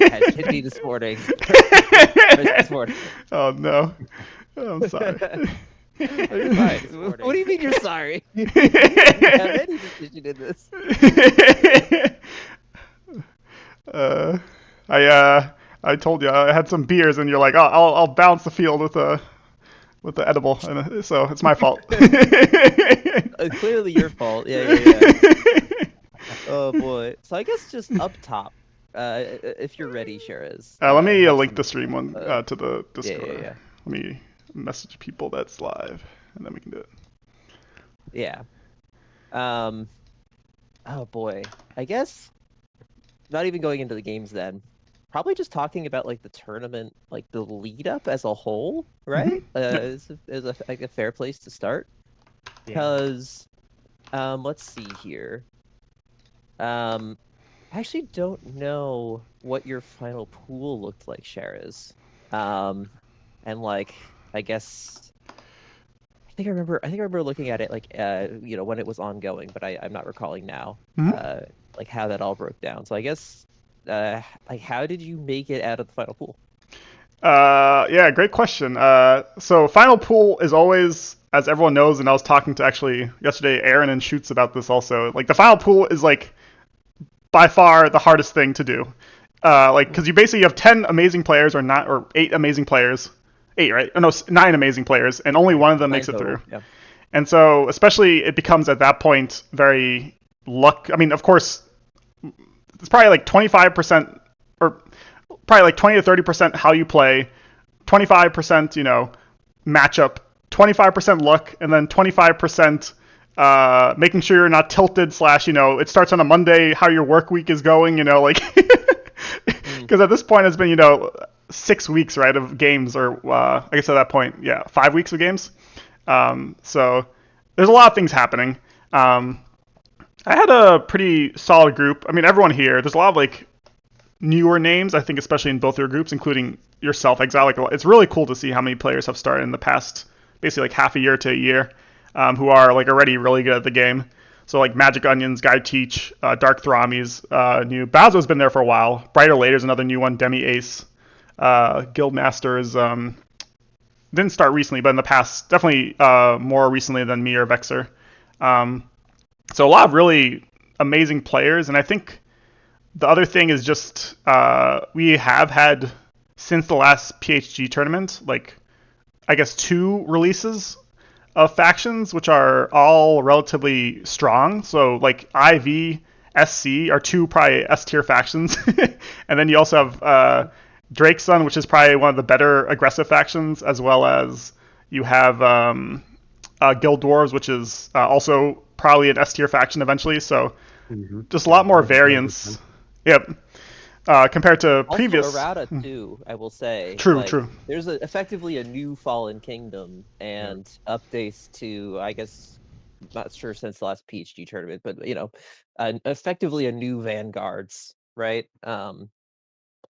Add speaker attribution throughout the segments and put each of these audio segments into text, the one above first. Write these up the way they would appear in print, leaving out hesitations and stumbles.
Speaker 1: has hit me this morning. Or this morning.
Speaker 2: Oh no. I'm sorry.
Speaker 1: Oh, you're fine. What do you mean you're sorry? You didn't have any decision in this.
Speaker 2: uh, I told you I had some beers, and you're like, oh, I'll balance the field with the edible, and so it's my fault.
Speaker 1: Clearly your fault. Yeah, yeah, yeah. Oh boy. So I guess just up top, if you're ready, Shiraz,
Speaker 2: Let me
Speaker 1: have
Speaker 2: link
Speaker 1: some.
Speaker 2: the stream one to the
Speaker 1: Yeah, yeah,
Speaker 2: Discord.
Speaker 1: yeah,
Speaker 2: Let me message people that's live, and then we can do it.
Speaker 1: yeah. Um. Oh boy. I guess not even going into the games then. Probably just talking about like the tournament, like the lead up as a whole,
Speaker 2: Mm-hmm.
Speaker 1: right?
Speaker 2: Yep.
Speaker 1: Like a fair place to start.
Speaker 3: Yeah.
Speaker 1: Because let's see here. Um, I actually don't know what your final pool looked like, Sharaz. Um, and like I guess I think I remember looking at it like when it was ongoing, but I'm not recalling now
Speaker 2: Mm-hmm.
Speaker 1: uh like how that all broke down. So I guess like how did you make it out of the final pool?
Speaker 2: Yeah, great question. So final pool is always, as everyone knows, and I was talking to actually yesterday, Aaron and Shoots about this also. Like the final pool is like by far the hardest thing to do. Like
Speaker 1: Mm,
Speaker 2: because you basically have 10 amazing players or not or 8 amazing players, 8 right? Oh, no, 9 amazing players, and only
Speaker 3: Nine.
Speaker 2: one of them
Speaker 1: nine
Speaker 2: makes it through.
Speaker 1: total. Yeah.
Speaker 2: And so especially it becomes at that point very luck. I mean, of course, it's probably like 25% or probably like 20 to 30% how you play, 25% matchup, 25% luck, and then 25% making sure you're not tilted. Slash, it starts on a Monday. How your work week is going, like
Speaker 1: Mm,
Speaker 2: because at this point it's been 6 weeks right of games, or I guess at that point, yeah, 5 weeks of games. So there's a lot of things happening. Um, I had a pretty solid group. I mean, everyone here. There's a lot of like newer names, I think, especially in both your groups, including yourself, Exile. Like, it's really cool to see how many players have started in the past, basically like half a year to a year, who are like already really good at the game. So like Magic Onions, Guy Teach, Dark Thramis, new Bazo's been there for a while. Brighter Later's another new one. Demi Ace, Guildmaster is didn't start recently, but in the past, definitely more recently than me or Vexer. Um, so a lot of really amazing players, and I think the other thing is just we have had since the last PHG tournament, like I guess 2 releases of factions, which are all relatively strong. So like IV, SC are 2 probably S tier factions, and then you also have Drake's Son, which is probably one of the better aggressive factions, as well as you have Guild Dwarves, which is also probably an S tier faction eventually. So
Speaker 3: Mm-hmm.
Speaker 2: just a
Speaker 3: Yeah,
Speaker 2: lot more
Speaker 3: that's definitely
Speaker 2: variance.
Speaker 3: fun.
Speaker 2: Yep. Compared to
Speaker 1: Also,
Speaker 2: previous.
Speaker 1: errata too, I will say.
Speaker 2: True,
Speaker 1: Like,
Speaker 2: true.
Speaker 1: there's effectively a new Fallen Kingdom
Speaker 3: Yeah.
Speaker 1: and updates to, I guess, not sure since the last PhD tournament, but effectively a new Vanguards, right?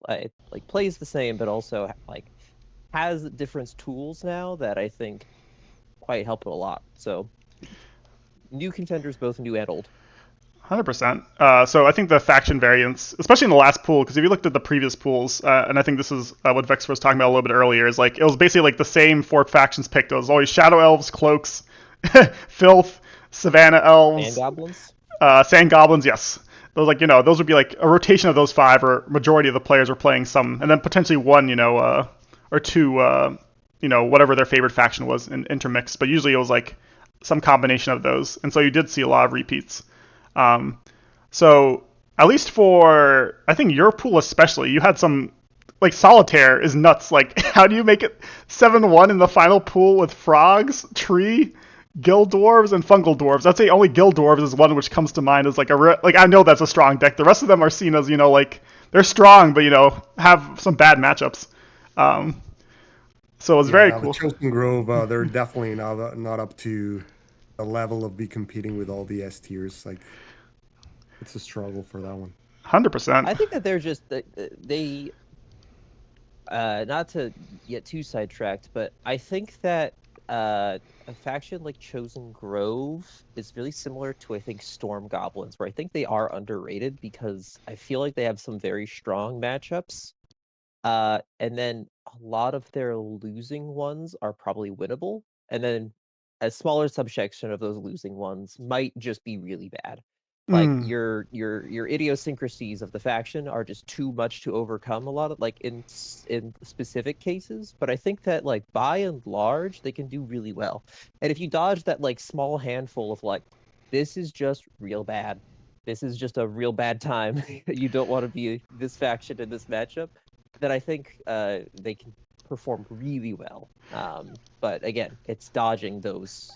Speaker 1: Like plays the same, but also like has different tools now that I think quite help it a lot. So new contenders, both new and old.
Speaker 2: 100%. So I think the faction variance, especially in the last pool, because if you looked at the previous pools, and I think this is what Vex was talking about a little bit earlier, is like it was basically like the same 4 factions picked. It was always Shadow Elves, Cloaks, Filth, Savannah
Speaker 1: Sand
Speaker 2: Elves,
Speaker 1: goblins.
Speaker 2: Sand Goblins. Yes, those like those would be like a rotation of those 5, or majority of the players were playing some, and then potentially one, or two, whatever their favorite faction was in intermix. But usually it was like some combination of those, and so you did see a lot of repeats. Um, so at least for I think your pool especially, you had some like solitaire is nuts. Like how do you make it 7-1 in the final pool with frogs, tree, gill dwarves, and fungal dwarves? I'd say only gill dwarves is one which comes to mind as like like I know that's a strong deck. The rest of them are seen as like they're strong, but have some bad matchups. Um, so it's
Speaker 3: Yeah,
Speaker 2: very
Speaker 3: now the
Speaker 2: cool.
Speaker 3: Chosen Grove, they're definitely not up to the level of be competing with all the S tiers. Like it's a struggle for that one.
Speaker 2: 100%.
Speaker 1: I think that they're just they not to get too sidetracked, but I think that a faction like Chosen Grove is really similar to, I think, Storm Goblins, where I think they are underrated because I feel like they have some very strong matchups. And then a lot of their losing ones are probably winnable, and then a smaller subsection of those losing ones might just be really bad. Like
Speaker 2: Mm.
Speaker 1: your idiosyncrasies of the faction are just too much to overcome a lot of like in specific cases, but I think that like by and large they can do really well. And if you dodge that like small handful of like this is just real bad. This is just a real bad time. You don't want to be this faction in this matchup, then I think they can perform really well. But again, it's dodging those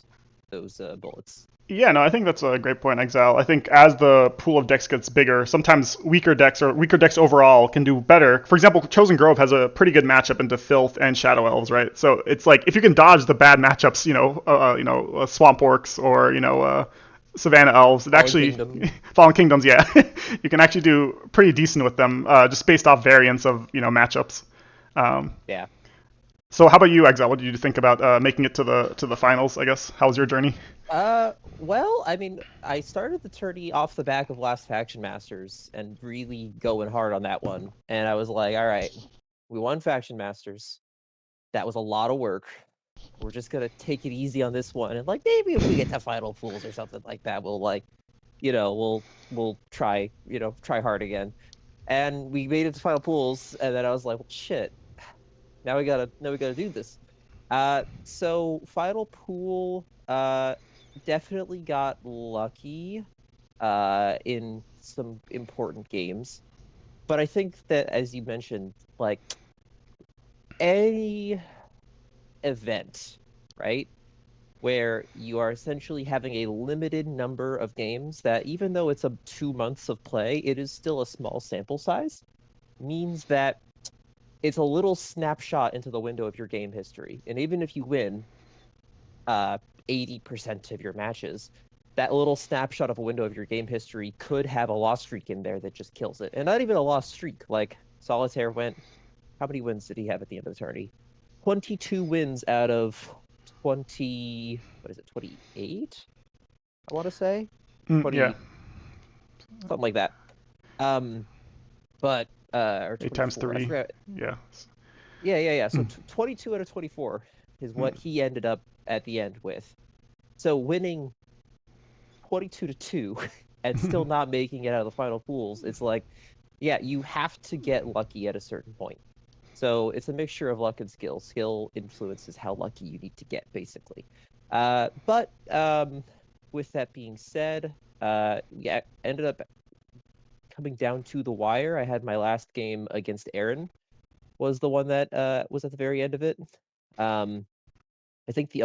Speaker 1: bullets.
Speaker 2: Yeah, no, I think that's a great point, Exile. I think as the pool of decks gets bigger, sometimes weaker decks or weaker decks overall can do better. For example, Chosen Grove has a pretty good matchup into Filth and Shadow Elves, right? So it's like if you can dodge the bad matchups, Swamp Orcs or Savannah Elves, it
Speaker 1: Fallen
Speaker 2: actually
Speaker 1: Kingdom,
Speaker 2: Fallen Kingdoms, yeah, you can actually do pretty decent with them, just based off variance of matchups. Um,
Speaker 1: yeah.
Speaker 2: so how about you, Exile? What did you think about making it to the finals? I guess how was your journey?
Speaker 1: Well, I mean, I started the tourney off the back of last Faction Masters and really going hard on that one. And I was like, all right, we won Faction Masters. That was a lot of work. We're just gonna take it easy on this one. And like maybe if we get to final pools or something like that, we'll like, we'll try, try hard again. And we made it to final pools, and then I was like, well, shit, now we gotta do this. So final pool, definitely got lucky, in some important games. But I think that, as you mentioned, like any event, right, where you are essentially having a limited number of games that, even though it's a 2 months of play, it is still a small sample size, means that it's a little snapshot into the window of your game history. And even if you win 80% of your matches, that little snapshot of a window of your game history could have a loss streak in there that just kills it. And not even a loss streak. Like Solitaire went, how many wins did he have at the end of the tourney? 22 wins out of 20, what is it, 28? I want to say
Speaker 2: Yeah,
Speaker 1: 20, something like that. Um, but or
Speaker 2: 8 times 3.
Speaker 1: 24. I forgot.
Speaker 2: Yeah.
Speaker 1: Yeah. So
Speaker 2: Mm.
Speaker 1: 22 out of 24 is
Speaker 2: Mm.
Speaker 1: what he ended up at the end with. So winning 22-2 and still not making it out of the final pools, it's like, yeah, you have to get lucky at a certain point. So it's a mixture of luck and skill. Skill influences how lucky you need to get, basically. But with that being said, yeah, ended up coming down to the wire. I had my last game against Aaron, was the one that was at the very end of it. Um, I think the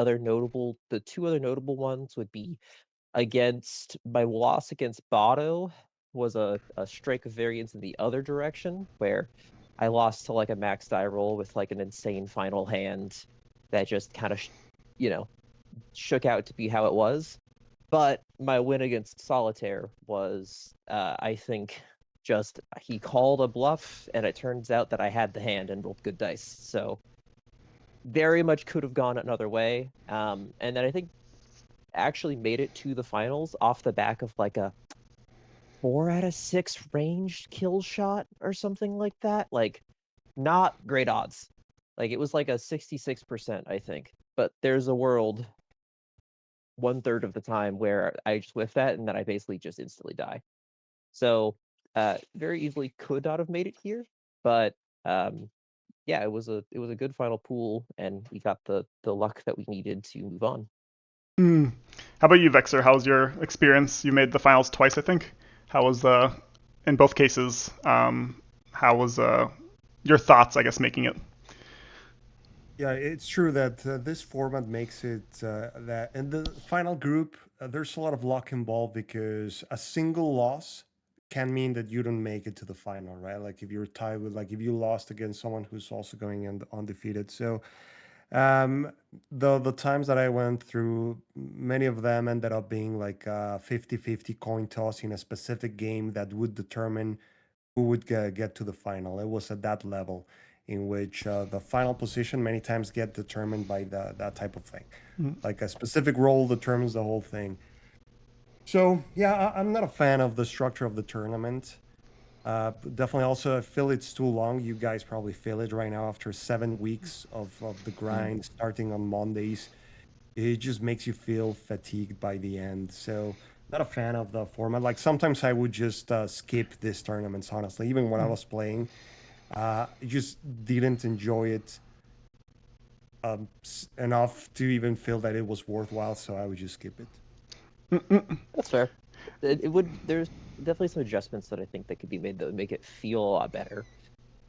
Speaker 1: two other notable ones would be against my loss against Botto was a strike of variance in the other direction, where I lost to like a max die roll with like an insane final hand that just kind of, you know, shook out to be how it was. But my win against Solitaire was, I think, just he called a bluff, and it turns out that I had the hand and rolled good dice. So very much could have gone another way. And then I think actually made it to the finals off the back of like a 4 out of 6 ranged kill shot or something like that. Like, not great odds. Like, it was like a 66%, I think. But there's a world 1/3 of the time where I just whiff that and then I basically just instantly die. So, very easily could not have made it here, but yeah, it was a good final pool, and we got the luck that we needed to move on.
Speaker 2: Mm. How about you, Vexer? How's your experience? You made the finals twice, I think. How was in both cases? How was your thoughts? I guess making it.
Speaker 3: Yeah, it's true that this format makes it that in the final group, there's a lot of luck involved because a single loss can mean that you don't make it to the final, right? Like if you're tied with, like if you lost against someone who's also going in undefeated. So um, the times that I went through, many of them ended up being like a 50-50 coin toss in a specific game that would determine who would get to the final. It was at that level. in which the final position many times get determined by that type of thing. Like a specific role determines the whole thing. So yeah, I'm not a fan of the structure of the tournament. Definitely also I feel it's too long. You guys probably feel it right now after 7 weeks of the grind starting on Mondays. It just makes you feel fatigued by the end. So not a fan of the format. Like sometimes I would just skip these tournaments, honestly. Even when I was playing, I just didn't enjoy it enough to even feel that it was worthwhile. So I would just skip it.
Speaker 1: That's fair. It would. There's definitely some adjustments that I think that could be made that would make it feel a lot better.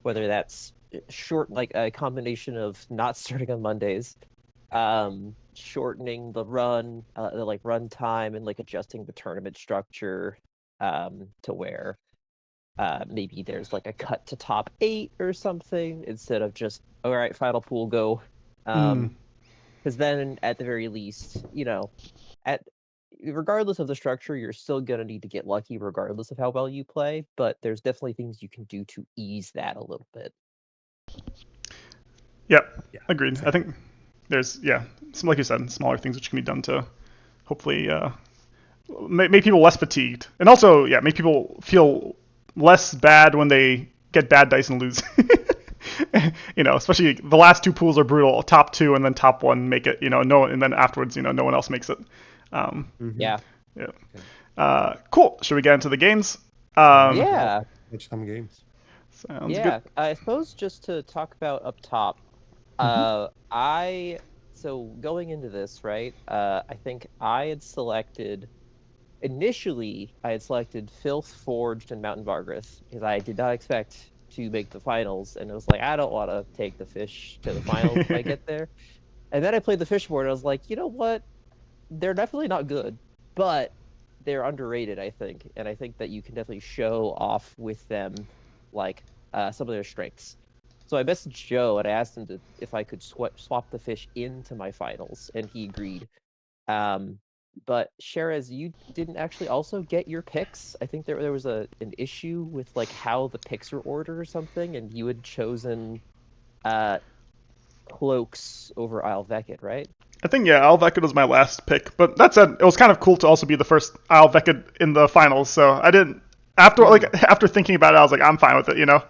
Speaker 1: Whether that's short, like a combination of not starting on Mondays, shortening the run, the like run time, and like adjusting the tournament structure, to where maybe there's like a cut to top 8 or something instead of just all right, final pool go.
Speaker 2: Mm.
Speaker 1: Because then at the very least, at regardless of the structure, you're still gonna need to get lucky regardless of how well you play. But there's definitely things you can do to ease that a little bit.
Speaker 2: Yep,
Speaker 3: Yeah,
Speaker 2: agreed. I
Speaker 3: exactly.
Speaker 2: think there's some, like you said, smaller things which can be done to hopefully make people less fatigued, and also make people feel less bad when they get bad dice and lose. Especially the last two pools are brutal. Top two and then top one make it. No, and then afterwards, no one else makes it. Um,
Speaker 3: Mm-hmm.
Speaker 1: Yeah,
Speaker 2: yeah.
Speaker 3: Okay.
Speaker 2: Cool. Should we get into the games?
Speaker 3: Yeah, let's
Speaker 1: yeah,
Speaker 3: pitch some games.
Speaker 2: Sounds good.
Speaker 1: yeah. I suppose just to talk about up top,
Speaker 2: Hmm.
Speaker 1: I so going into this, right? I think I had selected Filth, Forged, and Mountain Vargrith because I did not expect to make the finals, and it was like I don't want to take the fish to the finals if I get there. And then I played the fish board, and I was like, you know what? They're definitely not good, but they're underrated, I think, and I think that you can definitely show off with them, like some of their strengths. So I messaged Joe and I asked him if I could swap the fish into my finals, and he agreed. Um, but Sherez, you didn't actually also get your picks. I think there was an issue with like how the picks were ordered or something, and you had chosen uh cloaks over Isle Vecid, right?
Speaker 2: I think Al Vecid was my last pick, but that said, it was kind of cool to also be the first Al Vecid in the finals. So I didn't
Speaker 1: Mm,
Speaker 2: after thinking about it, I was like, I'm fine with it.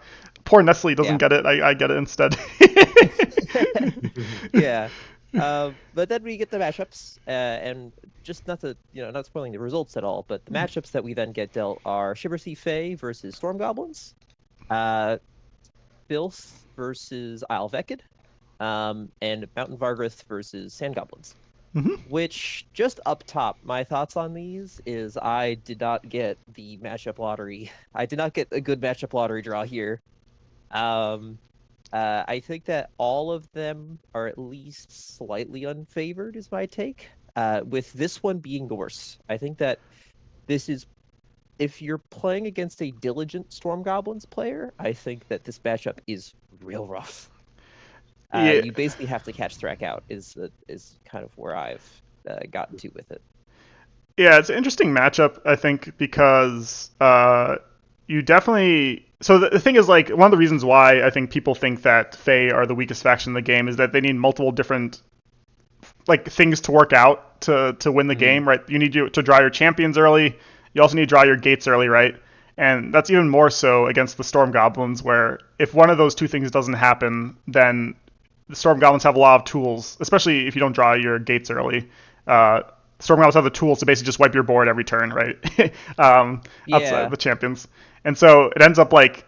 Speaker 2: Poor Nestle doesn't
Speaker 1: yeah.
Speaker 2: get it. I get it instead.
Speaker 1: Yeah. But then we get the matchups, and just not spoiling the results at all, but the matchups that we then get dealt are Shiversea Fae versus Storm Goblins, uh, Filth versus Isle Vecid, and Mountain Vargrith versus Sand Goblins.
Speaker 2: Hmm.
Speaker 1: Which, just up top, my thoughts on these is I did not get the matchup lottery. I did not get a good matchup lottery draw here. Um, I think that all of them are at least slightly unfavored, is my take. With this one being the worst. I think that this is if you're playing against a diligent Storm Goblins player, I think that this matchup is real rough.
Speaker 2: Yeah,
Speaker 1: You basically have to catch Thrak out is kind of where I've gotten to with it.
Speaker 2: yeah, it's an interesting matchup, I think, because you definitely. So the thing is, like, one of the reasons why I think people think that Fae are the weakest faction in the game is that they need multiple different like things to work out to win the
Speaker 1: Mm,
Speaker 2: game, right? You need to draw your champions early. You also need to draw your gates early, right? And that's even more so against the Storm Goblins, where if one of those two things doesn't happen, then the Storm Goblins have a lot of tools, especially if you don't draw your gates early. Uh, Storm Goblins have the tools to basically just wipe your board every turn, right? Outside
Speaker 1: yeah,
Speaker 2: the champions. And so it ends up like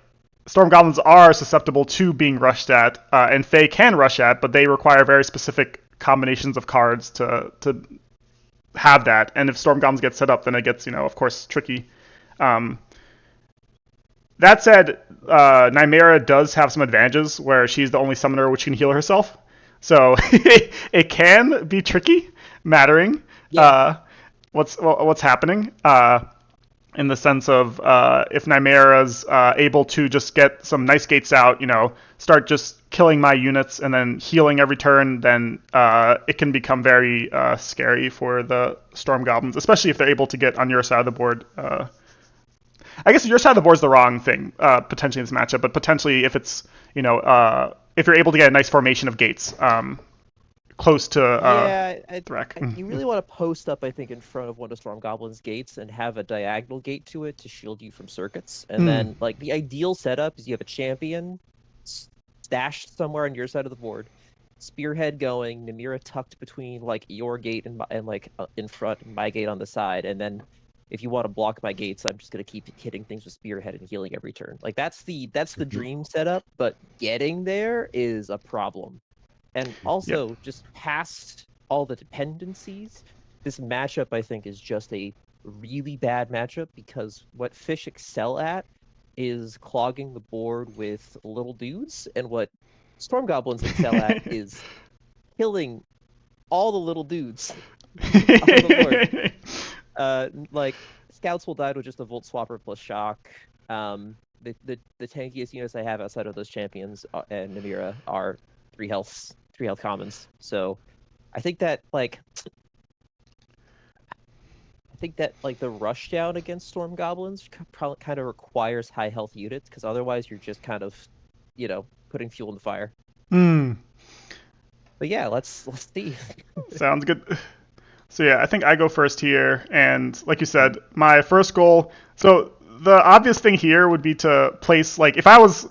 Speaker 2: Storm Goblins are susceptible to being rushed at, and Fae can rush at, but they require very specific combinations of cards to have that. And if Storm Goblins get set up, then it gets of course tricky. Um, that said, Nymera does have some advantages where she's the only summoner which can heal herself, so it can be tricky, mattering
Speaker 1: yeah,
Speaker 2: uh, what's happening. In the sense of if Nymera's able to just get some nice gates out, start just killing my units and then healing every turn, then it can become very scary for the Storm Goblins, especially if they're able to get on your side of the board. I guess your side of the board's the wrong thing, potentially in this matchup, but potentially if it's, if you're able to get a nice formation of gates, close to
Speaker 1: Yeah,
Speaker 2: Threk.
Speaker 1: you really want to post up, I think, in front of one of Storm Goblin's gates and have a diagonal gate to it to shield you from circuits. And
Speaker 2: Mm.
Speaker 1: then, like, the ideal setup is you have a champion stashed somewhere on your side of the board, spearhead going, Namira tucked between like your gate and like in front, and my gate on the side, and then if you want to block my gates, I'm just gonna keep hitting things with spearhead and healing every turn. Like that's the
Speaker 3: Mhm.
Speaker 1: dream setup, but getting there is a problem. And
Speaker 2: Yep.
Speaker 1: also, just past all the dependencies, this matchup, I think, is just a really bad matchup because what fish excel at is clogging the board with little dudes, and what storm goblins excel at is killing all the little dudes on the board. Like scouts will die with just a Volt Swapper plus shock. The tankiest units I have outside of those champions and Namira are 3 health commons. So I think that like the rushdown against Storm Goblins probably kind of requires high health units because otherwise you're just kind of, putting fuel in the fire.
Speaker 2: Mm.
Speaker 1: But yeah, let's see.
Speaker 2: Sounds good. So yeah, I think I go first here, and like you said, my first goal. So the obvious thing here would be to place like if I was,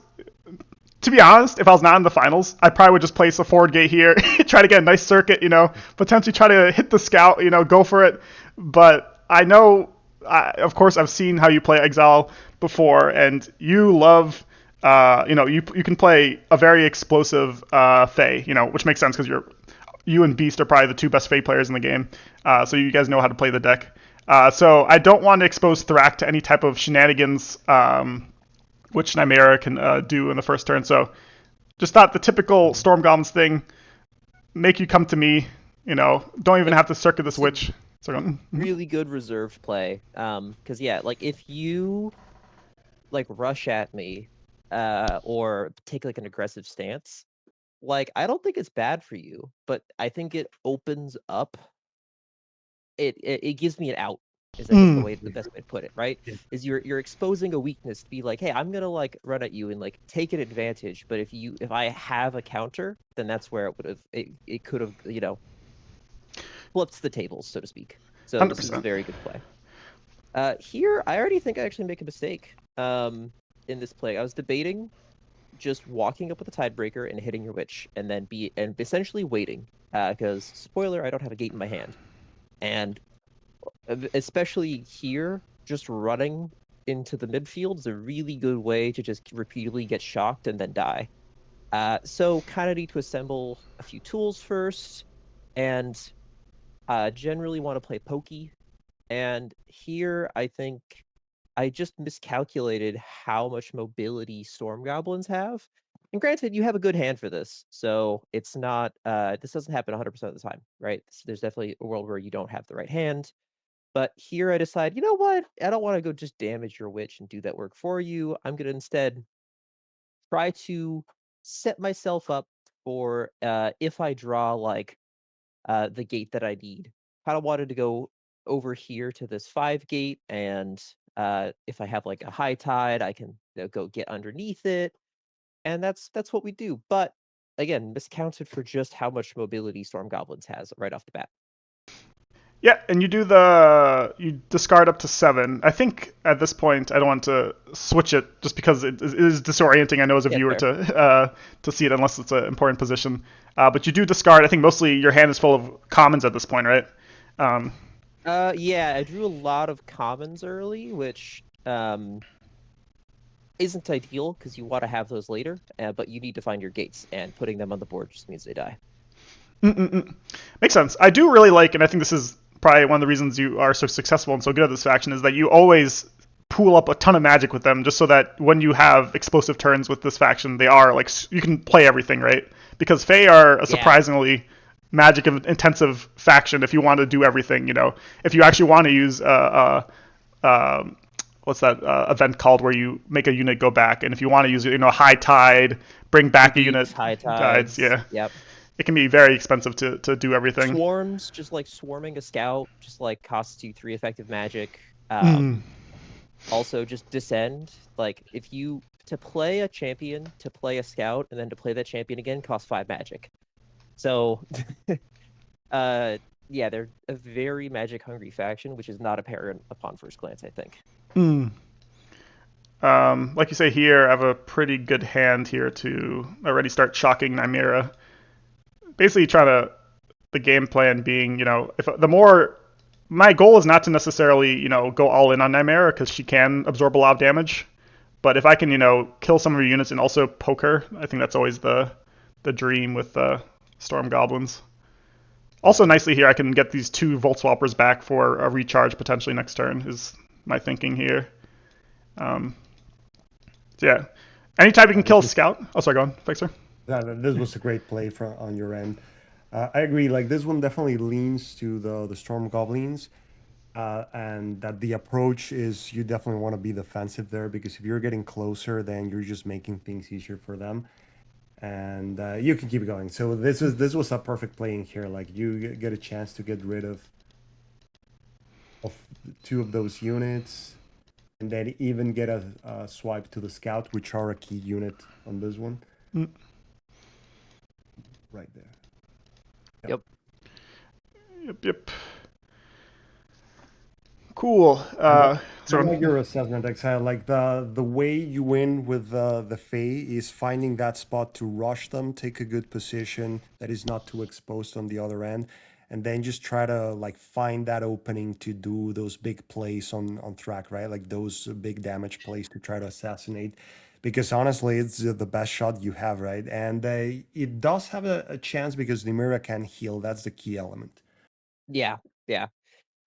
Speaker 2: to be honest, if I was not in the finals, I probably would just place a forward gate here, try to get a nice circuit, potentially try to hit the scout, go for it. But I know, of course, I've seen how you play Exile before, and you love, you can play a very explosive Fae, which makes sense because you and Beast are probably the two best Fae players in the game, so you guys know how to play the deck. So I don't want to expose Thrak to any type of shenanigans. Which Nymera can do in the first turn. So just thought the typical Storm Goblins thing, make you come to me, don't even
Speaker 1: Like
Speaker 2: have to circuit this
Speaker 1: it's a
Speaker 2: witch. So
Speaker 1: really good reserved play. Because yeah, like if you like rush at me, or take like an aggressive stance, like I don't think it's bad for you, but I think it opens up it gives me an out, is I guess
Speaker 2: mm,
Speaker 1: the best way to put it, right?
Speaker 3: Yeah.
Speaker 1: Is you're exposing a weakness to be like, hey, I'm gonna like run at you and like take an advantage, but if I have a counter, then that's where it could have, flipped the tables, so to speak. So this is a
Speaker 2: 100%.
Speaker 1: very good play. Here I already think I actually make a mistake. In this play, I was debating just walking up with a tidebreaker and hitting your witch, and then essentially waiting. Because spoiler, I don't have a gate in my hand, and especially here, just running into the midfield is a really good way to just repeatedly get shocked and then die. So kind of need to assemble a few tools first, and generally want to play pokey. And here, I think I just miscalculated how much mobility storm goblins have. And granted, you have a good hand for this, so it's not. This doesn't happen 100% of the time, right? There's definitely a world where you don't have the right hand. But here I decide, you know what? I don't want to go just damage your witch and do that work for you. I'm going to instead try to set myself up for if I draw like the gate that I need. Kind of wanted to go over here to this 5 gate, and if I have like a high tide, I can go get underneath it, and that's what we do. But again, miscounted for just how much mobility Storm Goblins has right off the bat.
Speaker 2: Yeah, and you discard up to 7. I think at this point I don't want to switch it just because it is disorienting. I know as a
Speaker 1: Yeah,
Speaker 2: viewer
Speaker 1: fair.
Speaker 2: to see it unless it's an important position. But you do discard. I think mostly your hand is full of commons at this point, right? Um,
Speaker 1: Yeah, I drew a lot of commons early, which isn't ideal because you want to have those later, but you need to find your gates, and putting them on the board just means they die.
Speaker 2: Mm-mm-mm. Makes sense. I do really like, and I think this is probably one of the reasons you are so successful and so good at this faction, is that you always pool up a ton of magic with them, just so that when you have explosive turns with this faction, they are like you can play everything, right? Because Fae are a
Speaker 1: Yeah,
Speaker 2: surprisingly magic intensive faction. If you want to do everything, if you actually want to use what's that event called where you make a unit go back, and if you want to use high tide, bring back a unit,
Speaker 1: rebukes, high
Speaker 2: guides,
Speaker 1: tides.
Speaker 2: yeah,
Speaker 1: Yep.
Speaker 2: it can be very expensive to do everything.
Speaker 1: Swarms, just like swarming a scout, just like costs you 3 effective magic.
Speaker 2: Mm.
Speaker 1: Also, just descend. Like, if you to play a champion, to play a scout, and then to play that champion again costs 5 magic. So, uh, yeah, they're a very magic hungry faction, which is not apparent upon first glance, I think.
Speaker 2: Hmm. Like you say here, I have a pretty good hand here to already start shocking Nymera. Basically, trying to the game plan being, if the more my goal is not to necessarily, go all in on Nymera because she can absorb a lot of damage. But if I can, kill some of her units and also poke her, I think that's always the dream with Storm Goblins. Also, nicely here, I can get these 2 Volt Swappers back for a recharge potentially next turn. Is my thinking here. Um, so yeah, anytime you can
Speaker 3: This
Speaker 2: kill
Speaker 3: was
Speaker 2: Scout. Oh, sorry, go on, Vexer.
Speaker 3: this was a great play from on your end. I agree. Like this one definitely leans to the storm goblins, and that the approach is you definitely want to be defensive there because if you're getting closer, then you're just making things easier for them, and you can keep going. So this was a perfect play in here. Like you get a chance to get rid of 2 of those units, and then even get a swipe to the scout, which are a key unit on this one
Speaker 2: Mm,
Speaker 3: right there.
Speaker 1: Yep.
Speaker 2: yep. Cool.
Speaker 3: And I
Speaker 2: So
Speaker 3: like your assessment, Excile. Like the way you win with the Fae is finding that spot to rush them, take a good position that is not too exposed on the other end, and then just try to like find that opening to do those big plays on track, right? Like those big damage plays to try to assassinate. Because honestly, it's the best shot you have, right? And it does have a chance because Nimira can heal. That's the key element.
Speaker 1: Yeah. Yeah.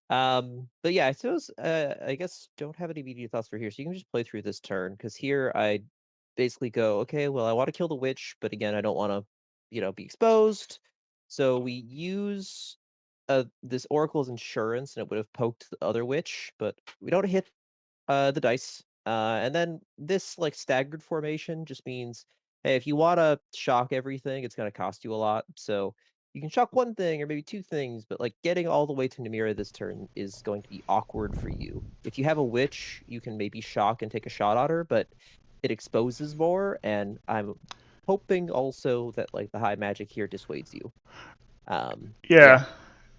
Speaker 1: But yeah, I suppose I guess don't have any immediate thoughts for here, so you can just play through this turn because here I basically go, okay, well I want to kill the witch, but again I don't want to, be exposed. So we use this Oracle's insurance, and it would have poked the other witch, but we don't hit the dice. And then this like staggered formation just means, hey, if you want to shock everything, it's going to cost you a lot. So you can shock one thing or maybe 2 things, but like getting all the way to Namira this turn is going to be awkward for you. If you have a witch, you can maybe shock and take a shot at her, but it exposes more. And I'm hoping also that like the high magic here dissuades you. Yeah,
Speaker 2: yeah,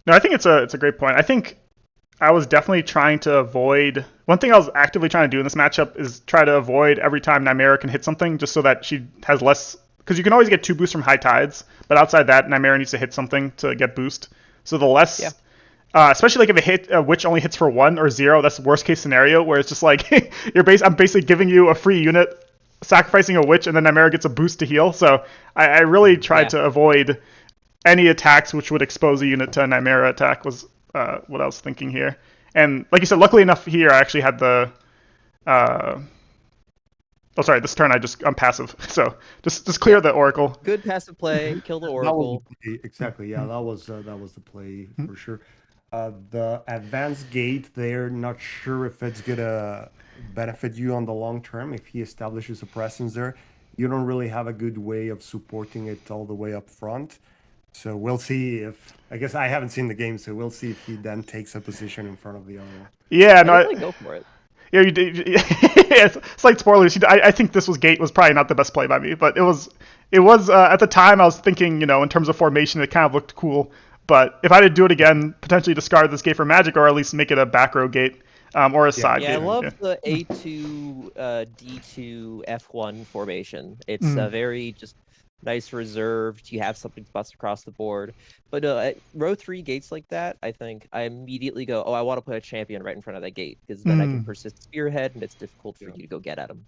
Speaker 2: no, I think it's a great point. I think I was definitely trying to avoid. One thing I was actively trying to do in this matchup is try to avoid every time Nymera can hit something, just so that she has less. Because you can always get 2 boosts from high tides, but outside that, Nymera needs to hit something to get boost. So the
Speaker 1: yeah,
Speaker 2: less, especially like if a witch only hits for 1 or 0, that's the worst case scenario where it's just like I'm basically giving you a free unit, sacrificing a witch, and then Nymera gets a boost to heal. So I really tried
Speaker 1: yeah.
Speaker 2: to avoid any attacks which would expose a unit to a Nymera attack was what I was thinking here. And like you said, luckily enough here I actually had the. Uh, oh, sorry. This turn I'm passive, so just
Speaker 1: Yeah.
Speaker 2: clear the Oracle.
Speaker 1: Good passive play, kill the
Speaker 3: That was the
Speaker 1: Oracle.
Speaker 3: play, exactly. Yeah, that was the play for sure. The advanced gate there, not sure if it's gonna benefit you on the long term. If he establishes a presence there, you don't really have a good way of supporting it all the way up front. So we'll see if I guess I haven't seen the game, so we'll see if he then takes a position in front of the other one.
Speaker 2: Yeah,
Speaker 1: I
Speaker 2: no.
Speaker 1: definitely go for it.
Speaker 2: Yeah, you did. It's slight spoilers. I think this was Gate was probably not the best play by me, but it was at the time I was thinking, in terms of formation, it kind of looked cool. But if I did do it again, potentially discard this gate for Magic, or at least make it a back row gate, or a
Speaker 3: Yeah,
Speaker 2: side
Speaker 1: Yeah, I
Speaker 2: gate.
Speaker 3: same.
Speaker 1: love
Speaker 2: Yeah.
Speaker 1: the A2 D2 F1 formation. It's
Speaker 2: Mm.
Speaker 1: very just nice reserved. You have something spots across the board. But row 3 gates like that, I think I immediately go, oh, I want to put a champion right in front of that gate because then I can
Speaker 2: Mm.
Speaker 1: persist spearhead and it's difficult for
Speaker 3: Yeah.
Speaker 1: you to go get at him.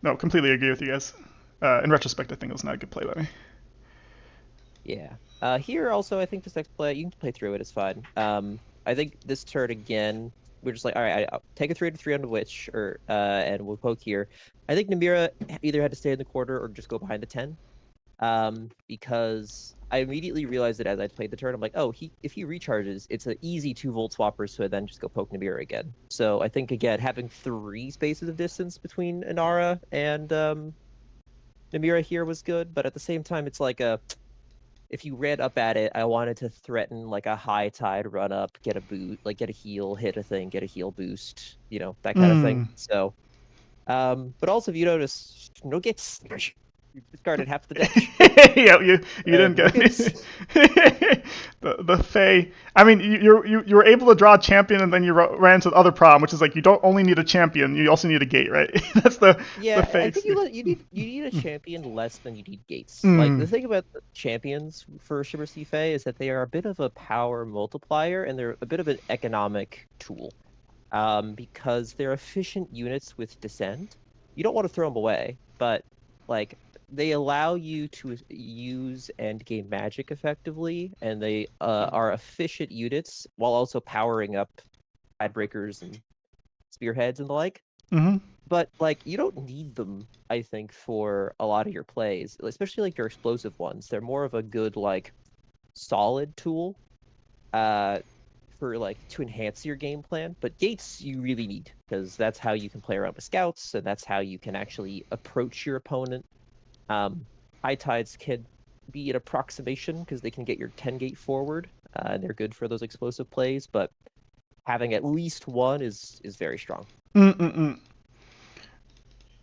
Speaker 2: No, completely agree with you guys. In retrospect, I think it was not a good play by me.
Speaker 1: Yeah. Here also, I think this next play you can play through it. It's fine. I think this turn again, we're just like, all right, I'll take a 3 to 3 on the witch, or and we'll poke here. I think Namira either had to stay in the corner or just go behind the 10. Because I immediately realized that as I played the turn, I'm like, oh, if he recharges, it's an easy 2 Volt swapper, so I then just go poke Namira again. So I think again having 3 spaces of distance between Inara and Namira here was good, but at the same time, it's like if you ran up at it, I wanted to threaten like a high tide run up, get a boot, like get a heal, hit a thing, get a heal boost, that kind of thing. So, but also if you notice, no gets you discarded half the deck.
Speaker 2: Yeah, you didn't
Speaker 1: No
Speaker 2: get
Speaker 1: gets.
Speaker 2: the Fae. I mean, you were able to draw a champion, and then you ran into the other problem, which is like you don't only need a champion, you also need a gate, right? That's the
Speaker 1: Yeah,
Speaker 2: Fae.
Speaker 1: I think you need a champion less than you need gates. Like
Speaker 2: Mm,
Speaker 1: the thing about the champions for Shiver Sea Fae is that they are a bit of a power multiplier and they're a bit of an economic tool. Because they're efficient units with descent. You don't want to throw them away, but like they allow you to use end game magic effectively, and they are efficient units while also powering up tidebreakers and spearheads and the like.
Speaker 2: mm-hmm,
Speaker 1: But like you don't need them, I think, for a lot of your plays, especially like your explosive ones. They're more of a good like solid tool. Uh, for like to enhance your game plan, but gates you really need because that's how you can play around with scouts and that's how you can actually approach your opponent. High tides can be an approximation because they can get your 10 gate forward, and they're good for those explosive plays, but having at least one is very strong.
Speaker 2: mm-mm-mm.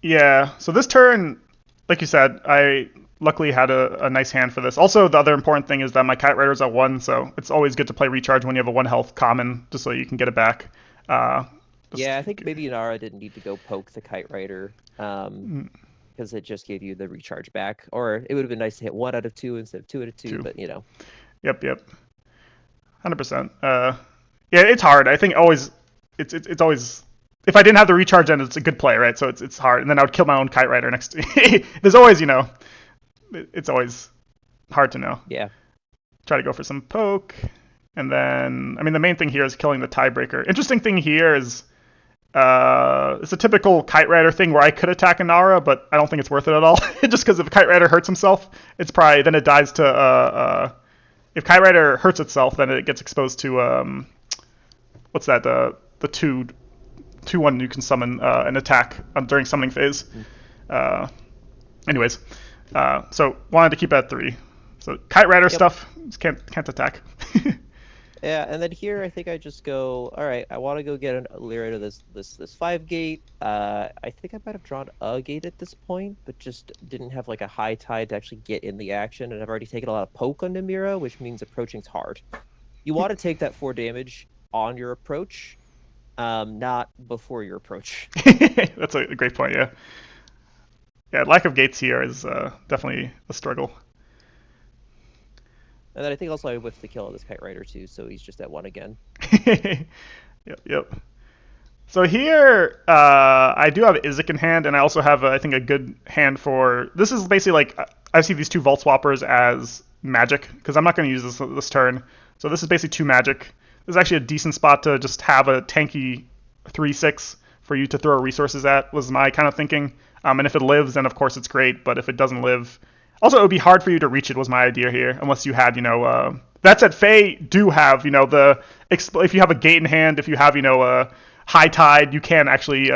Speaker 2: Yeah. So this turn, like you said, I luckily had a nice hand for this. Also, the other important thing is that my Kite Rider's at 1, so it's always good to play recharge when you have a 1 health common, just so you can get it back. Uh, just
Speaker 1: Yeah, I think maybe Inara didn't need to go poke the Kite Rider, because it just gave you the recharge back, or it would have been nice to hit 1 out of 2 instead of 2 out of 2,
Speaker 2: 2.
Speaker 1: but
Speaker 2: Yep, yep. 100%. Yeah, it's hard. I think always it's always if I didn't have the recharge end, it's a good play, right? So it's hard, and then I would kill my own Kite Rider next. There's always it's always hard to know.
Speaker 1: yeah.
Speaker 2: Try to go for some poke, and then I mean the main thing here is killing the tiebreaker. Interesting thing here is it's a typical Kite Rider thing where I could attack Inara, but I don't think it's worth it at all. Just because if Kite Rider hurts himself, it's probably then it dies to if Kite Rider hurts itself, then it gets exposed to what's that? The 2/1 you can summon an attack during summoning phase.
Speaker 1: Mm.
Speaker 2: Uh, anyways, so wanted to keep it at 3. So Kite Rider
Speaker 1: Yep.
Speaker 2: stuff can't attack.
Speaker 1: Yeah, and then here I think I just go, all right, I want to go get a rid of this 5 gate. I think I might have drawn a gate at this point, but just didn't have like a high tide to actually get in the action, and I've already taken a lot of poke on Nimira, which means approaching's hard. You want to take that 4 damage on your approach, not before your approach.
Speaker 2: That's a great point. Yeah, yeah. Lack of gates here is definitely a struggle.
Speaker 1: And then I think also I whiffed the kill of this Kite Rider too, so he's just at 1 again.
Speaker 2: Yep, yep. So here, I do have Izik in hand, and I also have, I think, a good hand for. This is basically like I see these 2 Vault Swappers as magic because I'm not going to use this turn. So this is basically 2 magic. This is actually a decent spot to just have a tanky 3/6 for you to throw resources at. Was my kind of thinking. And if it lives, then of course it's great. But if it doesn't live, also it would be hard for you to reach it. Was my idea here, unless you had, that said, Fae do have, if you have a gate in hand, if you have, high tide, you can actually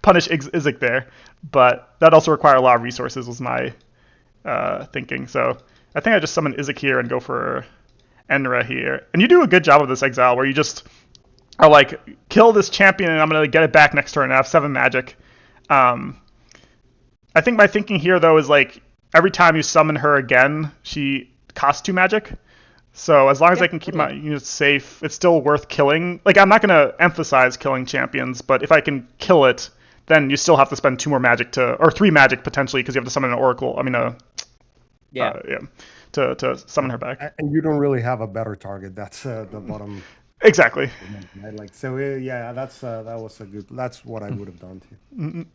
Speaker 2: punish Izik there. But that also require a lot of resources, was my thinking. So I think I just summon Izik here and go for Enra here. And you do a good job of this Exile, where you just are like, kill this champion and I'm going to get it back next turn and I have 7 magic. I think my thinking here, though, is like, every time you summon her again, she costs 2 magic. So as long as
Speaker 1: Yeah,
Speaker 2: I can keep
Speaker 1: totally.
Speaker 2: my units safe, it's still worth killing. Like, I'm not going to emphasize killing champions, but if I can kill it, then you still have to spend 2 more magic or 3 magic potentially, because you have to summon an oracle. I mean,
Speaker 1: Yeah.
Speaker 2: yeah, to summon her back.
Speaker 3: And you don't really have a better target. That's the bottom.
Speaker 2: Exactly.
Speaker 3: Right? Like so, yeah. That was a good. That's what I would have done too.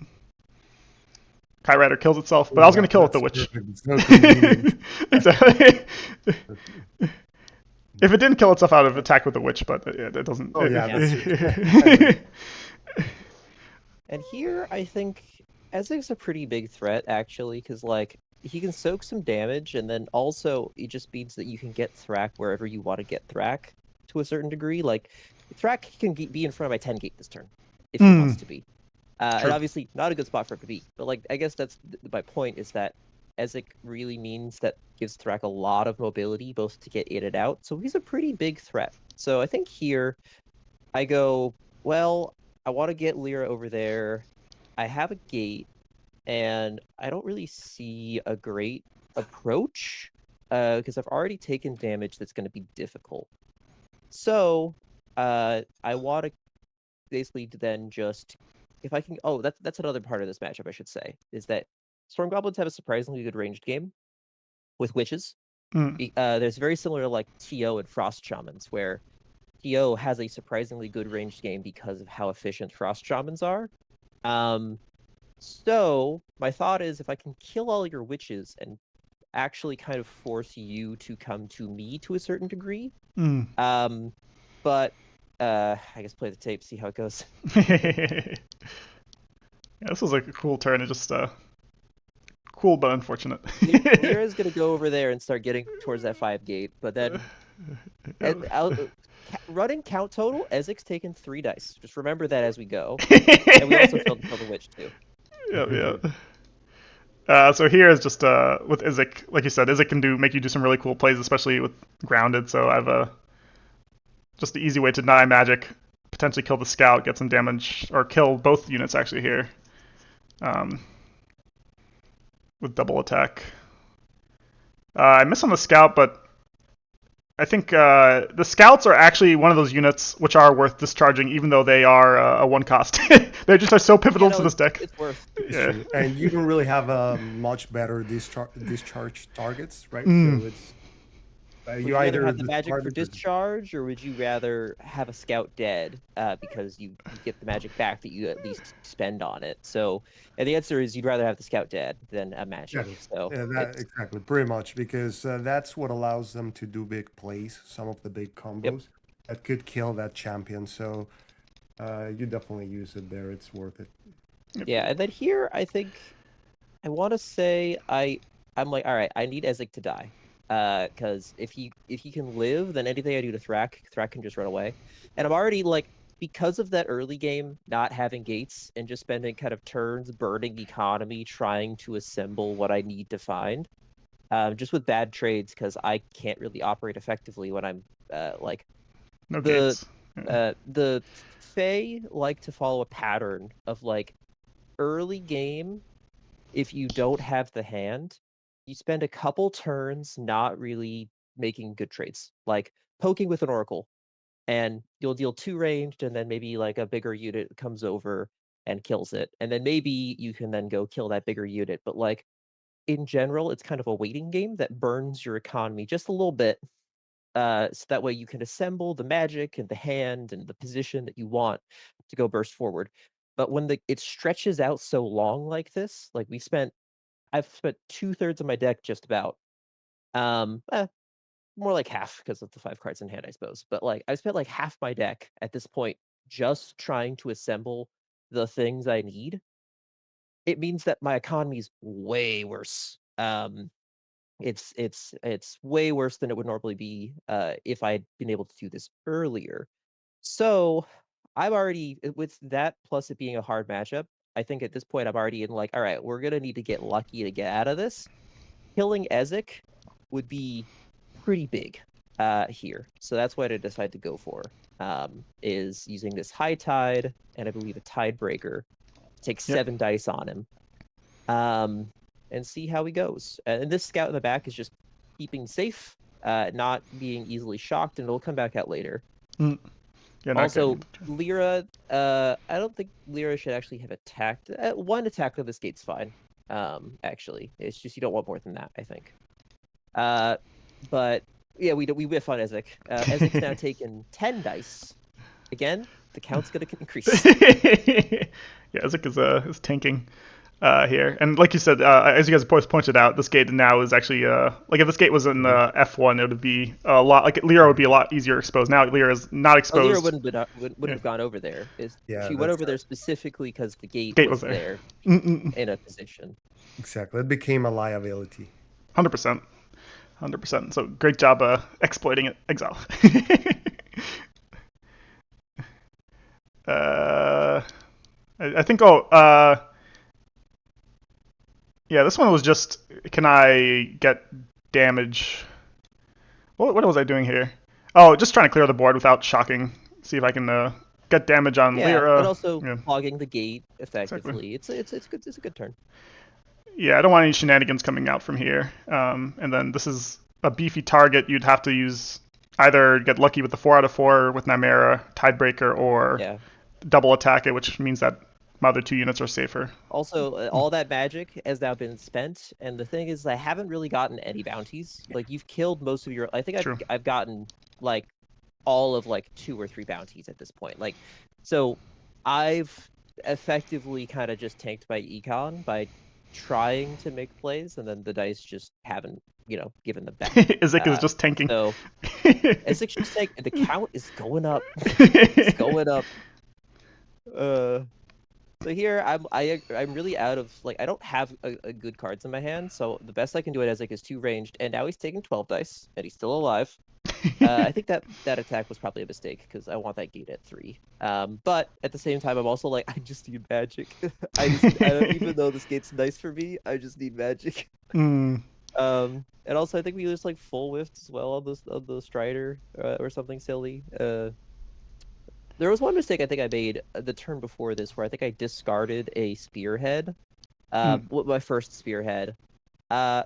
Speaker 2: Kite Rider kills itself, but I
Speaker 3: Yeah,
Speaker 2: was going to kill it with the
Speaker 3: that's
Speaker 2: witch.
Speaker 3: perfect. It's so convenient.
Speaker 2: Exactly. If it didn't kill itself, I would have attacked with the witch, but it doesn't.
Speaker 3: Oh yeah,
Speaker 1: Yeah.
Speaker 3: that's
Speaker 1: And here I think Ezek's a pretty big threat actually, because like he can soak some damage, and then also it just means that you can get Thrak wherever you want to get Thrak to a certain degree. Like Thrak can be in front of my 10 gate this turn if he wants to be. And
Speaker 2: True.
Speaker 1: obviously not a good spot for it to be. But like I guess that's my point is that Ezek really means that gives Thrak a lot of mobility, both to get in and out. So he's a pretty big threat. So I think here I go, well, I want to get Lyra over there. I have a gate, and I don't really see a great approach because I've already taken damage that's going to be difficult. So I want to basically then just if I can. Oh, that's another part of this matchup I should say is that Storm Goblins have a surprisingly good ranged game with witches.
Speaker 2: Mm.
Speaker 1: There's very similar to like TO and Frost Shamans, where TO has a surprisingly good ranged game because of how efficient Frost Shamans are. So my thought is if I can kill all your witches and actually kind of force you to come to me to a certain degree.
Speaker 2: Mm.
Speaker 1: But I guess play the tape, see how it goes.
Speaker 2: Yeah, this was like a cool turn. It just cool but unfortunate.
Speaker 1: Lyra's gonna go over there and start getting towards that 5 gate, but then running count total, Ezek's taken 3 dice. Just remember that as we go. And we also failed to kill the witch too.
Speaker 2: Yeah, yeah. So here is just with Izek, like you said, Izek can make you do some really cool plays, especially with grounded. So I have just the easy way to deny magic, potentially kill the scout, get some damage, or kill both units actually here, um, with double attack. I miss on the scout, but I think the scouts are actually one of those units which are worth discharging, even though they are a one cost. They just are so pivotal to this deck.
Speaker 1: It's worth.
Speaker 3: It's
Speaker 2: Yeah.
Speaker 3: true. And you don't really have much better discharge targets, right?
Speaker 2: Mm.
Speaker 3: So it's
Speaker 1: Would
Speaker 3: you
Speaker 1: you rather
Speaker 3: either
Speaker 1: have the magic
Speaker 3: discard
Speaker 1: for
Speaker 3: it or
Speaker 1: discharge, or would you rather have a scout dead because you get the magic back that you at least spend on it? So, and the answer is you'd rather have the scout dead than a magic.
Speaker 3: exactly.
Speaker 1: So
Speaker 3: Yeah, that
Speaker 1: it's
Speaker 3: exactly, pretty much, because that's what allows them to do big plays, some of the big
Speaker 1: yep.
Speaker 3: combos that could kill that champion. So you definitely use it there. It's worth it.
Speaker 1: Yeah, and then here I think I want to say I'm like, all right, I need Ezek to die. Because if he can live, then anything I do to Thrak can just run away. And I'm already like because of that early game not having gates and just spending kind of turns burning economy trying to assemble what I need to find. Just with bad trades because I can't really operate effectively when I'm like
Speaker 2: No
Speaker 1: the
Speaker 2: gates. Yeah.
Speaker 1: the Fae like to follow a pattern of like early game if you don't have the hand, you spend a couple turns not really making good trades, like poking with an oracle, and you'll deal 2 ranged, and then maybe like a bigger unit comes over and kills it, and then maybe you can then go kill that bigger unit. But like in general, it's kind of a waiting game that burns your economy just a little bit, so that way you can assemble the magic and the hand and the position that you want to go burst forward. But when it stretches out so long like this, like I've spent 2/3 of my deck just about. More like half because of the 5 cards in hand, I suppose. But like I spent like half my deck at this point just trying to assemble the things I need. It means that my economy is way worse. It's way worse than it would normally be if I'd been able to do this earlier. So I'm already with that plus it being a hard matchup. I think at this point I'm already in like, all right, we're gonna need to get lucky to get out of this. Killing Ezek would be pretty big here. So that's what I decided to go for. Is using this high tide and I believe a tide breaker. Take
Speaker 2: Yep.
Speaker 1: 7 dice on him. And see how he goes. And this scout in the back is just keeping safe, not being easily shocked, and it'll come back out later.
Speaker 2: Mm. Yeah, not
Speaker 1: Also,
Speaker 2: getting.
Speaker 1: Lyra, I don't think Lyra should actually have attacked. 1 attack of this gate's fine. Actually, it's just you don't want more than that, I think. But yeah, we whiff on Ezek. Ezek's now taken 10 dice. Again, the count's gonna increase.
Speaker 2: Yeah, Isaac is tanking here, and like you said, as you guys both pointed out, this gate now is actually like if this gate was in F1, it would be a lot like Lyra would be a lot easier exposed. Now Lyra is not
Speaker 1: Lyra
Speaker 2: exposed.
Speaker 1: wouldn't
Speaker 2: Yeah,
Speaker 1: have gone over there.
Speaker 3: Yeah,
Speaker 1: She went
Speaker 3: that's
Speaker 1: over there specifically because the gate
Speaker 2: gate was
Speaker 1: was
Speaker 2: there.
Speaker 1: there
Speaker 2: Mm-mm.
Speaker 1: in a position.
Speaker 3: exactly. It became a liability.
Speaker 2: 100%, 100%. So great job exploiting it, Exile. uh, I think. Oh, yeah. This one was just, can I get damage. What was I doing here? Oh, just trying to clear the board without shocking. See if I can get damage on
Speaker 1: Yeah, but
Speaker 2: Lyra.
Speaker 1: also
Speaker 2: Yeah,
Speaker 1: clogging the gate
Speaker 2: exactly.
Speaker 1: effectively. It's good. It's a good turn.
Speaker 2: Yeah, I don't want any shenanigans coming out from here. And then this is a beefy target. You'd have to use either get lucky with the 4 out of 4 with Nymera, Tidebreaker, or
Speaker 1: Yeah.
Speaker 2: double attack it, which means that my other 2 units are safer.
Speaker 1: Also, all that magic has now been spent, and the thing is, I haven't really gotten any bounties. Like you've killed most of your. I think
Speaker 2: True.
Speaker 1: I've gotten like all of like 2 or 3 bounties at this point. Like, so I've effectively kind of just tanked my econ by trying to make plays, and then the dice just haven't, given them back.
Speaker 2: Isaac is just tanking.
Speaker 1: So Essex just like the count is going up. It's going up. Uh so here I'm really out of like I don't have a good cards in my hand, so the best I can do at Ezek is 2 ranged, and now he's taking 12 dice, and he's still alive. I think that attack was probably a mistake because I want that gate at 3. But at the same time, I'm also like I just need magic. I don't, even though this gate's nice for me, I just need magic.
Speaker 2: Mm,
Speaker 1: And also I think we just like full whiffed as well on the Strider or something silly. There was one mistake I think I made the turn before this where I think I discarded a spearhead,
Speaker 2: mm,
Speaker 1: my first spearhead,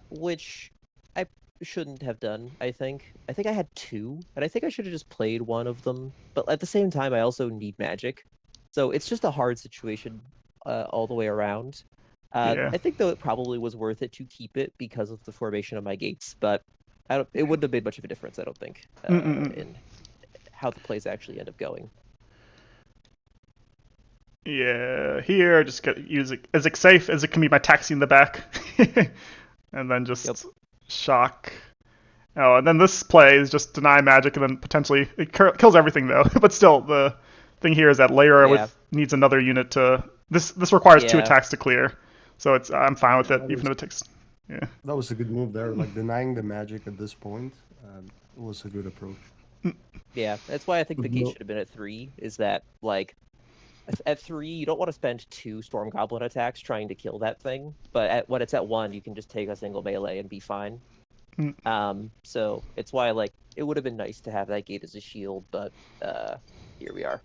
Speaker 1: which I shouldn't have done, I think. I think I had 2, and I think I should have just played one of them. But at the same time, I also need magic. So it's just a hard situation all the way around.
Speaker 2: yeah.
Speaker 1: I think, though, it probably was worth it to keep it because of the formation of my gates, but it wouldn't have made much of a difference, I don't think,
Speaker 2: Mm-mm-mm.
Speaker 1: in how the plays actually end up going.
Speaker 2: Yeah, here just use it. Is it safe? Is it can be my taxi in the back, and then
Speaker 1: Yep.
Speaker 2: just shock. Oh, and then this play is just deny magic, and then potentially it kills everything though. But still, the thing here is that Lyra
Speaker 1: Yeah.
Speaker 2: with needs another unit to. This requires 2
Speaker 1: Yeah.
Speaker 2: attacks to clear, so I'm fine with
Speaker 3: Yeah,
Speaker 2: it, even though it takes. Yeah.
Speaker 3: that was a good move there. Like denying the magic at this point was a good approach.
Speaker 1: Yeah. That's why I think the
Speaker 3: But
Speaker 1: gate
Speaker 3: no,
Speaker 1: should have been at 3, is that, like, at 3, you don't want to spend 2 Storm Goblin attacks trying to kill that thing, but when it's at 1, you can just take a single melee and be fine.
Speaker 2: Mm,
Speaker 1: So it's why, like, it would have been nice to have that gate as a shield, but here we are.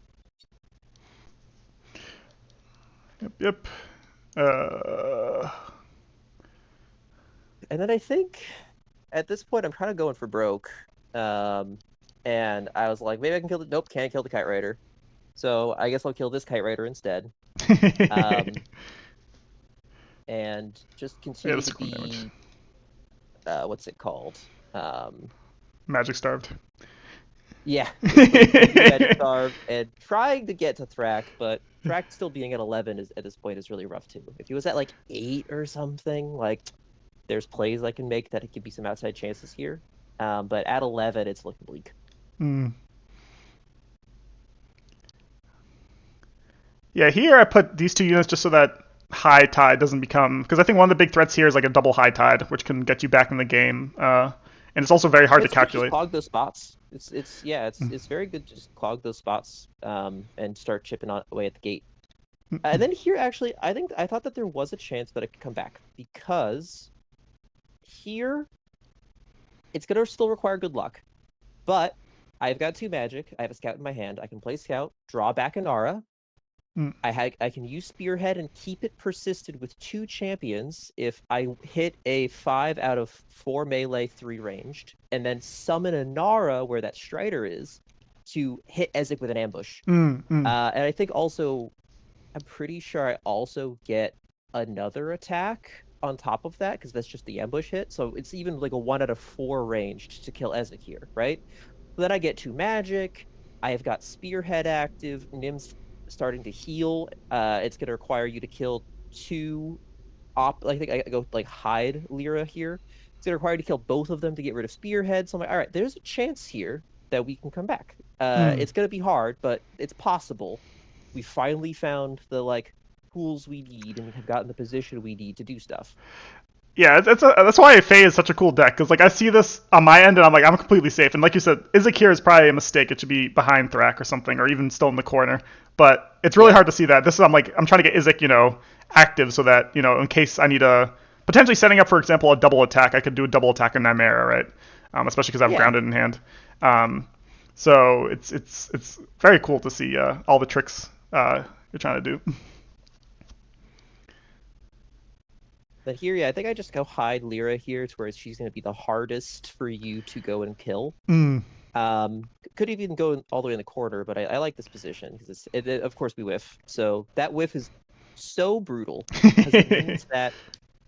Speaker 2: yep. Yep. Uh,
Speaker 1: And then I think at this point I'm kind of going for broke. And I was like, maybe I can kill the nope, can't kill the Kite Rider. So I guess I'll kill this Kite Rider instead. Um, and just
Speaker 2: yeah,
Speaker 1: continue
Speaker 2: this
Speaker 1: to
Speaker 2: is cool damage.
Speaker 1: be what's it called?
Speaker 2: Magic starved.
Speaker 1: Yeah, basically keeping Magic Starved and trying to get to Thrak, but Thrak still being at 11 is at this point is really rough too. If he was at like 8 or something, like there's plays I can make that it could be some outside chances here. But at 11, it's looking bleak.
Speaker 2: Mm. Yeah, here I put these 2 units just so that high tide doesn't become, because I think one of the big threats here is like a double high tide, which can get you back in the game, and it's also very hard
Speaker 1: Yeah,
Speaker 2: to
Speaker 1: it's good to just
Speaker 2: calculate.
Speaker 1: clog those spots. It's very good to just clog those spots and start chipping away at the gate. And then here, actually, I thought that there was a chance that it could come back because here it's gonna still require good luck, but I've got 2 magic. I have a scout in my hand. I can play scout, draw back an Aura.
Speaker 2: Mm,
Speaker 1: I can use spearhead and keep it persisted with 2 champions if I hit a 5 out of 4 melee 3 ranged, and then summon a Nara where that Strider is to hit Ezek with an ambush.
Speaker 2: mm, mm,
Speaker 1: And I think also I'm pretty sure I also get another attack on top of that because that's just the ambush hit. So it's even like a 1 out of 4 ranged to kill Ezek here, right? So then I get 2 magic. I have got Spearhead active. Nim's starting to heal. It's going to require you to kill 2 I think I go like hide Lyra here. It's going to require you to kill both of them to get rid of Spearhead. So I'm like, all right, there's a chance here that we can come back.
Speaker 2: mm.
Speaker 1: It's going to be hard, but it's possible. We finally found the like tools we need and have gotten the position we need to do stuff.
Speaker 2: Yeah, that's why Fae is such a cool deck, because like I see this on my end and I'm like, I'm completely safe. And like you said, Izakir is probably a mistake. It should be behind Thrak or something, or even still in the corner. But it's really
Speaker 1: Yeah.
Speaker 2: hard to see that. This is I'm trying to get Izak, active so that in case I need a potentially setting up, for example, a double attack. I could do a double attack on Nymera, right? Especially because I have
Speaker 1: Yeah,
Speaker 2: grounded in hand. Um, so it's very cool to see all the tricks you're trying to do.
Speaker 1: but here, yeah, I think I just go hide Lyra here to where she's going to be the hardest for you to go and kill.
Speaker 2: Mm,
Speaker 1: Could even go all the way in the corner, but I like this position because of course we whiff. So that whiff is so brutal because it means that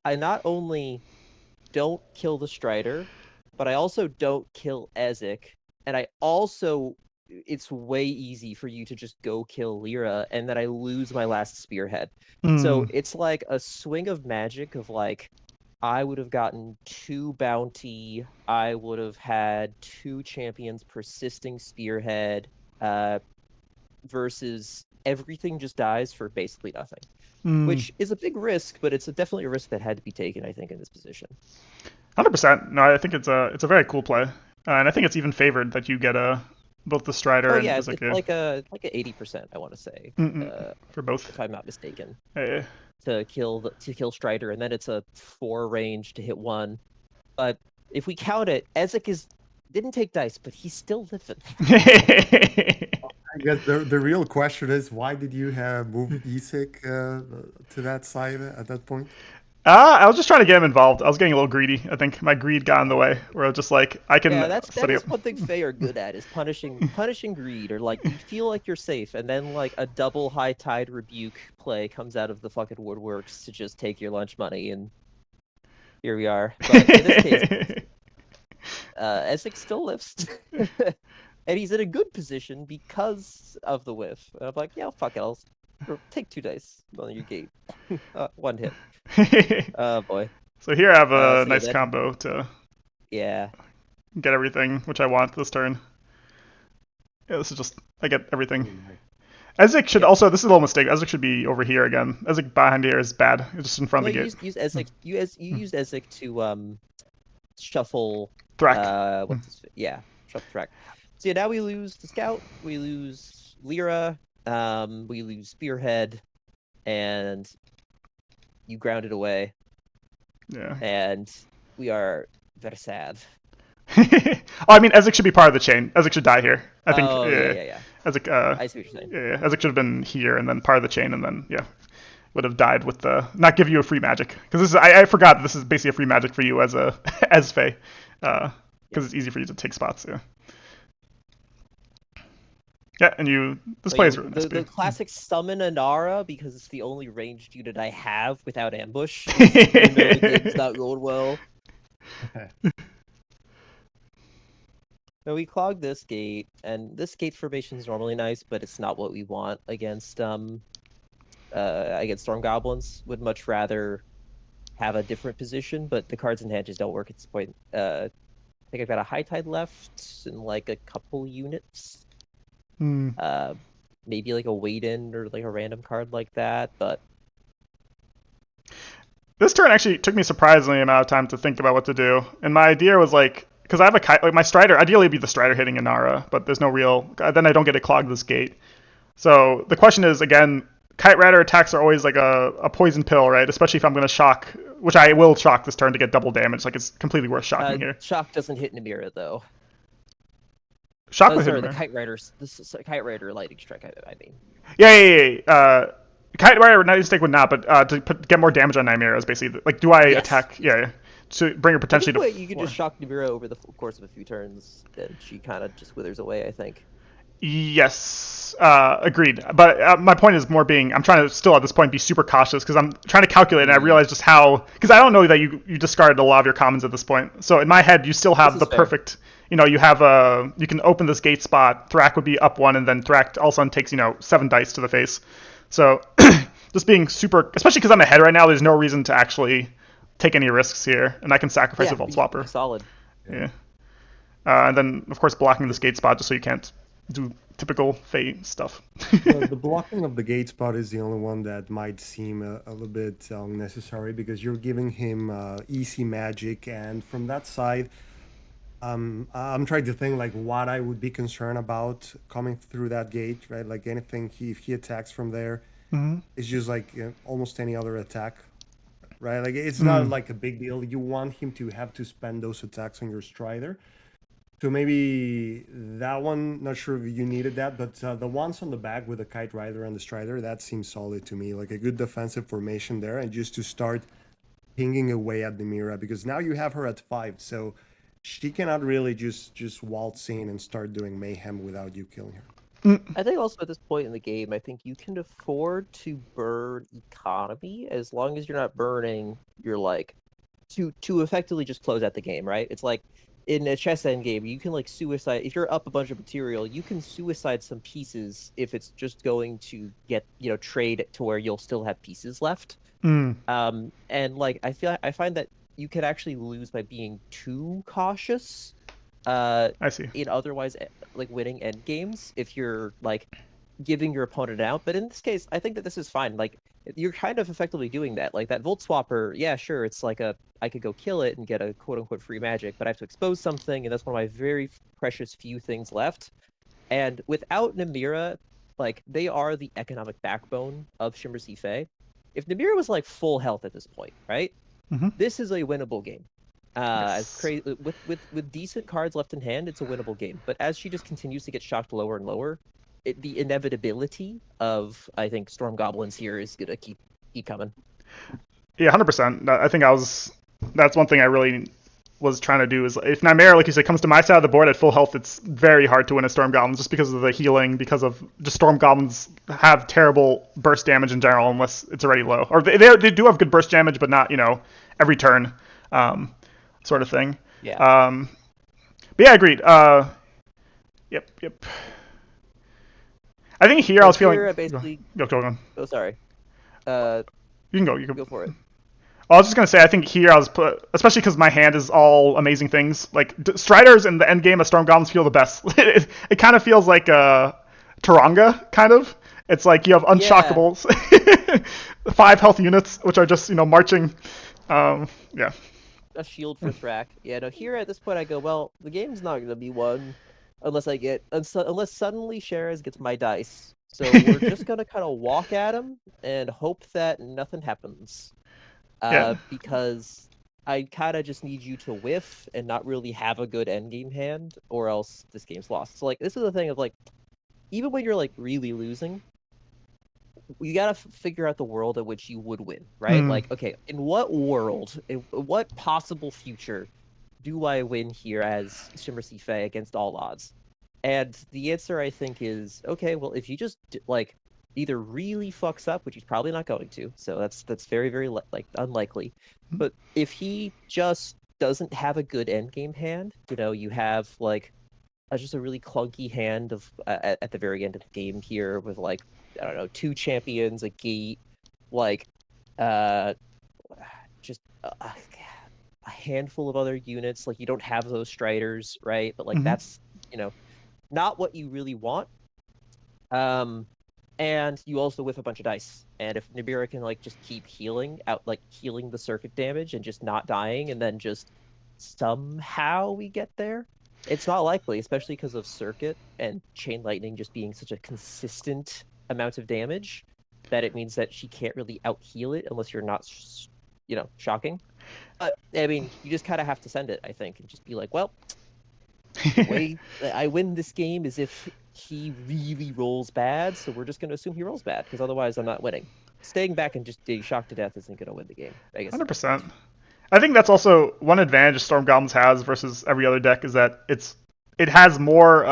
Speaker 1: I not only don't kill the Strider, but I also don't kill Ezek, and I also it's way easy for you to just go kill Lyra, and then I lose my last spearhead. So
Speaker 2: mm,
Speaker 1: it's like a swing of magic of like I would have gotten 2 bounty. I would have had 2 champions persisting spearhead, versus everything just dies for basically nothing,
Speaker 2: mm.
Speaker 1: which is a big risk, but it's definitely a risk that had to be taken, I think, in this position.
Speaker 2: 100%. No, I think it's a very cool play, and I think it's even favored that you get both the Strider
Speaker 1: Oh
Speaker 2: and
Speaker 1: yeah,
Speaker 2: is like
Speaker 1: it's
Speaker 2: a
Speaker 1: like a 80%, I want to say,
Speaker 2: mm-mm,
Speaker 1: uh,
Speaker 2: for both.
Speaker 1: if I'm not mistaken,
Speaker 2: Uh,
Speaker 1: to kill Strider, and then it's a 4 range to hit one. But if we count it, Ezek is didn't take dice, but he's still living.
Speaker 3: I guess the real question is, why did you have moved Isik to that side at that point?
Speaker 2: I was just trying to get him involved. I was getting a little greedy. I think my greed got in the way, where I was just like, I can
Speaker 1: Yeah, that
Speaker 2: study up.
Speaker 1: is one thing Faye are good at is punishing greed, or like you feel like you're safe, and then like a double high tide rebuke play comes out of the fucking woodworks to just take your lunch money, and here we are. But in this case, Essex still lives, and he's in a good position because of the whiff. And I'm like, yeah, fuck it, take 2 dice on your gate, 1 hit. Oh boy.
Speaker 2: So here I have a
Speaker 1: So yeah,
Speaker 2: nice
Speaker 1: that
Speaker 2: combo to
Speaker 1: yeah.
Speaker 2: get everything which I want this turn. Yeah, this is just I get everything.
Speaker 3: Very nice.
Speaker 2: Ezek should
Speaker 1: Yep.
Speaker 2: also. This is a little mistake. Ezek should be over here again. Ezek behind here is bad. It's just in front
Speaker 1: No,
Speaker 2: of the gate.
Speaker 1: use Ezek. You use Ezek to shuffle.
Speaker 2: Thrack.
Speaker 1: Yeah, shuffle track. So yeah, now we lose the scout. We lose Lyra. We lose Spearhead, and you ground it away,
Speaker 2: Yeah.
Speaker 1: and we are very sad.
Speaker 2: Oh, I mean, Ezek should be part of the chain. Ezek should die here. I think.
Speaker 1: Oh yeah,
Speaker 2: Yeah.
Speaker 1: yeah, yeah.
Speaker 2: Ezek.
Speaker 1: I see what you're saying.
Speaker 2: Yeah. Ezek should have been here and then part of the chain, and then yeah, would have died with the not give you a free magic because this is I forgot that this is basically a free magic for you as a as Faye, because it's easy for you to take spots. Yeah. Yeah, and you this
Speaker 1: But yeah,
Speaker 2: plays SP.
Speaker 1: the classic summon Anara because it's the only ranged unit I have without ambush. Is you know the game's not going well. No, we clogged this gate, and this gate formation is normally nice, but it's not what we want against Storm Goblins. Would much rather have a different position, but the cards in hand just don't work at this point. I think I've got a High Tide left and like a couple units.
Speaker 2: Hmm.
Speaker 1: Maybe like a wait in or like a random card like that, but
Speaker 2: This turn actually took me surprisingly amount of time to think about what to do, and my idea was like, because I have like my Strider. Ideally, it'd be the Strider hitting Inara, but there's no real. Then I don't get to clog this gate. So the question is again, Kite Rider attacks are always like a poison pill, right? Especially if I'm going to shock, which I will shock this turn to get double damage. Like it's completely worth shocking here.
Speaker 1: Shock doesn't hit Namira though.
Speaker 2: Shock would hit
Speaker 1: Sorry,
Speaker 2: him
Speaker 1: the
Speaker 2: there.
Speaker 1: Kite Riders. This is Kite Rider Lightning Strike. I mean,
Speaker 2: Yeah. Kite Rider mistake would not, but get more damage on Nymera is basically like, do I
Speaker 1: yes.
Speaker 2: attack? Yeah, to bring her
Speaker 1: At this
Speaker 2: potentially to
Speaker 1: point, you could
Speaker 2: 4.
Speaker 1: just shock Namira over the course of a few turns, then she kind of just withers away, I think.
Speaker 2: Yes, agreed. But my point is more being I'm trying to still at this point be super cautious because I'm trying to calculate and I realize just how because I don't know that you discarded a lot of your commons at this point. So in my head, you still
Speaker 1: This
Speaker 2: have
Speaker 1: is
Speaker 2: the
Speaker 1: fair.
Speaker 2: perfect. You have a you can open this gate spot. Thrack would be up 1, and then Thrack all of a sudden takes 7 dice to the face. So just being super, especially because I'm ahead right now. There's no reason to actually take any risks here, and I can sacrifice a
Speaker 1: Yeah,
Speaker 2: Vault
Speaker 1: be
Speaker 2: Swapper.
Speaker 1: solid.
Speaker 3: Yeah.
Speaker 2: Yeah. And then, of course, blocking this gate spot just so you can't do typical Fate stuff.
Speaker 3: The blocking of the gate spot is the only one that might seem a little bit unnecessary because you're giving him easy magic, and from that side, I'm trying to think like what I would be concerned about coming through that gate, right? Like anything if he attacks from there,
Speaker 2: Hmm.
Speaker 3: it's just like almost any other attack. right? Like it's not
Speaker 2: Mm,
Speaker 3: like a big deal. You want him to have to spend those attacks on your Strider. So maybe that one, not sure if you needed that, but the ones on the back with the Kite Rider and the Strider, that seems solid to me. Like a good defensive formation there, and just to start pinging away at the Mira because now you have her at 5, so she cannot really just waltz in and start doing mayhem without you killing her.
Speaker 2: mm,
Speaker 1: I think also at this point in the game, I think you can afford to burn economy as long as you're not burning your like to effectively just close out the game, right? It's like in a chess end game, you can like suicide if you're up a bunch of material, you can suicide some pieces if it's just going to get, trade to where you'll still have pieces left.
Speaker 2: mm,
Speaker 1: And like I find that you could actually lose by being too cautious uh
Speaker 2: I see.
Speaker 1: in otherwise like winning end games if you're like giving your opponent out. But in this case, I think that this is fine. Like you're kind of effectively doing that. Like that Volt Swapper, yeah, sure, it's like a I could go kill it and get a quote unquote free magic, but I have to expose something, and that's one of my very precious few things left. And without Namira, like they are the economic backbone of Shimmer Fei. If Namira was like full health at this point, right?
Speaker 2: Hmm.
Speaker 1: This is a winnable game. As
Speaker 2: Yes.
Speaker 1: crazy with decent cards left in hand, it's a winnable game. But as she just continues to get shocked lower and lower, the inevitability of I think Storm Goblins here is gonna keep coming.
Speaker 2: Yeah, 100%. I think that's one thing I really was trying to do is if Nightmare, like you said, comes to my side of the board at full health, it's very hard to win a Storm Goblins just because of the healing, because of just Storm Goblins have terrible burst damage in general unless it's already low. Or they do have good burst damage, but not, every turn um, sort of thing.
Speaker 1: Yeah.
Speaker 2: Um, but yeah, agreed. Yep, yep. I think here I
Speaker 1: So
Speaker 2: was
Speaker 1: here
Speaker 2: feeling.
Speaker 1: I basically
Speaker 2: Go on.
Speaker 1: oh sorry. Uh
Speaker 2: You can go. You can.
Speaker 1: Go for it.
Speaker 2: I was just gonna say, I think here I was put, especially because my hand is all amazing things. Like Striders in the end game of Storm Goblins feel the best. It kind of feels like Taranga, kind of. It's like you have
Speaker 1: Yeah,
Speaker 2: unshockables, 5 health units, which are just marching. Yeah,
Speaker 1: a shield for Thrak. Yeah, no, here at this point I go, well, the game's not gonna be won unless suddenly Sheraz gets my dice. So we're just gonna kind of walk at him and hope that nothing happens.
Speaker 2: yeah.
Speaker 1: Because I kind of just need you to whiff and not really have a good endgame hand, or else this game's lost. So like this is the thing of like even when you're like really losing, you gotta figure out the world in which you would win, right?
Speaker 2: Mm,
Speaker 1: Like, okay, in what world, in what possible future do I win here as Shimmer Fei against all odds? And the answer I think is okay. Well, if you just like either really fucks up, which he's probably not going to, so that's very very like unlikely. But if he just doesn't have a good endgame hand, you have like just a really clunky hand of at the very end of the game here with like I don't know 2 champions, a gate, like uh just a handful of other units. Like you don't have those striders, right? But like
Speaker 2: hmm.
Speaker 1: that's you know not what you really want. Um, and you also whiff a bunch of dice. And if Nibiru can like just keep healing the circuit damage and just not dying, and then just somehow we get there, it's not likely, especially because of circuit and chain lightning just being such a consistent amount of damage that it means that she can't really out heal it unless you're not, shocking. I mean, you just kind of have to send it, I think, and just be like, well, the way that I win this game is if he really rolls bad, so we're just going to assume he rolls bad because otherwise I'm not winning. Staying back and just getting shocked to death isn't going to win the game. I guess is my
Speaker 2: 100%.
Speaker 1: point.
Speaker 2: I think that's also one advantage Storm Goblins has versus every other deck is that it has more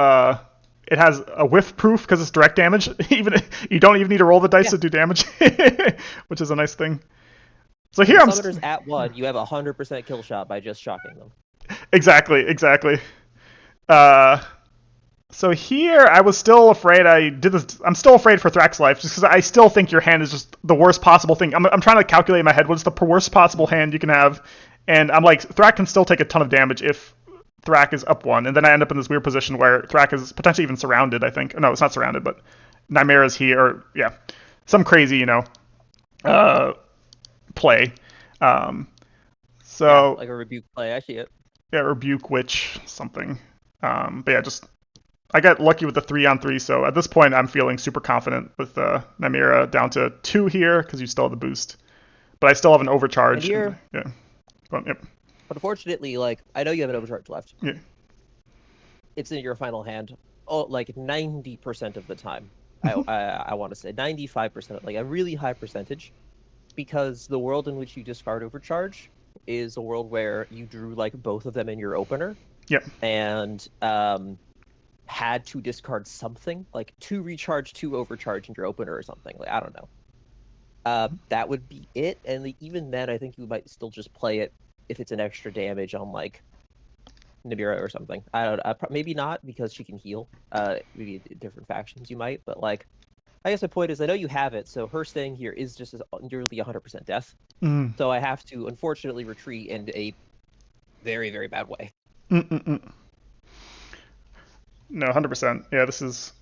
Speaker 2: it has a whiff proof because it's direct damage. Even you don't even need to roll the dice
Speaker 1: Yeah,
Speaker 2: to do damage, which is a nice thing. So
Speaker 1: when
Speaker 2: here
Speaker 1: the
Speaker 2: I'm
Speaker 1: summoners at 1, you have 100% kill shot by just shocking them.
Speaker 2: exactly. Uh, so here I was still afraid I did this. I'm still afraid for Thrax's life just because I still think your hand is just the worst possible thing. I'm trying to calculate in my head what's the worst possible hand you can have, and I'm like Thrak can still take a ton of damage if Thrak is up one, and then I end up in this weird position where Thrak is potentially even surrounded. I think no, it's not surrounded, but Nightmare is here. Or, yeah, some crazy uh, play. Um,
Speaker 1: Yeah,
Speaker 2: so
Speaker 1: like a rebuke play. I see it.
Speaker 2: yeah, Rebuke Witch something. But yeah, just I got lucky with the 3-on-3, so at this point I'm feeling super confident with Namira down to 2 here because you still have the boost. but I still have an
Speaker 1: And
Speaker 2: overcharge. And,
Speaker 1: here,
Speaker 2: yeah. But, yep.
Speaker 1: unfortunately, like I know you have an overcharge left.
Speaker 2: Yeah.
Speaker 1: It's in your final hand. Oh, like 90% of the time.
Speaker 2: Mhm.
Speaker 1: I want to say 95%, like a really high percentage, because the world in which you discard overcharge is a world where you drew like both of them in your opener
Speaker 2: Yep.
Speaker 1: and had to discard something like two recharge, two overcharge in your opener or something. Like I don't know. That would be it. And even then, I think you might still just play it if it's an extra damage on like Nibira or something. I don't. Maybe not because she can heal. Maybe different factions you might, but like I guess my point is I know you have it, so her staying here is just as nearly 100% death.
Speaker 2: Mm.
Speaker 1: So I have to unfortunately retreat in a very very bad way.
Speaker 2: Mm-mm-mm. No, 100%. Yeah, this is.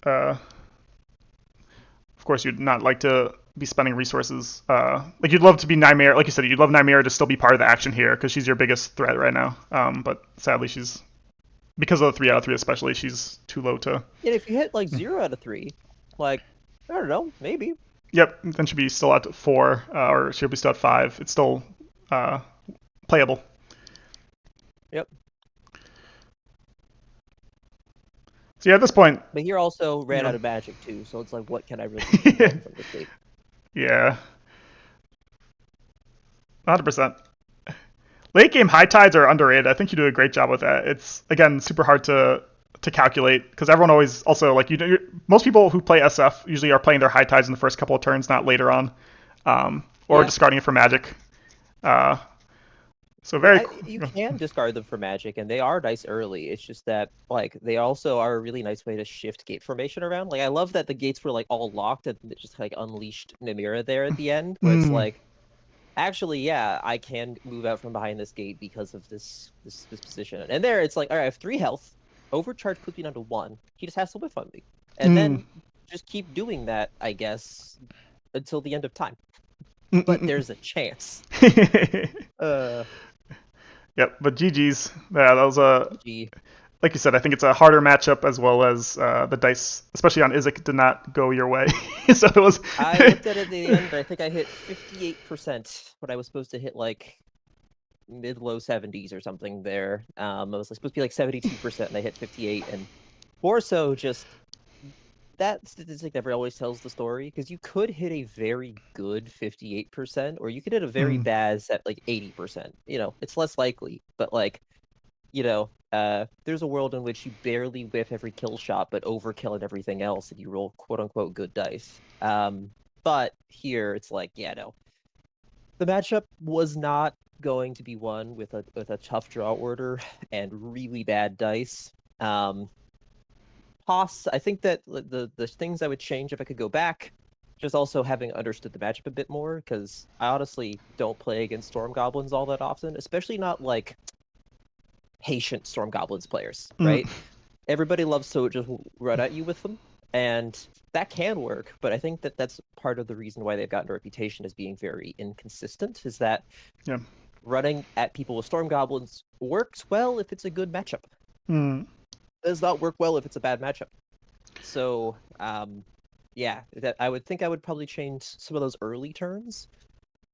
Speaker 2: Of course, you'd not like to be spending resources. Like you'd love to be Nymera, like you said, you'd love Nymera to still be part of the action here because she's your biggest threat right now. But sadly, she's because of the 3 out of 3 especially, she's too low to.
Speaker 1: And if you hit like 0 out of 3, like I don't know, maybe.
Speaker 2: Yep, then she'll be still at 4, or she'll be still at 5. It's still uh, playable.
Speaker 1: Yep.
Speaker 2: So yeah, at this point,
Speaker 1: But here also
Speaker 2: you
Speaker 1: ran
Speaker 2: know,
Speaker 1: out of magic too, so it's like, what can I really do going from this gate?
Speaker 2: yeah, 100%. Late game high tides are underrated. I think you do a great job with that. It's again super hard to calculate because everyone always also like most people who play SF usually are playing their high tides in the first couple of turns, not later on, or
Speaker 1: Yeah,
Speaker 2: discarding it for magic. Uh, so very
Speaker 1: you can discard them for magic, and they are nice early. It's just that like they also are a really nice way to shift gate formation around. Like I love that the gates were like all locked and it just like unleashed Namira there at the end, where it's
Speaker 2: mm,
Speaker 1: like, actually, yeah, I can move out from behind this gate because of this position. And there, it's like, all right, I have 3 health. Overcharge puts me down to 1. He just has to whiff on me, and
Speaker 2: mm,
Speaker 1: then just keep doing that, I guess, until the end of time.
Speaker 2: mm,
Speaker 1: But
Speaker 2: mm,
Speaker 1: there's a chance.
Speaker 2: mm.
Speaker 1: Uh,
Speaker 2: Yep, but GG's. Yeah, that was a
Speaker 1: GG.
Speaker 2: like you said. I think it's a harder matchup as well as the dice, especially on Isaac, did not go your way. So it was.
Speaker 1: I looked at it at the end. I think I hit 58%, but I was supposed to hit like mid low 70s or something there. I was like, supposed to be like 72%, and I hit 58. And more so, just that statistic never always tells the story because you could hit a very good 58%, or you could hit a very
Speaker 2: Mm,
Speaker 1: bad set like 80%. It's less likely, but like, there's a world in which you barely whiff every kill shot, but overkill and everything else, and you roll quote unquote good dice. But here it's like, yeah, no, the matchup was not going to be won with a tough draw order and really bad dice. I think that the things I would change if I could go back, just also having understood the matchup a bit more, because I honestly don't play against Storm Goblins all that often, especially not like patient Storm Goblins players,
Speaker 2: mm.
Speaker 1: right? Everybody loves to just run at you with them, and that can work, but I think that that's part of the reason why they've gotten a reputation as being very inconsistent, is that
Speaker 2: Yeah.
Speaker 1: running at people with Storm Goblins works well if it's a good matchup.
Speaker 2: Mm.
Speaker 1: Does not work well if it's a bad matchup. So, yeah, that I would think I would probably change some of those early turns,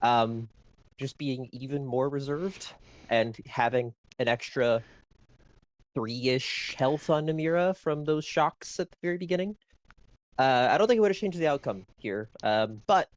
Speaker 1: um, just being even more reserved and having an extra 3-ish health on Namira from those shocks at the very beginning. I don't think it would have changed the outcome here, but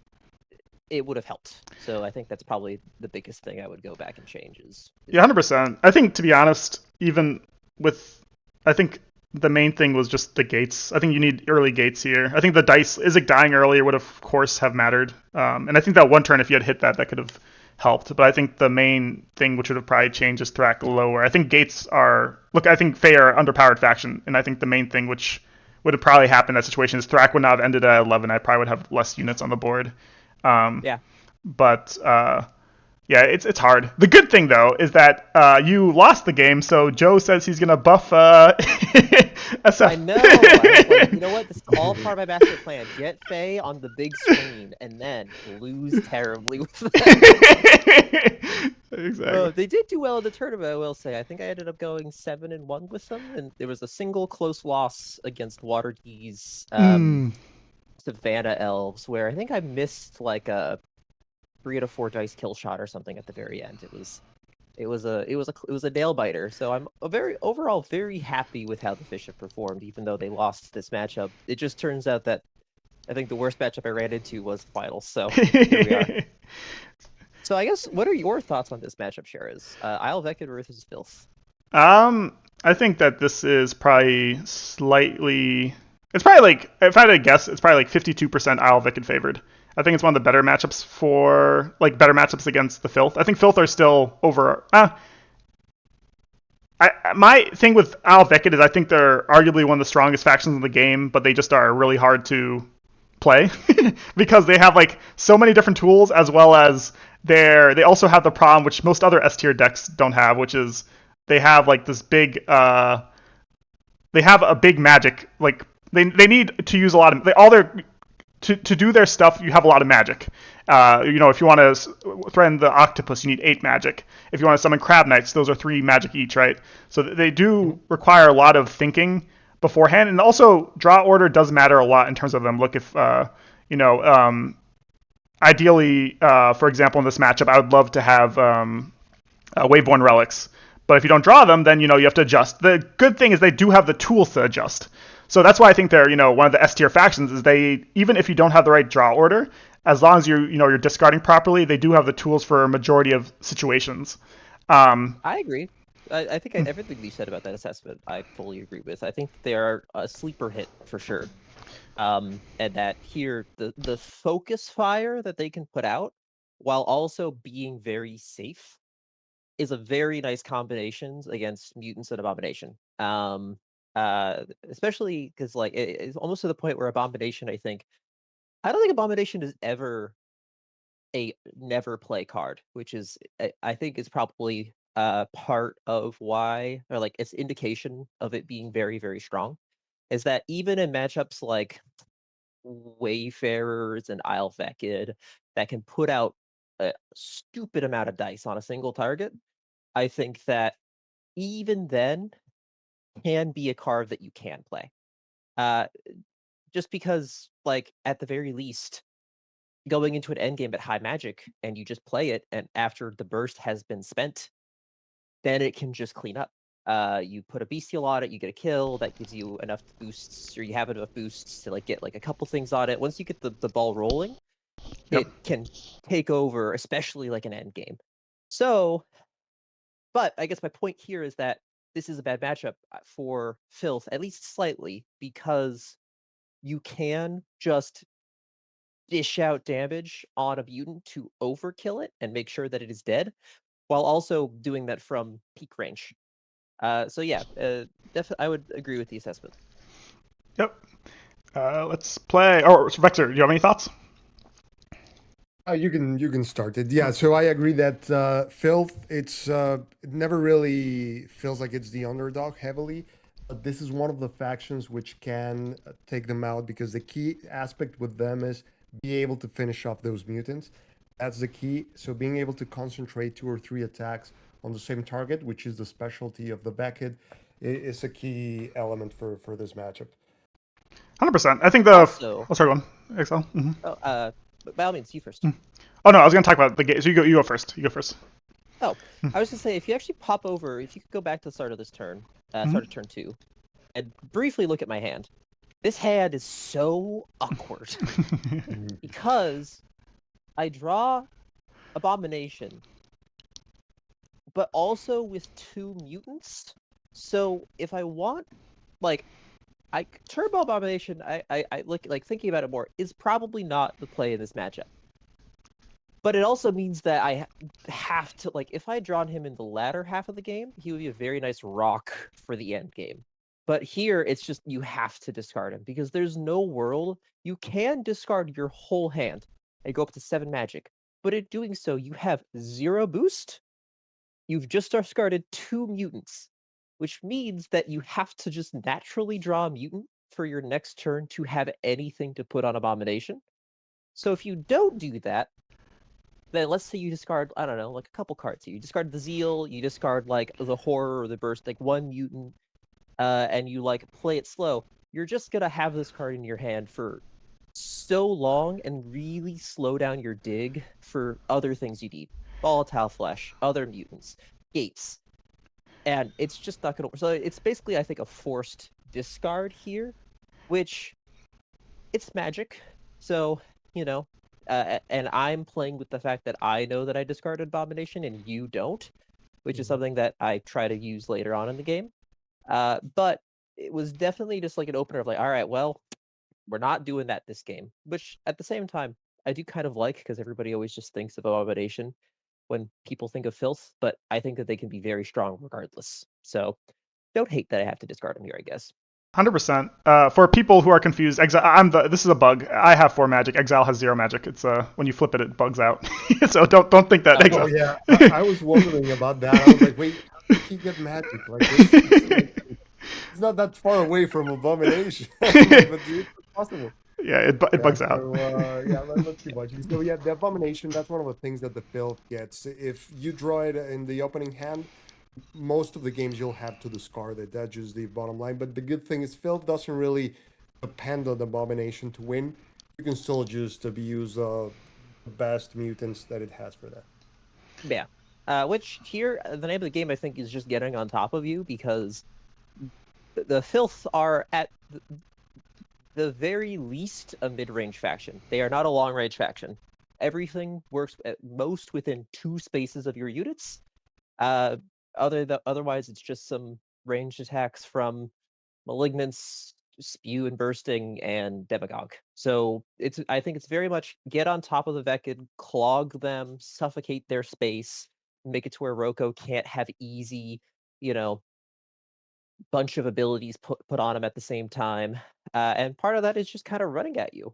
Speaker 1: it would have helped. So I think that's probably the biggest thing I would go back and change
Speaker 2: Yeah,
Speaker 1: is that.
Speaker 2: 100%. I think to be honest, even with, I think the main thing was just the gates. I think you need early gates here. I think the dice Isaac dying earlier would of course have mattered, and I think that one turn if you had hit that, that could have helped. But I think the main thing which would have probably changed is Thrak lower. I think gates are look. I think Faye are underpowered faction, and I think the main thing which would have probably happened in that situation is Thrak would not have ended at 11. I probably would have less units on the board. Um,
Speaker 1: Yeah,
Speaker 2: but yeah, it's hard. The good thing though is that you lost the game, so Joe says he's gonna buff
Speaker 1: I
Speaker 2: SF.
Speaker 1: know. I was like, you know what? This is all part of my master plan. Get Faye on the big screen and then lose terribly with them.
Speaker 2: Exactly.
Speaker 1: They did do well in the tournament, I will say. I think I ended up going 7-1 with them, and there was a single close loss against Waterdee's
Speaker 2: Mm.
Speaker 1: Savannah Elves, where I think I missed like a 3 out of 4 dice kill shot or something at the very end. It was a nail biter. So I'm overall very happy with how the Fish have performed, even though they lost this matchup. It just turns out that I think the worst matchup I ran into was the finals. So here we are. So I guess what are your thoughts on this matchup, Sharaz? Isle Vecid versus Filth.
Speaker 2: I think that this is probably slightly. It's probably like, if I had to guess, it's probably like 52% Isle Vicked favored. I think it's one of the better matchups for, like, better matchups against the Filth. I think Filth are still over. My thing with Isle Vicked is I think they're arguably one of the strongest factions in the game, but they just are really hard to play because they have like so many different tools, as well as they also have the problem which most other S tier decks don't have, which is they have like this big they have a big magic, like they need to use a lot of all their to do their stuff. You have a lot of magic. If you want to threaten the octopus, you need 8 magic. If you want to summon crab knights, those are 3 magic each, right? So they do require a lot of thinking beforehand, and also draw order does matter a lot in terms of them. Look, if ideally, for example, in this matchup, I would love to have wave 1 relics. But if you don't draw them, then you have to adjust. The good thing is they do have the tools to adjust. So that's why I think they're one of the S tier factions. Is they, even if you don't have the right draw order, as long as you're discarding properly, they do have the tools for a majority of situations.
Speaker 1: I agree. I think everything you said about that assessment, I fully agree with. I think they are a sleeper hit for sure. And that here, the focus fire that they can put out while also being very safe is a very nice combination against mutants and abomination. Especially because like it's almost to the point where abomination, I don't think abomination is ever a never play card, which is I think is probably part of why, or like it's indication of it being very, very strong, is that even in matchups like Wayfarers and Isle Vecid that can put out a stupid amount of dice on a single target, I think that even then can be a card that you can play. Uh, just because, like, at the very least, going into an endgame at high magic and you just play it, and after the burst has been spent, then it can just clean up. You put a bestial on it, you get a kill, that gives you enough boosts, or you have enough boosts to like get like a couple things on it. Once you get the ball rolling,
Speaker 2: Yep.
Speaker 1: it can take over, especially like an end game. So, but I guess my point here is that this is a bad matchup for Filth, at least slightly, because you can just dish out damage on a mutant to overkill it and make sure that it is dead, while also doing that from peak range. So yeah, I would agree with the assessment.
Speaker 2: Yep. Let's play. Or Vexer, do you have any thoughts?
Speaker 3: You can start it. Yeah, so I agree that Filth, it never really feels like it's the underdog heavily, but this is one of the factions which can take them out because the key aspect with them is be able to finish off those mutants. That's the key. So being able to concentrate 2 or 3 attacks on the same target, which is the specialty of the Beckett, is a key element for this matchup.
Speaker 2: 100%. I think the.
Speaker 1: Also,
Speaker 2: Oh, sorry, go on. Excel.
Speaker 1: oh, by all means, you first.
Speaker 2: Oh no, I was gonna talk about the game. So you go first. You go first.
Speaker 1: Oh, I was gonna say, if you actually pop over, if you could go back to the start of this turn, start of turn 2, and briefly look at my hand. This hand is so awkward because I draw Abomination, but also with 2 mutants. So if I want, like, Turbo Abomination, I look like thinking about it more, is probably not the play in this matchup. But it also means that I have to, like, if I had drawn him in the latter half of the game, he would be a very nice rock for the end game. But here, it's just you have to discard him because there's no world you can discard your whole hand and go up to 7 magic. But in doing so, you have 0 boost. You've just discarded 2 mutants, which means that you have to just naturally draw a mutant for your next turn to have anything to put on Abomination. So if you don't do that, then let's say you discard, I don't know, like a couple cards here. You discard the Zeal, you discard like the Horror or the Burst, like 1 mutant, and you like play it slow. You're just gonna have this card in your hand for so long and really slow down your dig for other things you need. Volatile flesh, other mutants, gates. And it's just not gonna. So it's basically, I think, a forced discard here, which it's magic. So, you know, and I'm playing with the fact that I know that I discarded Abomination and you don't, which is
Speaker 3: Mhm.
Speaker 1: something that I try to use later on in the game. But it was definitely just like an opener of like, all right, well, we're not doing that this game. Which at the same time, I do kind of like because everybody always just thinks of Abomination when people think of filth, but I think that they can be very strong regardless. So don't hate that I have to discard them here, I guess.
Speaker 2: 100%. For people who are confused, Exile. This is a bug. I have 4 magic. Exile has 0 magic. It's when you flip it, it bugs out. So don't think that
Speaker 3: Oh
Speaker 1: Oh,
Speaker 2: Exile.
Speaker 3: yeah, I was wondering about that. I was like, wait, how did he get magic? Like it's like it's not that far away from Abomination. But it's possible.
Speaker 2: Yeah, it
Speaker 3: Yeah,
Speaker 2: bugs out.
Speaker 3: so yeah, let's keep watching. So yeah, the Abomination, that's one of the things that the filth gets. If you draw it in the opening hand, most of the games you'll have to discard it. That's just the bottom line. But the good thing is filth doesn't really depend on the Abomination to win. You can still just abuse the best mutants that it has for that.
Speaker 1: yeah. Which here, the name of the game, I think, is just getting on top of you because the filth are at the very least a mid-range faction. They are not a long-range faction. Everything works at most within 2 spaces of your units. Uh, otherwise, it's just some ranged attacks from Malignance, Spew and Bursting, and Demagogue. So I think it's very much get on top of the Vekid, clog them, suffocate their space, make it to where Roko can't have easy, you know, bunch of abilities put on him at the same time. And part of that is just kind of running at you.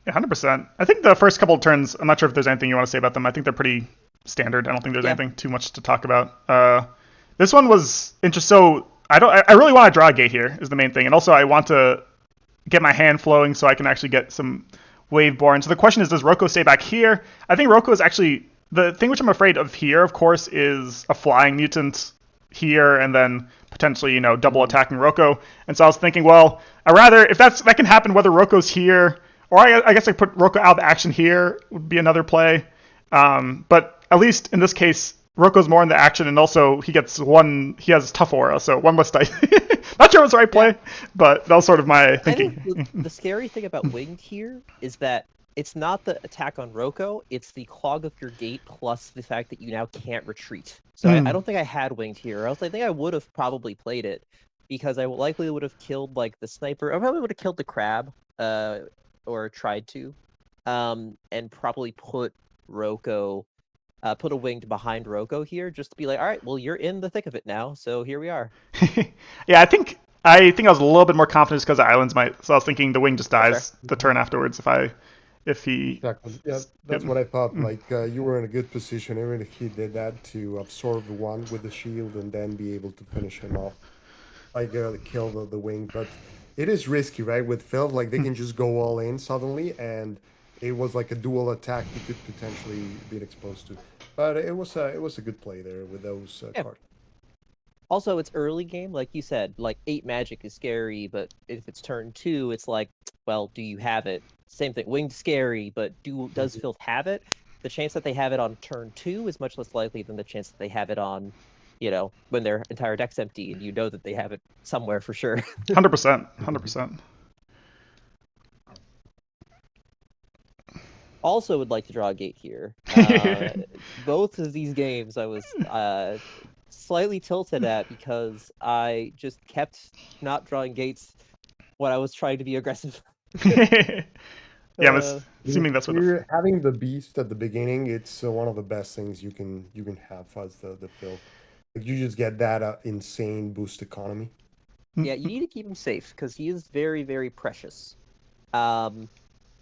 Speaker 2: Yeah, 100%. I think the first couple of turns. I'm not sure if there's anything you want to say about them. I think they're pretty standard. I don't think there's
Speaker 1: Yeah,
Speaker 2: anything too much to talk about. This one was interesting. So I don't. I really want to draw a gate here. Is the main thing, and also I want to get my hand flowing so I can actually get some wave born. So the question is, does Roko stay back here? I think Roko is actually the thing which I'm afraid of here, of course, is a flying mutant here and then potentially, double
Speaker 3: Mhm.
Speaker 2: attacking Roko. And so I was thinking, well, I rather if that can happen whether Roko's here or I guess I put Roko out of action here would be another play. But at least in this case, Roko's more in the action, and also he gets one. He has tough aura, so one less dice. Not sure it was the right
Speaker 1: yeah.
Speaker 2: play, but that was sort of my
Speaker 1: I think the,
Speaker 2: thinking.
Speaker 1: the scary thing about Winged here is that it's not the attack on Roko, it's the clog of your gate plus the fact that you now can't retreat. So I
Speaker 2: Hmm.
Speaker 1: don't think I had Winged here, or else I think I would have probably played it because I likely would have killed like the sniper. I probably would have killed the crab, or tried to, and probably put a winged behind Roko here just to be like, all right, well, you're in the thick of it now, so here we are.
Speaker 2: Yeah, I think I was a little bit more confident because the islands might. So I was thinking the wing just
Speaker 1: That's fair.
Speaker 2: dies the turn afterwards if he.
Speaker 3: Exactly. Yeah,
Speaker 2: Yep.
Speaker 3: that's what I thought. Like you were in a good position. Even if he did that to absorb the one with the shield and then be able to finish him off, like kill the wing. But it is risky, right? With Phil, like they can just go all in suddenly, and it was like a dual attack you could potentially be exposed to. But it was a good play there with those
Speaker 1: Yeah.
Speaker 3: cards.
Speaker 1: Also, it's early game, like you said. Like 8 magic is scary, but if it's turn 2, it's like, well, do you have it? Same thing. Winged scary, but does
Speaker 3: Mhm.
Speaker 1: Filth have it? The chance that they have it on turn 2 is much less likely than the chance that they have it on, when their entire deck's empty, and you know that they have it somewhere for sure.
Speaker 2: 100%. 100%.
Speaker 1: Also, would like to draw a gate here. Both of these games, I was slightly tilted at because I just kept not drawing gates when I was trying to be aggressive.
Speaker 2: Yeah, I'm
Speaker 1: Uh,
Speaker 3: Yeah,
Speaker 2: assuming that's what.
Speaker 3: here having the beast at the beginning, it's one of the best things you can have as the filth. Like you just get that insane boost economy.
Speaker 1: yeah, you need to keep him safe because he is very, very precious. Um,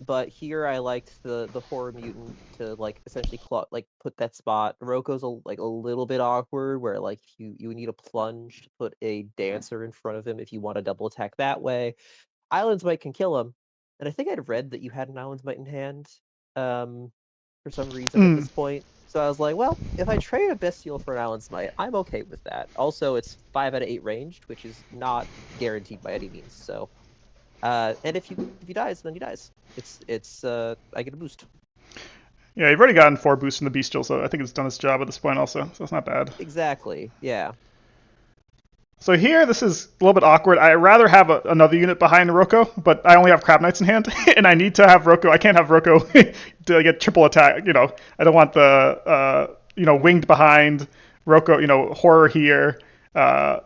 Speaker 1: but here I liked the horror mutant to like essentially put that spot. Roko's like a little bit awkward where like you would need a plunge to put a dancer in front of him if you want to double attack that way. Island's Might can kill him, and I think I'd read that you had an Island's Might in hand, um, for some reason at
Speaker 2: Mm.
Speaker 1: this point. So I was like, well, if I trade a Bestial for an Island's Might, I'm okay with that. Also, it's 5 out of 8 ranged, which is not guaranteed by any means. So And if he dies, then he dies. It's I get a boost.
Speaker 2: Yeah, you've already gotten 4 boosts from the bestial, so I think it's done its job at this point also. So it's not bad.
Speaker 1: Exactly. Yeah.
Speaker 2: So here, this is a little bit awkward. I rather have another unit behind Roko, but I only have Crab Knights in hand, and I need to have Roko. I can't have Roko to get triple attack. I don't want the winged behind Roko. Horror here. Uh,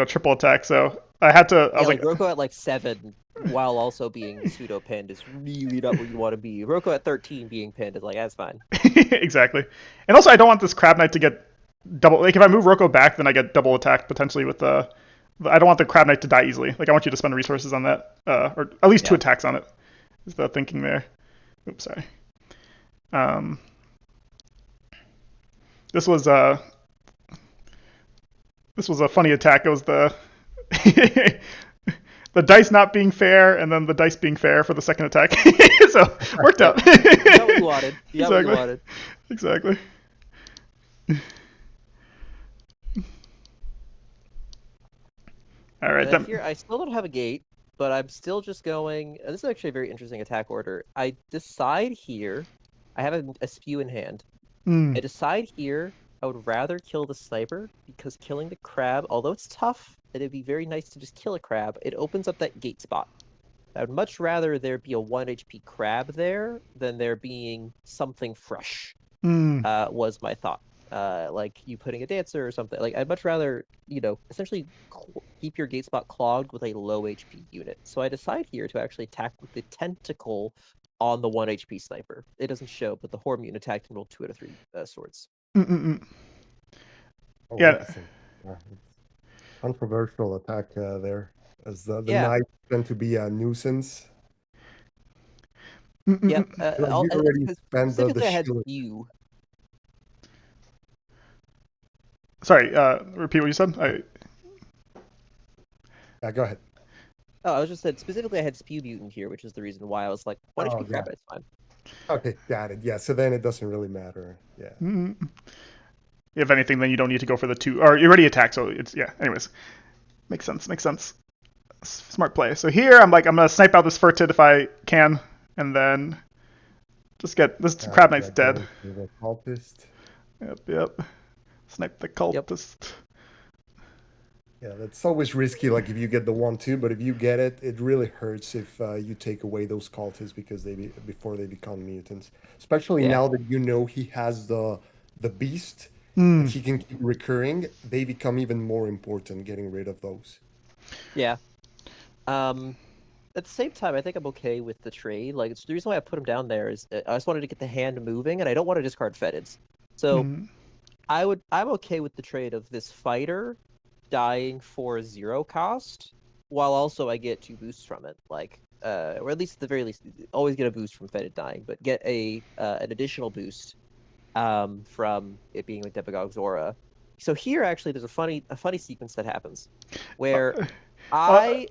Speaker 2: triple attack. So I had to. I
Speaker 1: Yeah,
Speaker 2: was like,
Speaker 1: like Roko at like 7 while also being pseudo pinned is really not where you want to be. Roko at 13 being pinned is like that's fine.
Speaker 2: exactly. And also, I don't want this Crab Knight to get double. Like if I move Roko back, then I get double attack potentially with the. I don't want the Crab Knight to die easily. Like I want you to spend resources on that, or at least 2
Speaker 1: Yeah.
Speaker 2: attacks on it. Is the thinking there? Oops, sorry. Um, this was a funny attack. It was the the dice not being fair, and then the dice being fair for the second attack. So worked
Speaker 1: Yep.
Speaker 2: out.
Speaker 1: You got what you wanted. You got what you
Speaker 2: exactly.
Speaker 1: wanted.
Speaker 2: Exactly. All right.
Speaker 1: And then here I still don't have a gate, but I'm still just going. This is actually a very interesting attack order. I decide here. I have a spew in hand. I
Speaker 2: Mm,
Speaker 1: decide here I would rather kill the sniper because killing the crab, although it's tough, and it'd be very nice to just kill a crab, it opens up that gate spot. I would much rather there be a 1 HP crab there than there being something fresh,
Speaker 2: mm,
Speaker 1: was my thought. Like you putting a dancer or something. Like I'd much rather, essentially keep your gate spot clogged with a low HP unit. So I decide here to actually attack with the tentacle on the 1 HP sniper. It doesn't show, but the Horde mutant attack can roll 2 out of 3 swords.
Speaker 2: mm, mm, mm.
Speaker 3: Oh,
Speaker 2: Yeah.
Speaker 3: interesting. Yeah, it's controversial attack there, as the
Speaker 1: Yeah,
Speaker 3: knights tend to be a nuisance.
Speaker 2: Mm, mm,
Speaker 1: yep.
Speaker 2: mm.
Speaker 3: Like you already spent the
Speaker 1: Specifically, I had
Speaker 3: shield.
Speaker 1: spew.
Speaker 2: Sorry. Repeat what you said.
Speaker 3: Yeah, go ahead.
Speaker 1: Oh, I was just said specifically I had spew mutant here, which is the reason why I was like 1
Speaker 3: Oh,
Speaker 1: HP
Speaker 3: yeah.
Speaker 1: crab, it's fine.
Speaker 3: Okay, got it. Yeah, so then it doesn't really matter. Yeah.
Speaker 2: Mm, mm. If anything, then you don't need to go for the 2. Or you already attacked, so it's yeah. Anyways, makes sense. Makes sense. Smart play. So here I'm gonna snipe out this Furtid if I can, and then just get this Crab Knight's
Speaker 3: Yeah,
Speaker 2: dead.
Speaker 3: going to the cultist.
Speaker 2: Yep, yep. Snipe the
Speaker 1: Yep.
Speaker 2: cultist.
Speaker 3: Yeah, that's always risky. Like if you get the 1-2, but if you get it, it really hurts if you take away those cultists because before they become mutants. Especially
Speaker 1: Yeah.
Speaker 3: now that you know he has the beast that
Speaker 2: Mm.
Speaker 3: he can keep recurring, they become even more important. Getting rid of those.
Speaker 1: Yeah. At the same time, I think I'm okay with the trade. Like, it's the reason why I put him down there is I just wanted to get the hand moving, and I don't want to discard Fetids. So
Speaker 2: Mm.
Speaker 1: I'm okay with the trade of this fighter dying for a 0 cost, while also I get 2 boosts from it. Like, or at least at the very least, always get a boost from Fetid dying, but get an additional boost from it being like Demagogue's aura. So here actually there's a funny sequence that happens where
Speaker 2: Uh, uh,
Speaker 1: I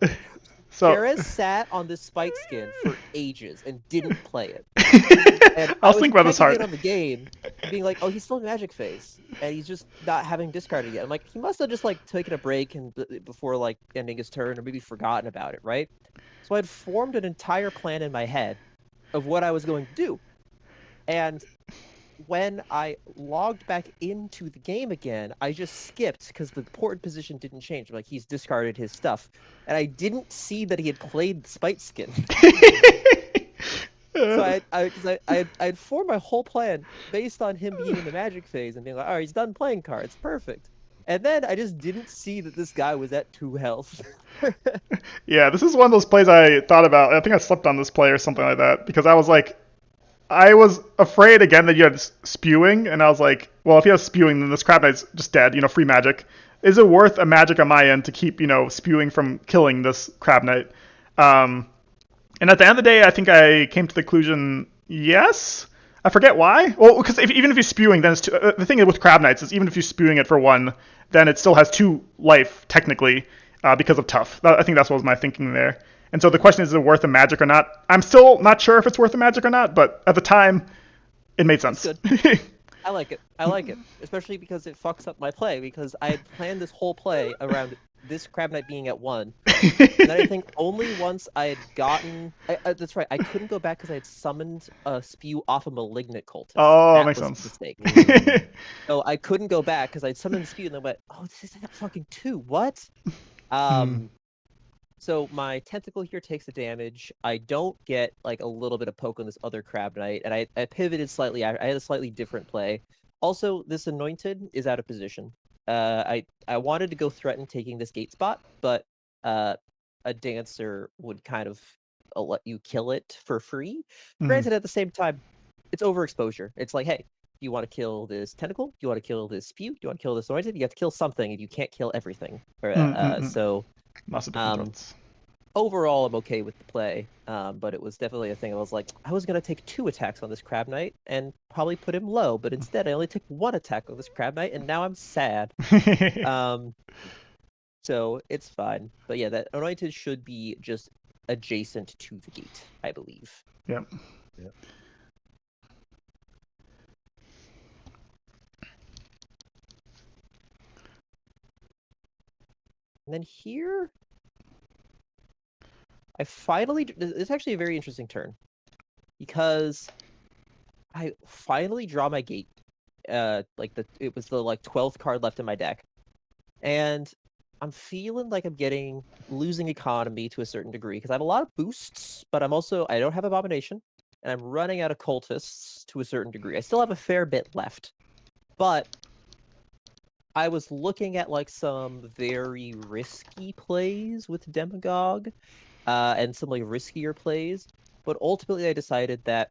Speaker 2: so
Speaker 1: Jerez sat on this spite skin for ages and didn't play it. And
Speaker 2: I
Speaker 1: I
Speaker 2: was
Speaker 1: was
Speaker 2: thinking about this
Speaker 1: checking
Speaker 2: hard.
Speaker 1: in on the game and being like, oh, he's still in Magic Phase. And he's just not having discarded yet. I'm like, he must have just like taken a break and before like ending his turn or maybe forgotten about it, right? So I'd formed an entire plan in my head of what I was going to do. And when I logged back into the game again, I just skipped because the port position didn't change. Like he's discarded his stuff, and I didn't see that he had played Spite Skin. So I'd formed my whole plan based on him being in the Magic Phase and being like, all right, he's done playing cards, perfect. And then I just didn't see that this guy was at 2 health.
Speaker 2: Yeah, this is one of those plays I thought about. I think I slept on this play or something like that because I was afraid again that you had spewing, and I was like, well, if you have spewing, then this Crab Knight's just dead. Free magic. Is it worth a magic on my end to keep spewing from killing this Crab Knight? And at the end of the day, I think I came to the conclusion, yes. I forget why. Well, because even if you're spewing, then it's the thing with Crab Knights is even if you're spewing it for 1, then it still has 2 life technically because of tough. I think that's what was my thinking there. And so the question is it worth a magic or not? I'm still not sure if it's worth a magic or not, but at the time, it made
Speaker 1: It's
Speaker 2: sense.
Speaker 1: good. I like it. I like it, especially because it fucks up my play because I had planned this whole play around this Crab Knight being at 1. And then I think only once I had gotten that's right, I couldn't go back because I had summoned a spew off a malignant cultist.
Speaker 2: Oh,
Speaker 1: That
Speaker 2: makes
Speaker 1: was the
Speaker 2: sense.
Speaker 1: mistake.
Speaker 3: Mm.
Speaker 1: So I couldn't go back because I'd summoned the spew and then went, oh, this is at fucking 2. What?
Speaker 3: Hmm.
Speaker 1: Um, so my tentacle here takes the damage. I don't get like a little bit of poke on this other Crab Knight, and I pivoted slightly. I had a slightly different play. Also, this Anointed is out of position. I wanted to go threaten taking this gate spot, but uh, a Dancer would kind of let you kill it for free.
Speaker 2: Mm.
Speaker 1: Granted, at the same time, it's overexposure. It's like, hey, you want to kill this tentacle? You want to kill this spew? You want to kill this Anointed? You have to kill something, and you can't kill everything.
Speaker 2: Mm.
Speaker 1: So
Speaker 2: Lots of different
Speaker 1: um,
Speaker 2: threats.
Speaker 1: overall, I'm okay with the play, but it was definitely a thing. I was like, I was gonna take 2 attacks on this Crab Knight and probably put him low, but instead I only took 1 attack on this Crab Knight, and now I'm sad. Um, so it's fine. But yeah, that Anointed should be just adjacent to the gate, I believe.
Speaker 2: Yep.
Speaker 3: Yeah.
Speaker 1: And then here, I finally. It's actually a very interesting turn because I finally draw my gate. It was the like 12th card left in my deck. And I'm feeling like I'm losing economy to a certain degree because I have a lot of boosts, but I don't have Abomination, and I'm running out of cultists to a certain degree. I still have a fair bit left, but I was looking at like some very risky plays with Demagogue, and some like riskier plays, but ultimately I decided that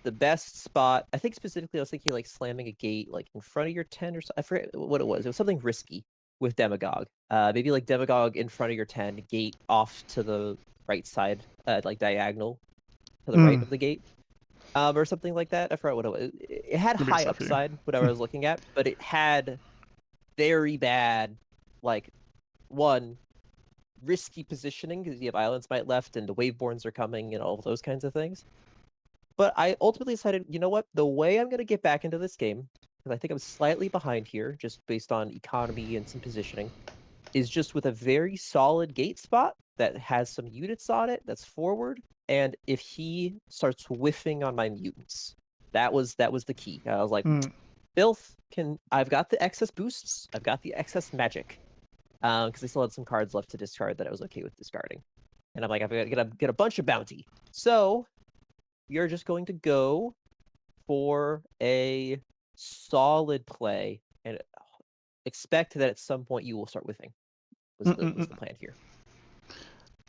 Speaker 1: the best spot, I think specifically I was thinking like slamming a gate like in front of your 10 or so. I forget what it was. It was something risky with Demagogue. Maybe like Demagogue in front of your 10, gate off to the right side, like diagonal to the right
Speaker 2: Mm.
Speaker 1: of the gate. Or something like that. I forgot what it was. It had
Speaker 2: It'll be
Speaker 1: high
Speaker 2: stuff for you.
Speaker 1: upside, whatever I was looking at, but it had very bad, like, one, risky positioning because you have Island Smite left and the Waveborns are coming and all of those kinds of things. But I ultimately decided, you know what? The way I'm going to get back into this game, because I think I'm slightly behind here, just based on economy and some positioning, is just with a very solid gate spot that has some units on it that's forward. And if he starts whiffing on my mutants, that was the key. I was like,
Speaker 2: Mm.
Speaker 1: Filth can. I've got the excess boosts. I've got the excess magic. Because I still had some cards left to discard that I was okay with discarding. And I'm like, I've got to get a bunch of bounty. So you're just going to go for a solid play and expect that at some point you will start whiffing. Was the plan here.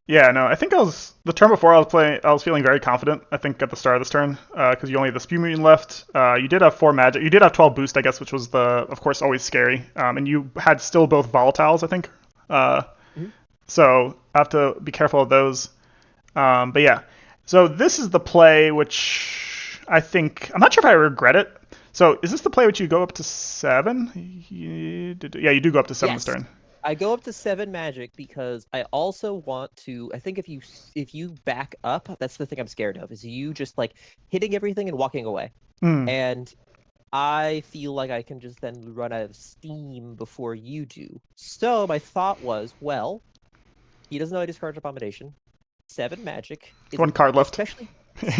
Speaker 2: Yeah, no, I think the turn before I was feeling very confident. I think at the start of this turn, because you only had the spew mutant left. You did have 4 magic. You did have 12 boost, I guess, which was of course, always scary. And you had still both volatiles, I think. Uh,
Speaker 1: Mhm.
Speaker 2: so I have to be careful of those. But yeah, so this is the play which I'm not sure if I regret it. So is this the play which you go up to 7? Yeah, you do go up to 7 this
Speaker 1: Yes,
Speaker 2: turn.
Speaker 1: I go up to 7 magic because I also want to. I think if you back up, that's the thing I'm scared of. Is you just like hitting everything and walking away,
Speaker 2: Mm.
Speaker 1: and I feel like I can just then run out of steam before you do. So my thought was, well, he doesn't know I discard Abomination. 7 magic is
Speaker 2: One card left.
Speaker 1: especially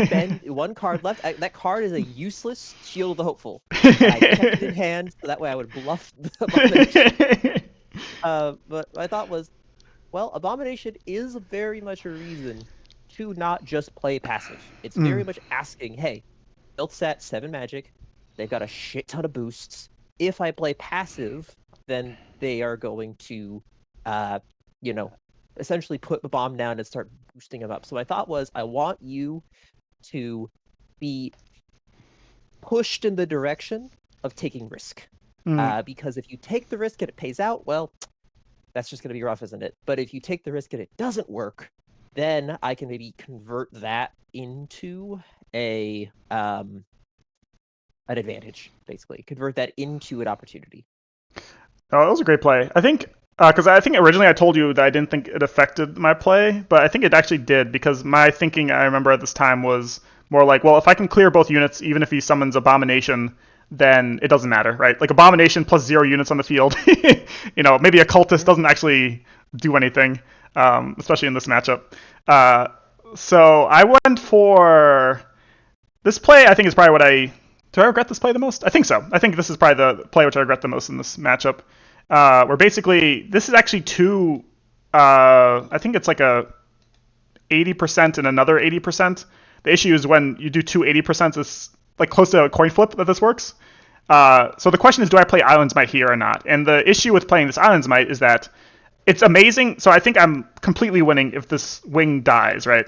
Speaker 1: spend 1 card left. That card is a useless Shield of the Hopeful, and I kept it in hand so that way I would bluff the Abomination. But my thought was, well, Abomination is very much a reason to not just play passive. It's
Speaker 2: Mm.
Speaker 1: very much asking, hey, built set 7 magic. They've got a shit ton of boosts. If I play passive, then they are going to, uh, you know, essentially put the bomb down and start boosting them up. So my thought was, I want you to be pushed in the direction of taking risk.
Speaker 2: Mm.
Speaker 1: Because if you take the risk and it pays out, well, that's just going to be rough, isn't it? But if you take the risk and it doesn't work, then I can maybe convert that into a an advantage, basically. Convert that into an opportunity.
Speaker 2: Oh, that was a great play. I think because I think originally I told you that I didn't think it affected my play, but I think it actually did because my thinking I remember at this time was more like, well, if I can clear both units, even if he summons Abomination, then it doesn't matter, right? Like Abomination plus 0 units on the field. Maybe a cultist doesn't actually do anything, especially in this matchup. So I went for this play. I think is probably what do I regret this play the most? I think so. I think this is probably the play which I regret the most in this matchup. Where basically this is actually two. I think it's like a 80% and another 80%. The issue is when you do two 80%, it's like close to a coin flip that this works. So the question is, do I play Island's Might here or not? And the issue with playing this Island's Might is that it's amazing. So I think I'm completely winning if this wing dies, right?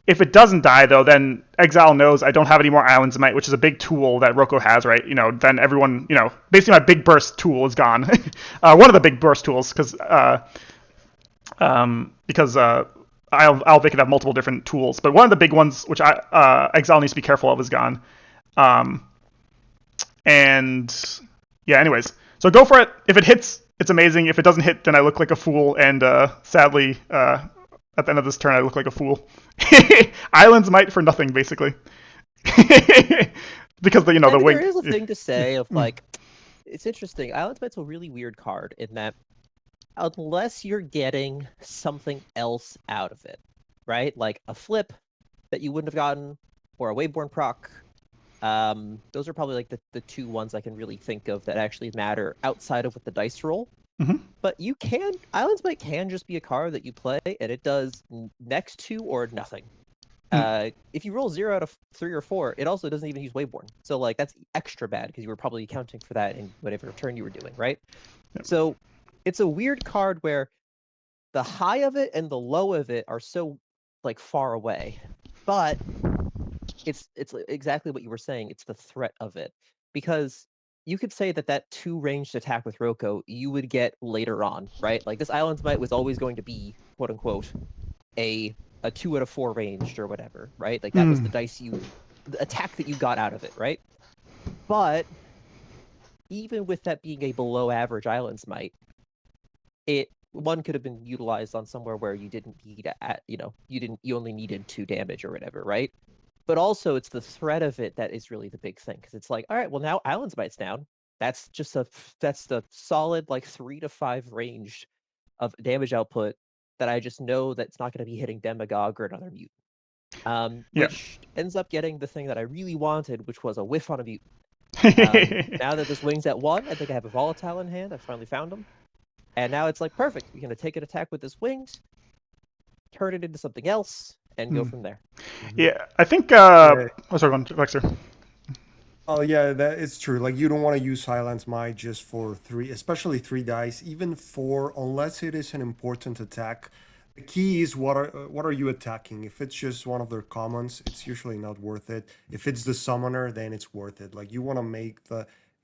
Speaker 2: If it doesn't die, though, then Exile knows I don't have any more Island's Might, which is a big tool that Roko has, right? Then everyone, basically my big burst tool is gone. One of the big burst tools, because Alvic could have multiple different tools, but one of the big ones, which Exile needs to be careful of, is gone. And yeah, anyways, so go for it. If it hits, it's amazing. If it doesn't hit, then I look like a fool, and sadly, at the end of this turn, I look like a fool. Islands Might for nothing, basically, because the
Speaker 1: I mean,
Speaker 2: wing.
Speaker 1: there is a thing to say of like, it's interesting. Island's Might's a really weird card in that unless you're getting something else out of it, right? Like a flip that you wouldn't have gotten, or a Waveborn proc. Those are probably like the two ones I can really think of that actually matter outside of what the dice roll.
Speaker 2: Mm-hmm.
Speaker 1: But Island's Might can just be a card that you play and it does next to or nothing. If you roll 0 out of 3 or 4, it also doesn't even use Waveborn. So like that's extra bad because you were probably accounting for that in whatever turn you were doing, right?
Speaker 2: Yep.
Speaker 1: So it's a weird card where the high of it and the low of it are so like far away. But it's exactly what you were saying. It's the threat of it. Because you could say that 2 ranged attack with Roko you would get later on, right? Like this Island's Might was always going to be, quote unquote, a 2 out of 4 ranged or whatever, right? Like that was the the attack that you got out of it, right? But even with that being a below average Island's Might, one could have been utilized on somewhere where you didn't need you only needed 2 damage or whatever, right? But also it's the threat of it that is really the big thing, because it's like, all right, well now Island's Might's down. That's the solid like 3 to 5 range of damage output that I just know that's not going to be hitting Demagogue or another mutant. Which ends up getting the thing that I really wanted, which was a whiff on a mutant. Now that this wing's at 1, I think I have a volatile in hand. I finally found him. And now it's like, perfect. We're going to take an attack with this wings, turn it into something else, and go from there.
Speaker 2: Yeah, I think... sorry, Vexer.
Speaker 3: Oh yeah, that is true. Like you don't want to use Silence Might just for 3, especially 3 dice, even 4, unless it is an important attack. The key is what are you attacking? If it's just one of their commons, it's usually not worth it. If it's the summoner, then it's worth it. Like you want to make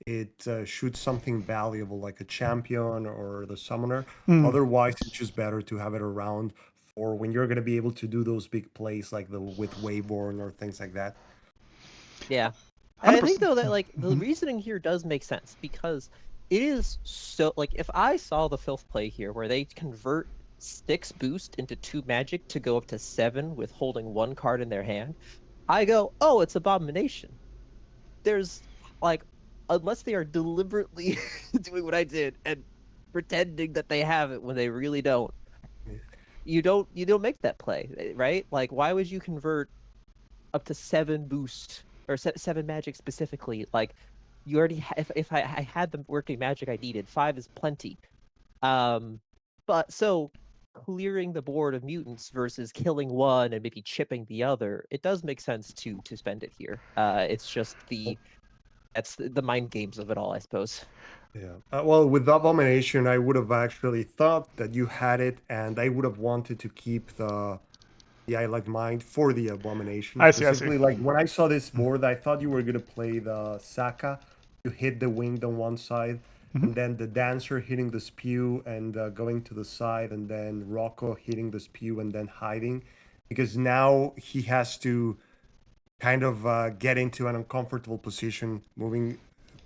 Speaker 3: it shoot something valuable, like a champion or the summoner. Otherwise, it's just better to have it around for when you're going to be able to do those big plays like with Waveborn or things like that.
Speaker 1: Yeah. And I
Speaker 2: 100%.
Speaker 1: think though that like the reasoning here does make sense, because it is so like if I saw the Filth play here where they convert Styx boost into 2 magic to go up to 7 with holding 1 card in their hand, I go, oh, it's Abomination. There's like, unless they are deliberately doing what I did and pretending that they have it when they really don't, you don't make that play, right? Like, why would you convert up to 7 boost or 7 magic specifically? Like, you already if I had the working magic I needed, 5 is plenty. But so clearing the board of mutants versus killing one and maybe chipping the other, it does make sense to spend it here. It's just that's the mind games of it all, I suppose.
Speaker 3: Yeah. Well, with the Abomination, I would have actually thought that you had it, and I would have wanted to keep the Island Mind for the Abomination.
Speaker 2: I see.
Speaker 3: Specifically, like when I saw this board, I thought you were gonna play the Saka to hit the winged on one side, and then the Dancer hitting the spew and going to the side, and then Rocco hitting the spew and then hiding, because now he has to kind of get into an uncomfortable position moving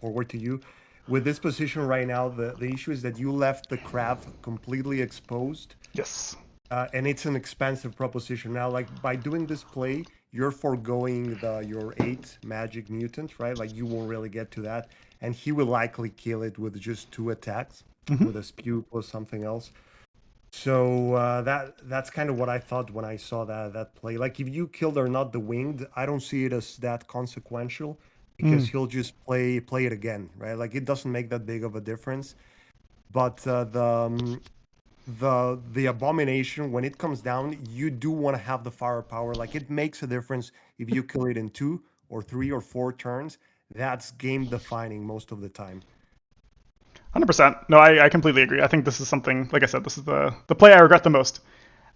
Speaker 3: forward to you. With this position right now, the issue is that you left the crab completely exposed.
Speaker 2: Yes.
Speaker 3: And it's an expensive proposition. Now, like by doing this play, you're foregoing your 8 magic mutants, right? Like you won't really get to that. And he will likely kill it with just 2 attacks
Speaker 2: Hmm.
Speaker 3: with a spew or something else. So that's kind of what I thought when I saw that play. Like if you killed or not the winged, I don't see it as that consequential because
Speaker 2: Mm.
Speaker 3: he'll just play it again, right? Like it doesn't make that big of a difference. But the abomination, when it comes down, you do want to have the firepower. Like it makes a difference if you kill it in 2 or 3 or 4 turns. That's game defining most of the time.
Speaker 2: 100%. No, I completely agree. I think this is something, like I said, this is the play I regret the most.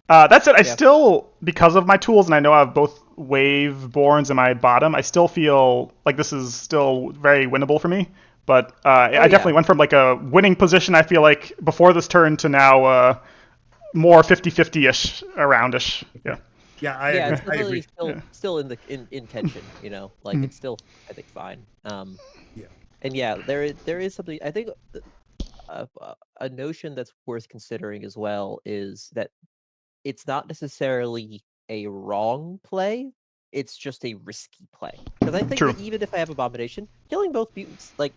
Speaker 2: That said, I
Speaker 1: Yeah.
Speaker 2: still, because of my tools, and I know I have both wave borns in my bottom, I still feel like this is still very winnable for me. But
Speaker 1: Oh
Speaker 2: I
Speaker 1: yeah.
Speaker 2: definitely went from like a winning position, I feel like, before this turn to now more 50-50-ish, around-ish. Yeah.
Speaker 3: Yeah, I
Speaker 1: Yeah,
Speaker 3: agree.
Speaker 1: it's
Speaker 3: I
Speaker 1: definitely
Speaker 3: agree.
Speaker 2: Yeah.
Speaker 1: still in tension, like
Speaker 2: Mm.
Speaker 1: it's still I think fine.
Speaker 3: Yeah.
Speaker 1: And yeah, there is something I think a notion that's worth considering as well is that it's not necessarily a wrong play, it's just a risky play. Because I think
Speaker 2: True.
Speaker 1: that even if I have Abomination, killing both mutants, like,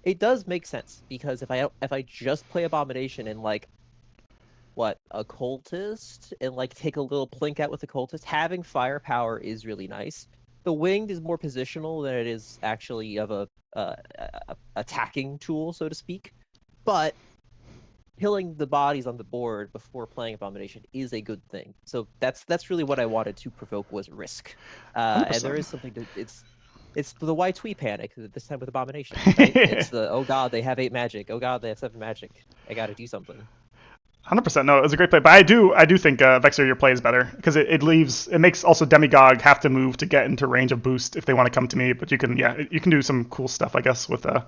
Speaker 1: it does make sense, because if I just play Abomination and, like, what, Occultist, and, like, take a little plink out with Occultist, having firepower is really nice. The Winged is more positional than it is actually of a attacking tool, so to speak, but killing the bodies on the board before playing Abomination is a good thing. So that's really what I wanted to provoke was risk. And there
Speaker 2: 100%.
Speaker 1: is something to it's the why twee panic this time with Abomination, right? It's the oh god they have 8 magic, oh god they have 7 magic. I got to do something.
Speaker 2: 100%. No, it was a great play, but I do think Vexer your play is better because it makes also Demigog have to move to get into range of boost if they want to come to me. But you can do some cool stuff I guess with
Speaker 1: Yeah.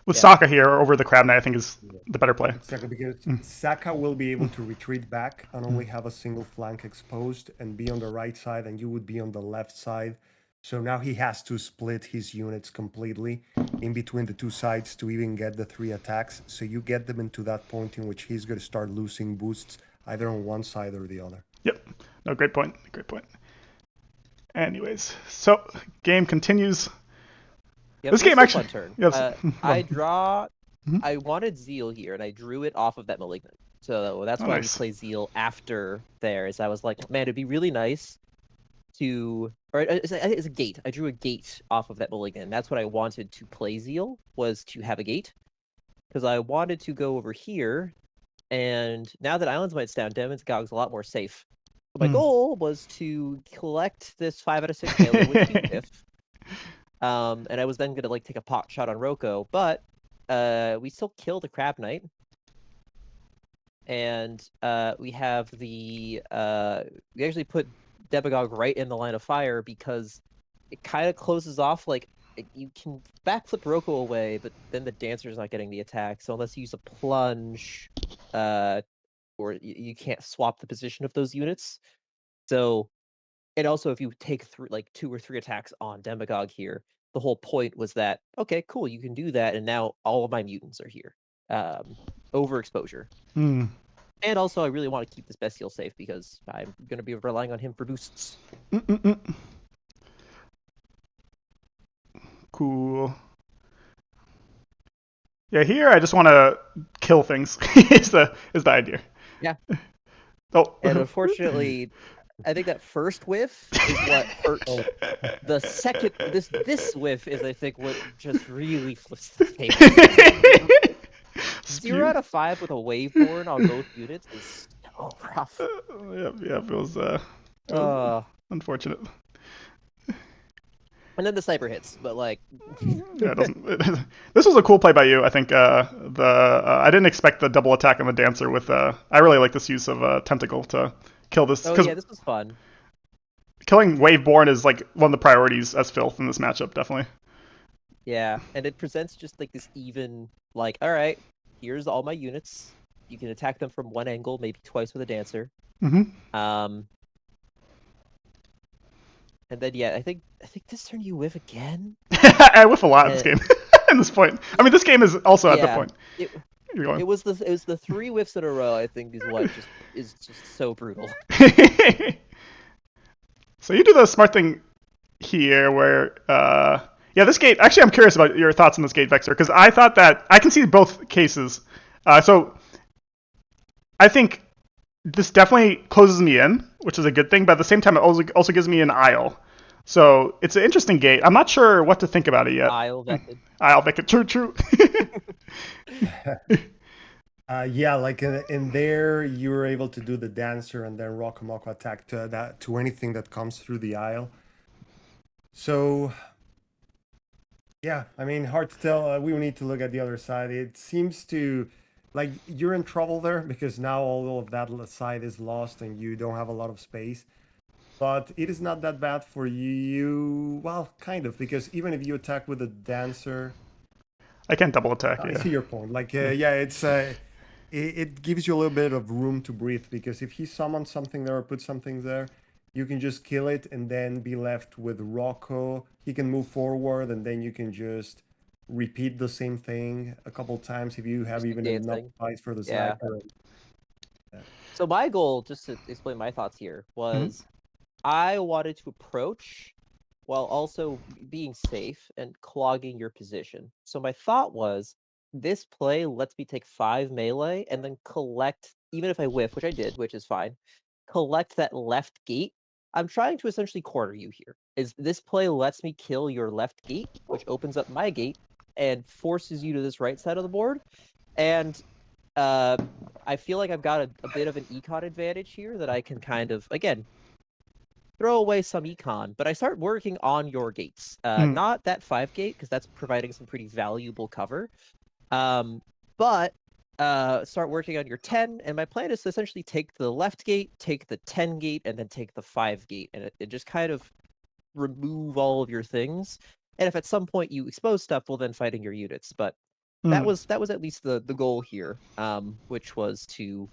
Speaker 2: Sokka here over the Crab Knight. I think is
Speaker 3: Yeah.
Speaker 2: the better play.
Speaker 3: Exactly, because
Speaker 2: Mm.
Speaker 3: Saka will be able to retreat back and
Speaker 2: Mm.
Speaker 3: only have a single flank exposed and be on the right side, and you would be on the left side. So now he has to split his units completely in between the 2 sides to even get the 3 attacks. So you get them into that point in which he's going to start losing boosts either on one side or the other.
Speaker 2: Yep. No, great point. Great point. Anyways, so game continues.
Speaker 1: Yep,
Speaker 2: This
Speaker 1: this
Speaker 2: game
Speaker 1: is a
Speaker 2: actually,
Speaker 1: fun turn.
Speaker 2: yes.
Speaker 1: I draw
Speaker 2: Mhm.
Speaker 1: I wanted Zeal here and I drew it off of that Malignant. So that's
Speaker 2: Oh,
Speaker 1: why we
Speaker 2: nice.
Speaker 1: play Zeal after there. Is I was like, man, it'd be really nice to or it's a gate. I drew a gate off of that Malignant. That's what I wanted to play Zeal was to have a gate. Because I wanted to go over here, and now that Islands Might's down, Demon's Gog's a lot more safe. So my
Speaker 2: Mm.
Speaker 1: goal was to collect this 5 out of 6 melee with 2 Piff. And I was then gonna like take a pot shot on Roko, but we still kill the Crab Knight. And we have we actually put Demagog right in the line of fire because it kind of closes off like you can backflip Roko away, but then the dancer's not getting the attack. So unless you use a plunge, or you can't swap the position of those units. So and also if you take like 2 or 3 attacks on Demagog here, the whole point was that okay, cool, you can do that, and now all of my mutants are here. Overexposure.
Speaker 2: Mm.
Speaker 1: And also, I really want to keep this Bestial safe because I'm going to be relying on him for boosts.
Speaker 2: Mm-mm-mm. Cool. Yeah, here I just want to kill things. Is the idea.
Speaker 1: Yeah.
Speaker 2: Oh.
Speaker 1: And unfortunately, I think that first whiff is what hurt.
Speaker 3: Oh,
Speaker 1: The second, this whiff is, I think, what just really flips the tables. 'Cause
Speaker 2: Spew.
Speaker 1: 0 out of 5 with a waveborn on both units is so rough.
Speaker 2: Yep. It was
Speaker 1: Uh,
Speaker 2: unfortunate.
Speaker 1: and then the sniper hits, but like,
Speaker 2: Yeah, it doesn't. This was a cool play by you. I think I didn't expect the double attack on the dancer with. I really like this use of tentacle to kill this
Speaker 1: oh
Speaker 2: because
Speaker 1: yeah, this was fun.
Speaker 2: killing waveborn is like one of the priorities as filth in this matchup. Definitely.
Speaker 1: Yeah, and it presents just like this even, like, all right, here's all my units. You can attack them from one angle, maybe twice with a dancer.
Speaker 2: Hmm.
Speaker 1: Um, and then yeah, I think this turn you whiff again.
Speaker 2: I whiff a lot in this
Speaker 1: Uh,
Speaker 2: game. At this point, I mean, this game is also at the
Speaker 1: yeah,
Speaker 2: point.
Speaker 1: it
Speaker 2: You're going.
Speaker 1: It was the 3 whiffs in a row, I think, is just so brutal.
Speaker 2: So you do the smart thing here where yeah, this gate actually I'm curious about your thoughts on this gate, Vexer, because I thought that I can see both cases. So I think this definitely closes me in, which is a good thing, but at the same time it also gives me an aisle. So it's an interesting gate. I'm not sure what to think about it yet.
Speaker 1: Isle Vected.
Speaker 2: Aisle Vector, true.
Speaker 3: Yeah, like in there, you were able to do the dancer and then Rokomoko attack to anything that comes through the aisle. So yeah, I mean, hard to tell. We will need to look at the other side. It seems to like you're in trouble there because now all of that side is lost and you don't have a lot of space. But it is not that bad for you. Well, kind of, because even if you attack with a dancer,
Speaker 2: I can't double attack,
Speaker 3: I
Speaker 2: yeah.
Speaker 3: see your point. Like, yeah, it gives you a little bit of room to breathe because if he summons something there or puts something there, you can just kill it and then be left with Rocco. He can move forward and then you can just repeat the same thing a couple times if you have
Speaker 1: Just
Speaker 3: even
Speaker 1: keep
Speaker 3: enough
Speaker 1: dancing.
Speaker 3: fights for the
Speaker 1: Yeah.
Speaker 3: sniper. Yeah.
Speaker 1: So my goal, just to explain my thoughts here,
Speaker 2: Mhm.
Speaker 1: was I wanted to approach while also being safe and clogging your position. So my thought was, this play lets me take 5 melee and then collect, even if I whiff, which I did, which is fine, collect that left gate. I'm trying to essentially corner you here. Is this play lets me kill your left gate, which opens up my gate and forces you to this right side of the board. And uh, I feel like I've got a bit of an econ advantage here that I can kind of, again, throw away some econ, but I start working on your gates.
Speaker 2: Mm.
Speaker 1: Not that 5 gate, because that's providing some pretty valuable cover. But start working on your 10, and my plan is to essentially take the left gate, take the 10 gate, and then take the 5 gate, and it just kind of remove all of your things. And if at some point you expose stuff, well, then fighting your units. But
Speaker 2: Mm.
Speaker 1: that was at least the goal here, which was to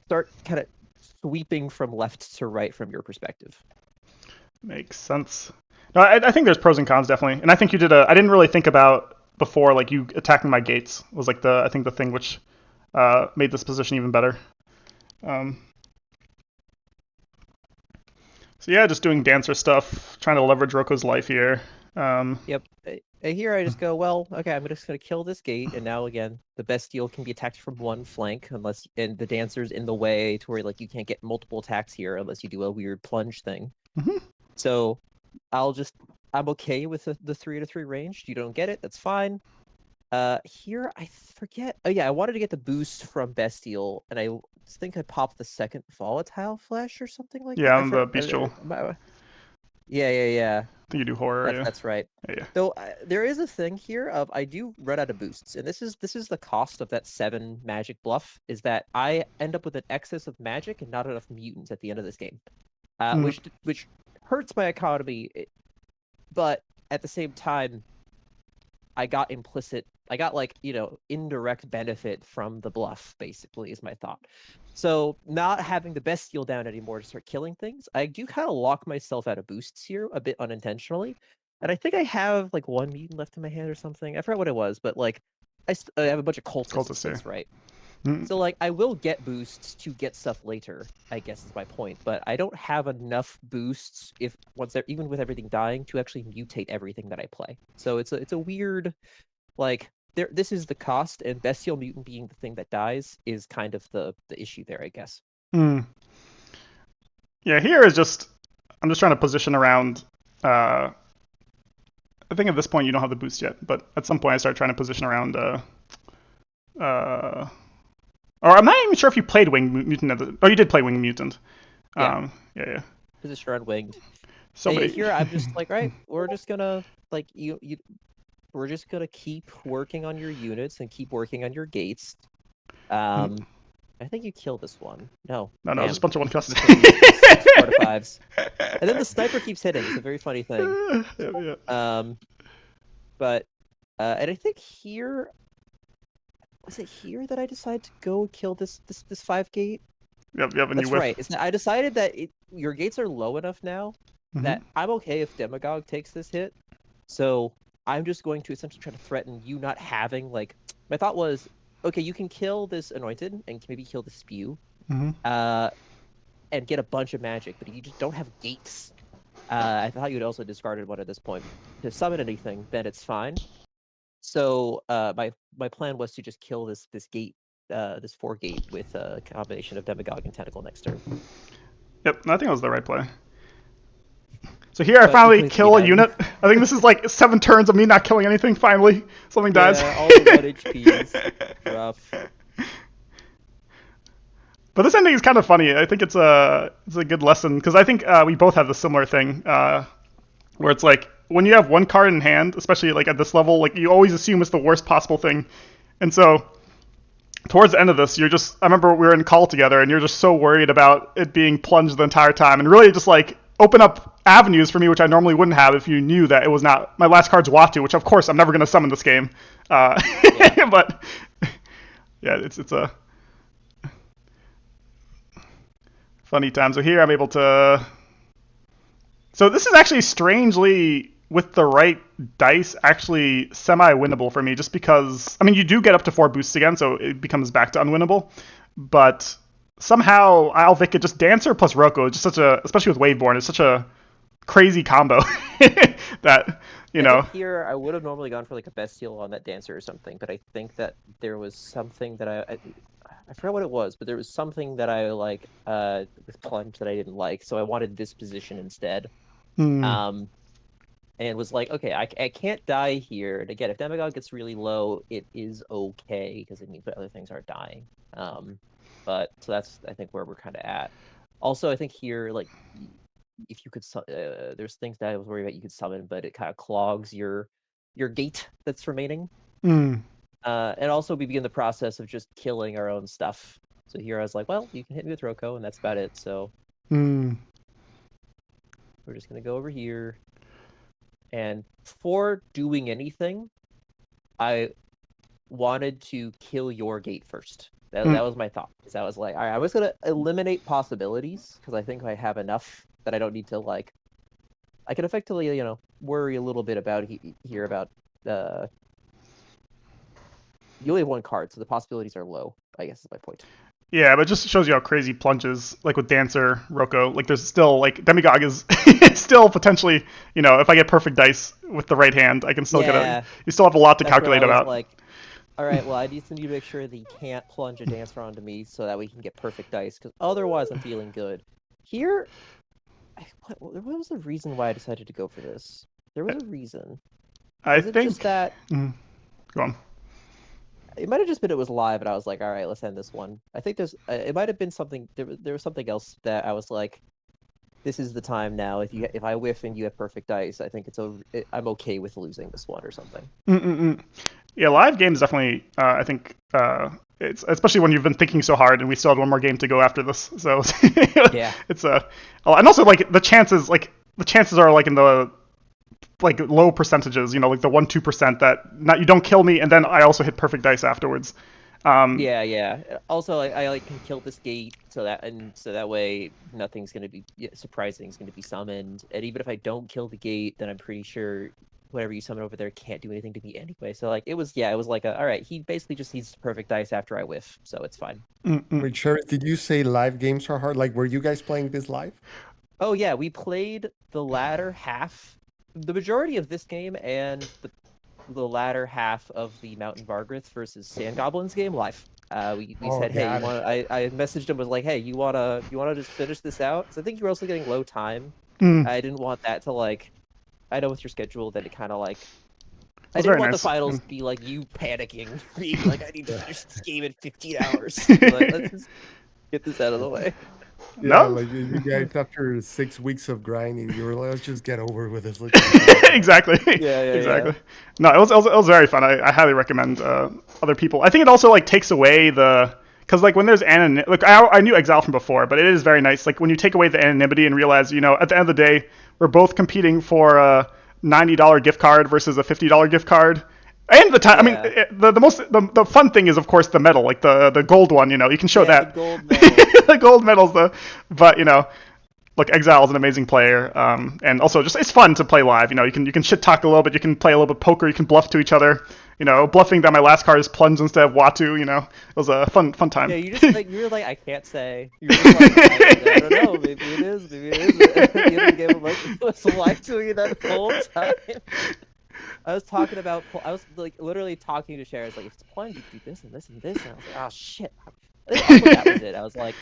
Speaker 1: start kind of sweeping from left to right from your perspective.
Speaker 2: Makes sense. No, I think there's pros and cons definitely, and I think you did a. I didn't really think about before like you attacking my gates was like the I think the thing which made this position even better. Um, so yeah, just doing dancer stuff, trying to leverage Roko's life here.
Speaker 1: Yep. Here I just go, well, okay, I'm just gonna kill this gate, and now again, the Bestial can be attacked from one flank unless and the dancer's in the way to where like you can't get multiple attacks here unless you do a weird plunge thing.
Speaker 2: Mhm.
Speaker 1: So I'm okay with the 3 to 3 range. You don't get it, that's fine. Here I forget. Oh yeah, I wanted to get the boost from Bestial, and I think I popped the second volatile flash or something like
Speaker 2: Yeah,
Speaker 1: that. I
Speaker 2: on the
Speaker 1: forgot.
Speaker 2: bestial.
Speaker 1: Yeah.
Speaker 2: I think you do horror. Yeah,
Speaker 1: That's right.
Speaker 2: yeah.
Speaker 1: Though there is a thing here of I do run out of boosts, and this is the cost of that 7 magic bluff is that I end up with an excess of magic and not enough mutants at the end of this game,
Speaker 2: Mm.
Speaker 1: which hurts my economy, but at the same time I got like, indirect benefit from the bluff, basically, is my thought. So not having the best steal down anymore to start killing things, I do kind of lock myself out of boosts here a bit unintentionally. And I think I have like 1 mutant left in my hand or something. I forgot what it was, but like I have a bunch of cultists,
Speaker 2: Cultist here.
Speaker 1: that's right.
Speaker 2: Mm.
Speaker 1: So like I will get boosts to get stuff later, I guess is my point, but I don't have enough boosts if once they're even with everything dying to actually mutate everything that I play. So it's a weird like this is the cost, and Bestial Mutant being the thing that dies is kind of the issue there, I guess.
Speaker 2: Mm. Yeah, here is just I'm just trying to position around. I think at this point you don't have the boost yet, but at some point I start trying to position around. Uh, or I'm not even sure if you played Wing Mutant. Oh, you did play Wing Mutant.
Speaker 1: Yeah,
Speaker 2: Yeah.
Speaker 1: position around winged.
Speaker 2: So, but
Speaker 1: Here I'm just like, right, we're just gonna like you we're just gonna keep working on your units and keep working on your gates.
Speaker 2: mm,
Speaker 1: Um, I think you kill this one. No,
Speaker 2: no, just a
Speaker 1: damn,
Speaker 2: bunch of one
Speaker 1: he's just
Speaker 2: costs.
Speaker 1: gonna kill you with 6 4 to 5s, and then the sniper keeps hitting. It's a very funny thing.
Speaker 2: Yeah.
Speaker 1: Um, but and I think here was it here that I decided to go kill this 5 gate.
Speaker 2: Yep, and you
Speaker 1: That's
Speaker 2: whiff.
Speaker 1: right. I decided that your gates are low enough now
Speaker 2: Mm-hmm.
Speaker 1: that I'm okay if Demagogue takes this hit. So I'm just going to essentially try to threaten you not having like my thought was, okay, you can kill this anointed and maybe kill the spew,
Speaker 2: Hmm.
Speaker 1: uh, and get a bunch of magic, but if you just don't have gates, I thought you'd also discarded one at this point to summon anything, then it's fine. So my plan was to just kill this gate, this 4 gate with a combination of Demagogue and Tentacle next turn.
Speaker 2: Yep, I think that was the right play. So here I
Speaker 1: But he
Speaker 2: finally
Speaker 1: plays
Speaker 2: kill a
Speaker 1: Eden.
Speaker 2: unit. I think this is like 7 turns of me not killing anything. Finally, something dies.
Speaker 1: Yeah, all the 1 HPs. Rough.
Speaker 2: But this ending is kind of funny. I think it's a good lesson because I think we both have the similar thing where it's like when you have one card in hand, especially like at this level, like you always assume it's the worst possible thing, and so towards the end of this, you're just. I remember we were in call together, and you're just so worried about it being plunged the entire time, and really just like open up avenues for me, which I normally wouldn't have if you knew that it was not my last card's Watu, which of course I'm never going to summon this game.
Speaker 1: Yeah.
Speaker 2: But yeah, it's a funny time. So here I'm able to. So this is actually strangely with the right dice actually semi-winnable for me, just because I mean you do get up to 4 boosts again, so it becomes back to unwinnable, but somehow I'll Vic it just Dancer plus Roko, just such a especially with Waveborn, it's such a crazy combo that you
Speaker 1: I think
Speaker 2: know.
Speaker 1: here I would have normally gone for like a Bestial on that Dancer or something, but I think that there was something that I forgot what it was, but there was something that I like with Plunge that I didn't like, so I wanted this position instead.
Speaker 2: Hmm.
Speaker 1: Um, and was like, okay, I can't die here. And again, if Demagogue gets really low, it is okay because it means that other things aren't dying. But so that's I think where we're kind of at. Also, I think here, like, if you could, there's things that I was worried about you could summon, but it kind of clogs your gate that's remaining.
Speaker 2: Hmm.
Speaker 1: And also we begin the process of just killing our own stuff. So here I was like, well, you can hit me with Roko, and that's about it. So
Speaker 2: Hmm.
Speaker 1: we're just gonna go over here. And for doing anything, I wanted to kill your gate first. That
Speaker 2: Hmm.
Speaker 1: was my thought. Because I was like, all right, I was gonna eliminate possibilities because I think I have enough that I don't need to like. I can effectively, worry a little bit about here about uh. You only have 1 card, so the possibilities are low. I guess is my point.
Speaker 2: Yeah, but it just shows you how crazy plunges, like with Dancer, Roko. Like there's still like Demigod is still potentially, if I get perfect dice with the right hand, I can still get a.
Speaker 1: Yeah,
Speaker 2: You still have a lot to
Speaker 1: that's where I
Speaker 2: calculate
Speaker 1: was
Speaker 2: about.
Speaker 1: like, all right, well, I just need to make sure that he can't plunge a dancer onto me so that we can get perfect dice, because otherwise I'm feeling good. Here, what was the reason why I decided to go for this? There was a reason.
Speaker 2: I
Speaker 1: Was it just
Speaker 2: think.
Speaker 1: that
Speaker 2: Go on.
Speaker 1: it might have just been it was live, and I was like, all right, let's end this one. I think it might have been something. There was something else that I was like, this is the time now. If I whiff and you have perfect dice, I think I'm okay with losing this one or something.
Speaker 2: Mm-mm-mm. Yeah, live games definitely. I think it's especially when you've been thinking so hard, and we still have one more game to go after this. So
Speaker 1: Yeah,
Speaker 2: it's and also like the chances are like in the like low percentages. Like the 1-2% that not you don't kill me, and then I also hit perfect dice afterwards. Um,
Speaker 1: yeah. Also, I like can kill this gate so that way nothing's gonna be surprising is gonna be summoned. And even if I don't kill the gate, then I'm pretty sure whatever you summon over there can't do anything to me anyway. So like it was like all right, he basically just needs perfect dice after I whiff, so it's fine.
Speaker 2: mm-mm.
Speaker 3: Wait, Sheriff, did you say live games are hard? Like, were you guys playing this live?
Speaker 1: Oh yeah, we played the latter half, the majority of this game, and the latter half of the Mountain Vargrith versus Sand Goblins game live. We
Speaker 3: Oh,
Speaker 1: said, hey, you
Speaker 3: got it.
Speaker 1: want? I messaged him was like, hey, you wanna just finish this out? Because I think you were also getting low time.
Speaker 2: Mm.
Speaker 1: I didn't want that to like. I know with your schedule that it kind of like.
Speaker 2: It
Speaker 1: I
Speaker 2: was
Speaker 1: didn't
Speaker 2: very
Speaker 1: want the
Speaker 2: nice.
Speaker 1: finals
Speaker 2: Mm.
Speaker 1: to be like you panicking, being like, I need to
Speaker 3: Yeah.
Speaker 1: finish this game in 15 hours. So let's just get this out of the way.
Speaker 3: Yeah,
Speaker 2: No.
Speaker 3: like you guys after 6 weeks of grinding, you were like, let's just get over with this. Let's just finish it.
Speaker 2: Exactly.
Speaker 1: Yeah.
Speaker 2: Exactly. No, it was very fun. I highly recommend other people. I think it also like takes away the because like when there's anonymity. Look, I knew Exile from before, but it is very nice. Like when you take away the anonymity and realize, at the end of the day, we're both competing for a $90 gift card versus a $50 gift card. And the time, I mean,
Speaker 1: Yeah.
Speaker 2: the fun thing is of course the medal, like the gold one. You can show
Speaker 1: Yeah, the
Speaker 2: that
Speaker 1: gold medal.
Speaker 2: the gold medals, but look, Exile is an amazing player, and also just it's fun to play live. You know, you can shit talk a little bit, you can play a little bit of poker, you can bluff to each other. You know, bluffing that my last card is plunge instead of Watu. You know, it was a fun time.
Speaker 1: Yeah, you just like you're like I can't say. You're just like I don't know. Maybe it is. Maybe it isn't. At the end of the game, I'm like, was lying to me that whole time. I was talking about. I was like literally talking to Shares like if it's plunge, you could do this and this and this, and I was like, oh shit. I think also that was it. I was like,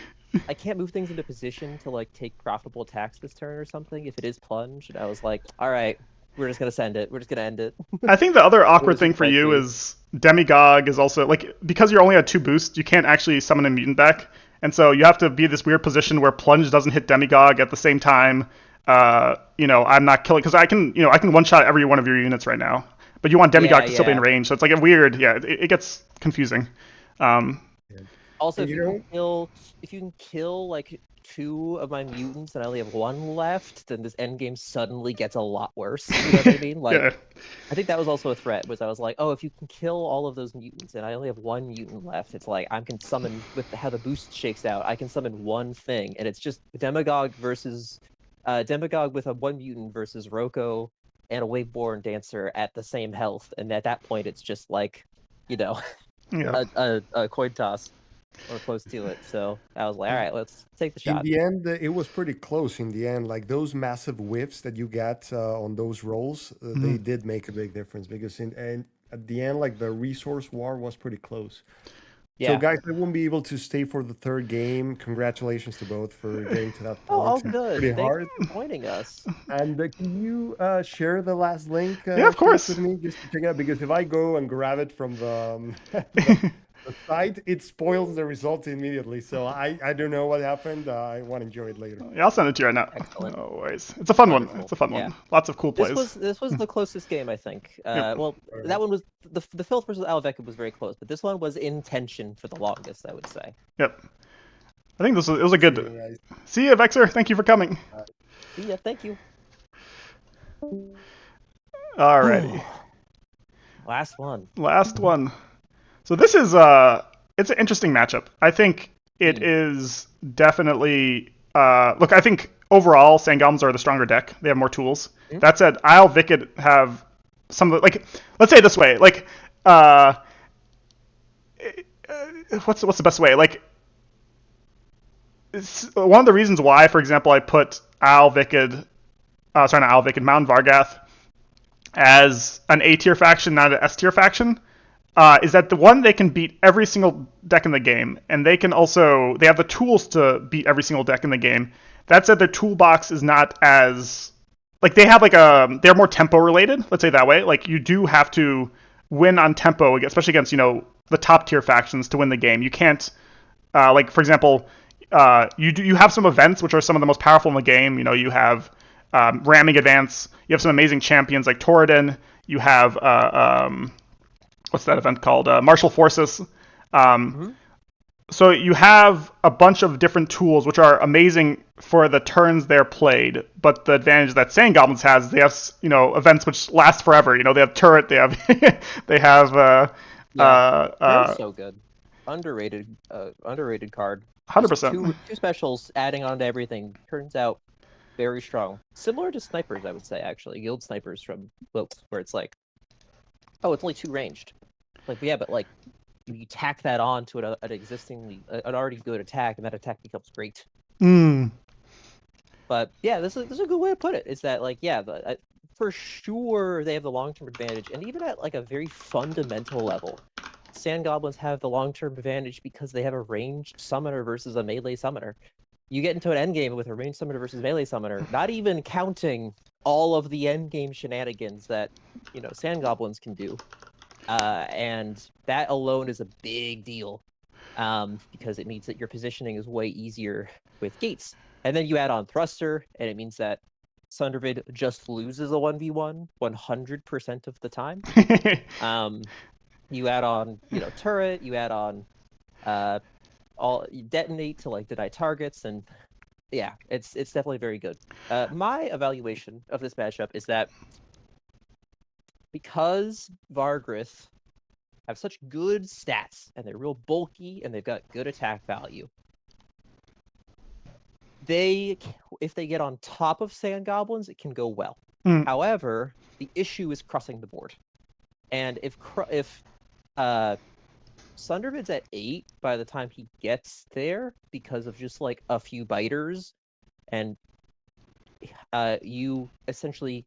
Speaker 1: I can't move things into position to like take profitable attacks this turn or something if it is plunge. And I was like, all right, we're just gonna send it. We're just gonna end it.
Speaker 2: I think the other
Speaker 1: It
Speaker 2: awkward
Speaker 1: was
Speaker 2: thing
Speaker 1: just
Speaker 2: for
Speaker 1: meant to
Speaker 2: you
Speaker 1: be.
Speaker 2: is Demigog is also like because you're only at 2 boosts, you can't actually summon a mutant back, and so you have to be this weird position where plunge doesn't hit Demigog at the same time. You know, I'm not killing because I can one shot every one of your units right now, but you want
Speaker 1: Yeah,
Speaker 2: Demigog to still be in
Speaker 1: yeah.
Speaker 2: range, so it's like a weird, yeah, it gets confusing. Um,
Speaker 3: Yeah.
Speaker 1: Also,
Speaker 3: And
Speaker 1: if you can kill like two of my mutants and I only have one left, then this end game suddenly gets a lot worse. You know what I mean? Like,
Speaker 2: yeah,
Speaker 1: I think that was also a threat. Was I was like, oh, if you can kill all of those mutants and I only have one mutant left, it's like I can summon with how the boost shakes out. I can summon one thing, and it's just Demagogue with a one mutant versus Roko and a Waveborn Dancer at the same health, and at that point, it's just like, you know,
Speaker 2: yeah.
Speaker 1: a coin toss or close to it. So I was like, all
Speaker 3: in
Speaker 1: right, let's take the
Speaker 3: in
Speaker 1: shot.
Speaker 3: the end, it was pretty close. In the end, like those massive whiffs that you get on those rolls, they
Speaker 2: Mhm.
Speaker 3: did make a big difference because at the end, like the resource war was pretty close. So,
Speaker 1: Yeah.
Speaker 3: guys, I won't be able to stay for the third game. Congratulations to both for getting to that
Speaker 1: Oh, all
Speaker 3: point. It's
Speaker 1: good.
Speaker 3: pretty
Speaker 1: Thanks
Speaker 3: hard.
Speaker 1: for joining us.
Speaker 3: And can you share the last link,
Speaker 2: Yeah, of
Speaker 3: Chase,
Speaker 2: course.
Speaker 3: with me just to check out? Because if I go and grab it from the site, it spoils the result immediately. So I don't know what happened. I want to enjoy it later.
Speaker 2: Yeah, I'll send it to you right now.
Speaker 1: Excellent.
Speaker 2: No worries. It's a fun one. It's
Speaker 1: Wonderful.
Speaker 2: a fun
Speaker 1: Yeah.
Speaker 2: one. Lots of cool plays.
Speaker 1: This was the closest game, I think.
Speaker 2: Yep.
Speaker 1: Well,
Speaker 3: All
Speaker 1: that
Speaker 3: right.
Speaker 1: one was the Filth versus Alveka was very close, but this one was in tension for the longest, I would say.
Speaker 2: Yep. I think it was a
Speaker 3: See
Speaker 2: good.
Speaker 3: you guys.
Speaker 2: See you, Vexer. Thank you for coming.
Speaker 1: See ya. Thank you.
Speaker 2: Alrighty.
Speaker 1: Last one.
Speaker 2: Last one. So this is it's an interesting matchup. I think it
Speaker 1: Hmm.
Speaker 2: is definitely look, I think overall Sangams are the stronger deck. They have more tools.
Speaker 1: Hmm?
Speaker 2: That said, Isle Vikid have some of the like let's say it this way, like what's the best way? Like one of the reasons why, for example, I put Isle Vikid sorry, not Isle Vikid, Mount Vargath as an A tier faction, not an S tier faction, is that the one they can beat every single deck in the game, and they have the tools to beat every single deck in the game. That said, their toolbox is not as like they have like they're more tempo related. Let's say that way. Like you do have to win on tempo, especially against the top tier factions to win the game. You can't like for example, you have some events which are some of the most powerful in the game. You know you have ramming advance. You have some amazing champions like Torridon. You have what's that event called? Martial Forces. Um,
Speaker 1: Hmm.
Speaker 2: so you have a bunch of different tools which are amazing for the turns they're played. But the advantage that Sand Goblins has, they have events which last forever. They have turret. They have they have
Speaker 1: Yeah. They're
Speaker 2: uh,
Speaker 1: so good. Underrated card. Just
Speaker 2: 100%.
Speaker 1: two specials adding on to everything. Turns out very strong. Similar to snipers, I would say, actually. Guild snipers from Wilkes, where it's like, oh, it's only two ranged. Like, yeah, but like you tack that on to an already good attack, and that attack becomes great.
Speaker 2: Mm.
Speaker 1: But yeah, this is a good way to put it. Is that like, yeah, for sure they have the long term advantage, and even at like a very fundamental level, Sand Goblins have the long term advantage because they have a ranged summoner versus a melee summoner. You get into an endgame with a ranged summoner versus melee summoner, not even counting all of the endgame shenanigans that Sand Goblins can do. And that alone is a big deal, because it means that your positioning is way easier with gates. And then you add on thruster, and it means that Sundervid just loses a 1v1 100% of the time. You add on, turret, you add on all you detonate to like deny targets, and yeah, it's definitely very good. My evaluation of this matchup is that because Vargrith have such good stats and they're real bulky and they've got good attack value, they if they get on top of sand goblins, it can go well.
Speaker 2: Mm.
Speaker 1: However, the issue is crossing the board, and if Sundervid's at 8 by the time he gets there because of just like a few biters, and you essentially,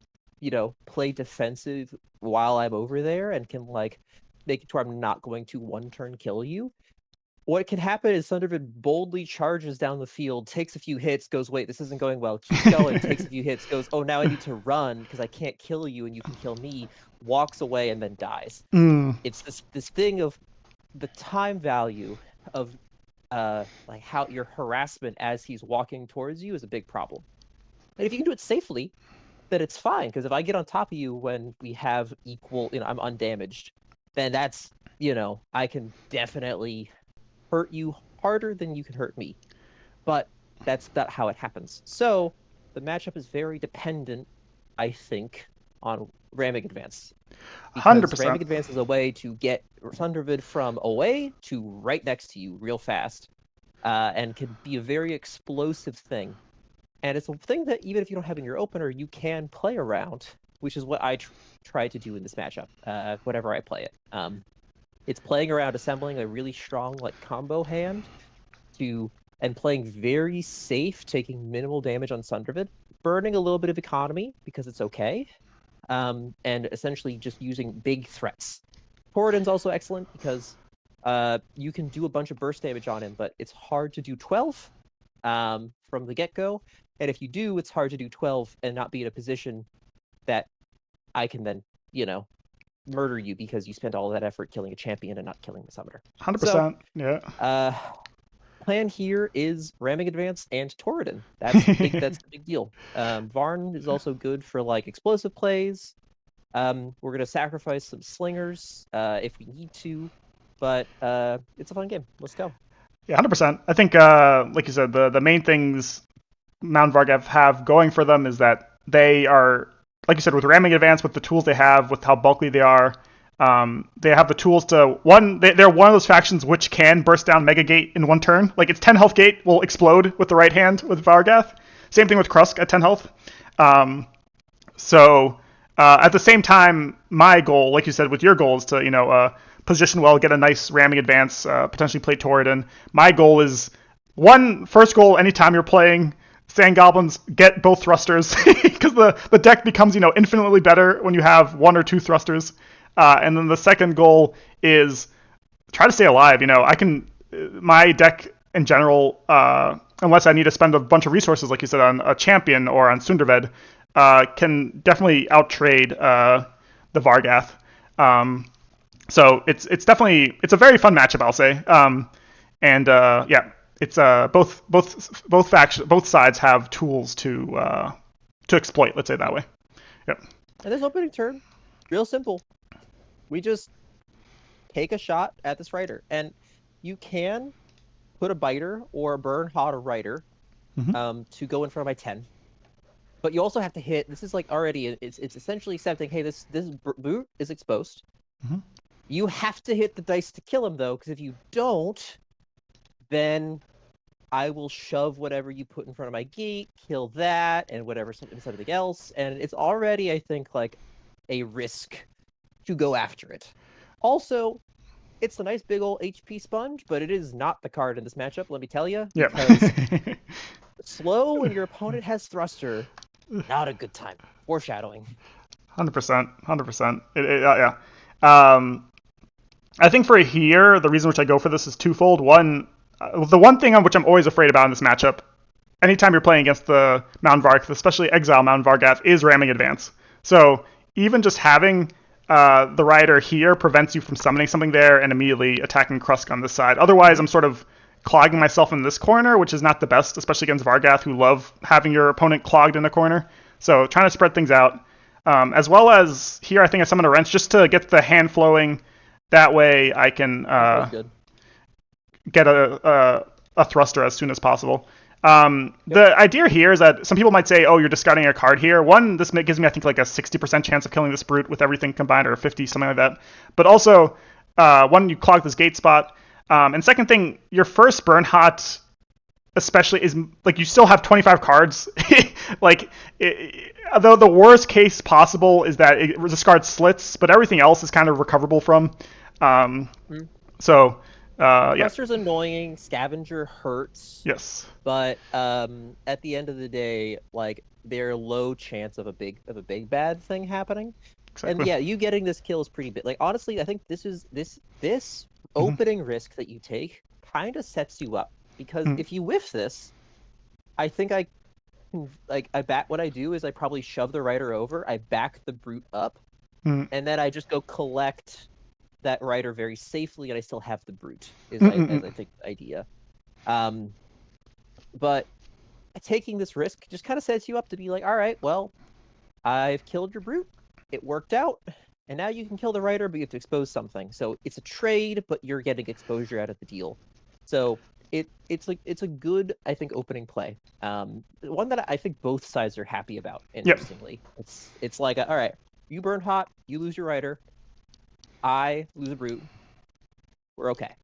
Speaker 1: play defensive while I'm over there and can like make it to where I'm not going to one turn kill you. What can happen is Sundervid boldly charges down the field, takes a few hits, goes, wait, this isn't going well, keeps going, takes a few hits, goes, oh, now I need to run because I can't kill you and you can kill me, walks away and then dies.
Speaker 2: Mm.
Speaker 1: It's this thing of the time value of like how your harassment as he's walking towards you is a big problem. And if you can do it safely, then it's fine. Because if I get on top of you when we have equal, I'm undamaged, then that's, I can definitely hurt you harder than you can hurt me. But that's not how it happens. So the matchup is very dependent, I think, on ramming advance. Because ramming
Speaker 2: 100%.
Speaker 1: advance is a way to get Thundervid from away to right next to you real fast, and can be a very explosive thing. And it's a thing that even if you don't have in your opener, you can play around, which is what I try to do in this matchup, whenever I play it. It's playing around assembling a really strong like combo hand and playing very safe, taking minimal damage on Sundervid, burning a little bit of economy because it's okay, and essentially just using big threats. Torridon's also excellent because you can do a bunch of burst damage on him, but it's hard to do 12 from the get-go. And if you do, it's hard to do 12 and not be in a position that I can then, murder you because you spent all that effort killing a champion and not killing the summoner.
Speaker 2: 100%. Yeah.
Speaker 1: Plan here is ramming advance and Torridon. That's the big. That's the big deal. Varn is also good for like explosive plays. We're gonna sacrifice some slingers if we need to, but it's a fun game. Let's go.
Speaker 2: Yeah, 100%. I think, like you said, the main things Mount Vargav have going for them is that they are, like you said, with ramming advance, with the tools they have, with how bulky they are, they have the tools to, they're one of those factions which can burst down Mega Gate in one turn. Like its 10 health gate will explode with the right hand with Vargath. Same thing with Krusk at 10 health. So at the same time, my goal, like you said, with your goal is to, position well, get a nice ramming advance, potentially play Torridon. My goal is, first goal anytime you're playing Sand Goblins, get both thrusters, because the deck becomes, infinitely better when you have one or two thrusters. And then the second goal is try to stay alive. My deck in general, unless I need to spend a bunch of resources, like you said, on a champion or on Sunderved, can definitely outtrade the Vargath. So it's definitely a very fun matchup, I'll say. Yeah, it's both sides have tools to exploit. Let's say it that way. Yep.
Speaker 1: And this opening turn, real simple. We just take a shot at this rider, and you can put a biter or a burn hot or rider to go in front of my 10. But you also have to hit. This is like already. It's essentially accepting. Hey, this boot is exposed.
Speaker 2: Mm-hmm.
Speaker 1: You have to hit the dice to kill him though, because if you don't, then I will shove whatever you put in front of my gate, kill that, and whatever something else. And it's already, I think, like a risk to go after it. Also, it's a nice big old HP sponge, but it is not the card in this matchup. Let me tell you, because slow when your opponent has thruster. Not a good time. Foreshadowing.
Speaker 2: 100%. Yeah. I think for here, the reason which I go for this is twofold. One, the one thing on which I'm always afraid about in this matchup, anytime you're playing against the Mount Vargath, especially Exile Mount Vargath, is ramming advance. So even just having the rider here prevents you from summoning something there and immediately attacking Krusk on this side. Otherwise, I'm sort of clogging myself in this corner, which is not the best, especially against Vargath, who love having your opponent clogged in a corner. So trying to spread things out. As well as here, I think I summon a wrench just to get the hand flowing. That way I can get a thruster as soon as possible. The idea here is that some people might say, oh, you're discarding a card here. One, this gives me, I think, like a 60% chance of killing this brute with everything combined, or 50, something like that. But also, one, you clog this gate spot. And second thing, your first burn hot especially is like you still have 25 cards. Like, though the worst case possible is that it discards slits, but everything else is kind of recoverable from. Um,
Speaker 1: Mm.
Speaker 2: so, yeah,
Speaker 1: Thruster's annoying. Scavenger hurts,
Speaker 2: yes,
Speaker 1: but at the end of the day, like they're low chance of a big bad thing happening. And
Speaker 2: exactly.
Speaker 1: yeah, you getting this kill is pretty big. Like honestly, I think this
Speaker 2: Hmm.
Speaker 1: opening risk that you take kind of sets you up because
Speaker 2: Hmm.
Speaker 1: if you whiff this, I think I can like I back what I do is I probably shove the rider over, I back the brute up,
Speaker 2: Hmm.
Speaker 1: and then I just go collect that rider very safely, and I still have the brute. Is I
Speaker 2: Hmm.
Speaker 1: as I think the idea. Um, but taking this risk just kind of sets you up to be like, all right, well, I've killed your brute. It worked out. And now you can kill the rider, but you have to expose something. So it's a trade, but you're getting exposure out of the deal. So it's a good, I think, opening play. One that I think both sides are happy about,
Speaker 2: Yep.
Speaker 1: interestingly. It's like all right, you burn hot, you lose your rider, I lose a brute. We're okay.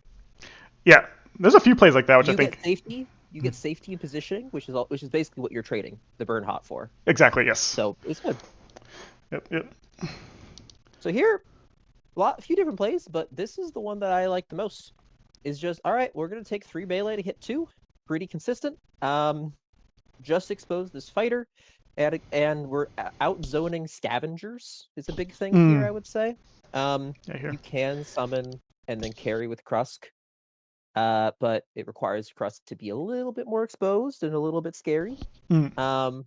Speaker 2: Yeah. There's a few plays like that, which I
Speaker 1: You get
Speaker 2: think
Speaker 1: safety, you get safety and positioning, which is basically what you're trading the burn hot for.
Speaker 2: exactly yes.
Speaker 1: So it's good.
Speaker 2: Yep. Yep.
Speaker 1: So here, a few different plays, but this is the one that I like the most. Is just all right. We're gonna take 3 melee to hit 2, pretty consistent. Just expose this fighter, and we're out zoning scavengers is a big thing here.
Speaker 2: Mm.
Speaker 1: I would say.
Speaker 2: Yeah. Here.
Speaker 1: You can summon and then carry with Krusk, but it requires Krusk to be a little bit more exposed and a little bit scary.
Speaker 2: Mm.
Speaker 1: Um,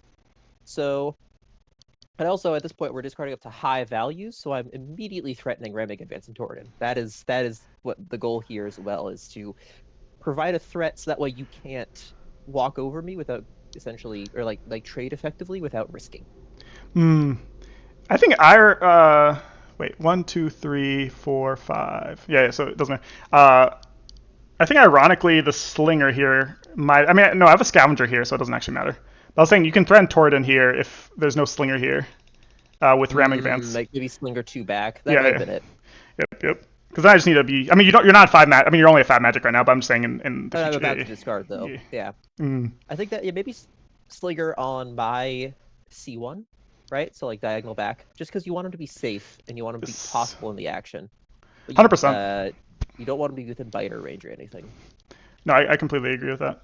Speaker 1: so and also at this point we're discarding up to high values, so I'm immediately threatening Remig Advancing Torin. That is what the goal here as well is to provide a threat so that way you can't walk over me without essentially or like trade effectively without risking.
Speaker 2: Mm. I think I wait 1, 2, 3, 4, 5. Yeah, yeah, so it doesn't matter. I think ironically the slinger here might. I mean, no, I have a scavenger here, so it doesn't actually matter. But I was saying you can threaten Torrid here if there's no slinger here with ramming advance.
Speaker 1: Like maybe Slinger 2 back. That
Speaker 2: Yeah,
Speaker 1: might have
Speaker 2: yeah,
Speaker 1: been it.
Speaker 2: yep, yep. Because I just need to be. I mean, you don't. You're not 5 mag. I mean, you're only a 5 magic right now. But I'm just saying in the
Speaker 1: I'm
Speaker 2: future.
Speaker 1: about
Speaker 2: Yeah,
Speaker 1: to discard though.
Speaker 2: yeah.
Speaker 1: Yeah.
Speaker 2: Mm,
Speaker 1: I think that yeah, maybe Slinger on my C1, right? So like diagonal back, just because you want him to be safe and you want him to be
Speaker 2: yes,
Speaker 1: possible in the action, but
Speaker 2: 100%.
Speaker 1: you don't want him to be within biter range or anything.
Speaker 2: No, I completely agree with that.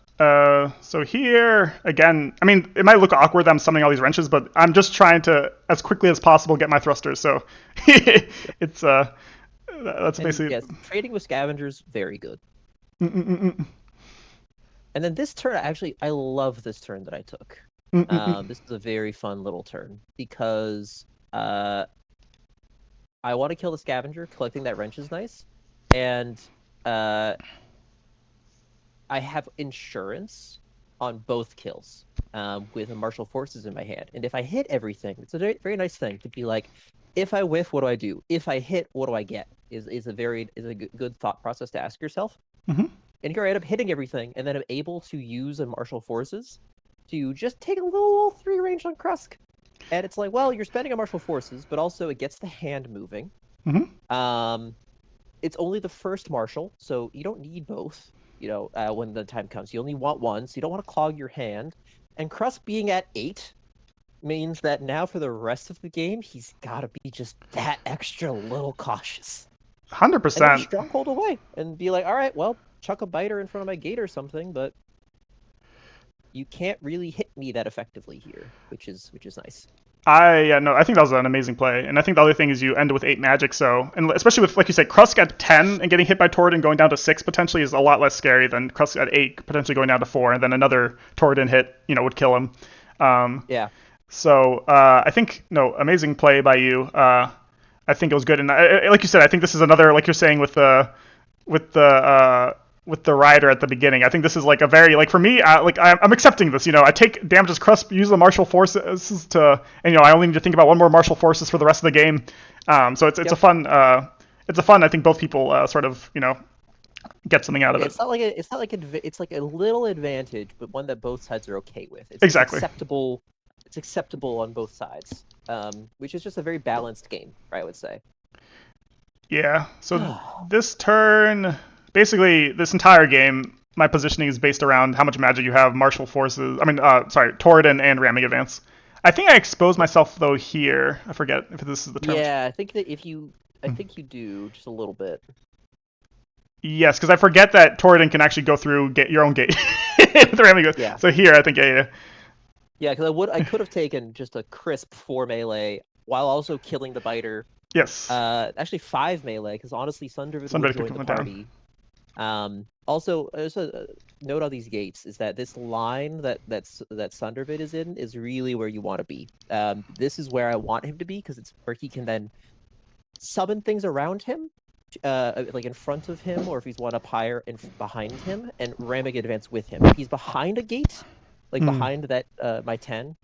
Speaker 2: So here again, I mean, it might look awkward that I'm summoning all these wrenches, but I'm just trying to, as quickly as possible, get my thrusters. So
Speaker 1: Yep.
Speaker 2: it's that's
Speaker 1: And
Speaker 2: basically.
Speaker 1: yes, trading with scavengers very good.
Speaker 2: Mm, mm, mm, mm,
Speaker 1: And then this turn, actually, I love this turn that I took.
Speaker 2: mm, mm, mm.
Speaker 1: This is a very fun little turn because uh, I want to kill the scavenger. Collecting that wrench is nice, and uh, I have insurance on both kills with a martial forces in my hand. And if I hit everything, it's a very, very nice thing to be like, if I whiff, what do I do? If I hit, what do I get? Is a good thought process to ask yourself.
Speaker 2: Mhm.
Speaker 1: And here I end up hitting everything, and then I'm able to use a martial forces to just take a little 3 range on Krusk. And it's like, well, you're spending a martial forces, but also it gets the hand moving.
Speaker 2: Mhm.
Speaker 1: Um, it's only the first martial, so you don't need both. When the time comes, you only want one, so you don't want to clog your hand. And Krusk being at 8 means that now for the rest of the game, he's got to be just that extra little cautious.
Speaker 2: Hundred
Speaker 1: And then just
Speaker 2: percent.
Speaker 1: stronghold away and be like, all right, well, chuck a biter in front of my gate or something, but you can't really hit me that effectively here, which is nice.
Speaker 2: Yeah, no, I think that was an amazing play, and I think the other thing is you end with 8 magic, so and especially with like you said, Krusk at 10 and getting hit by Torrid and going down to 6 potentially is a lot less scary than Krusk at 8 potentially going down to 4, and then another Torrid hit would kill him. Um,
Speaker 1: Yeah.
Speaker 2: so I think no, amazing play by you. I think it was good, and like you said, I think this is another like you're saying with the with the rider at the beginning. I think this is like a very like for me, like I'm accepting this. I take damage as Crusp, use the martial forces to, and I only need to think about one more martial forces for the rest of the game. So it's a
Speaker 1: Yep.
Speaker 2: fun I think both people sort of get something out of
Speaker 1: Yeah,
Speaker 2: it.
Speaker 1: it's like a little advantage, but one that both sides are okay with. It's
Speaker 2: Exactly.
Speaker 1: acceptable. It's acceptable on both sides. Which is just a very balanced game, I would say.
Speaker 2: Yeah. So this turn, basically this entire game, my positioning is based around how much magic you have, martial forces. I mean, sorry, Torridon and ramming advance. I think I expose myself though here. I forget if this is the term.
Speaker 1: Yeah, I think that I think you do just a little bit.
Speaker 2: Yes, because I forget that Torridon can actually go through your own gate with the ramming.
Speaker 1: Yeah.
Speaker 2: So here, I think yeah.
Speaker 1: Yeah, because I could have taken just a crisp 4 melee while also killing the biter.
Speaker 2: Yes.
Speaker 1: Actually 5 melee, because honestly, Sundervid would
Speaker 2: Sunbreak
Speaker 1: join the
Speaker 2: went down.
Speaker 1: party. Also, there's a note on these gates is that this line that Sundervid is in is really where you want to be. This is where I want him to be because it's where he can then summon things around him, like in front of him, or if he's one up higher and behind him, and ramming advance with him. If he's behind a gate, like
Speaker 2: Mm.
Speaker 1: behind that my 10,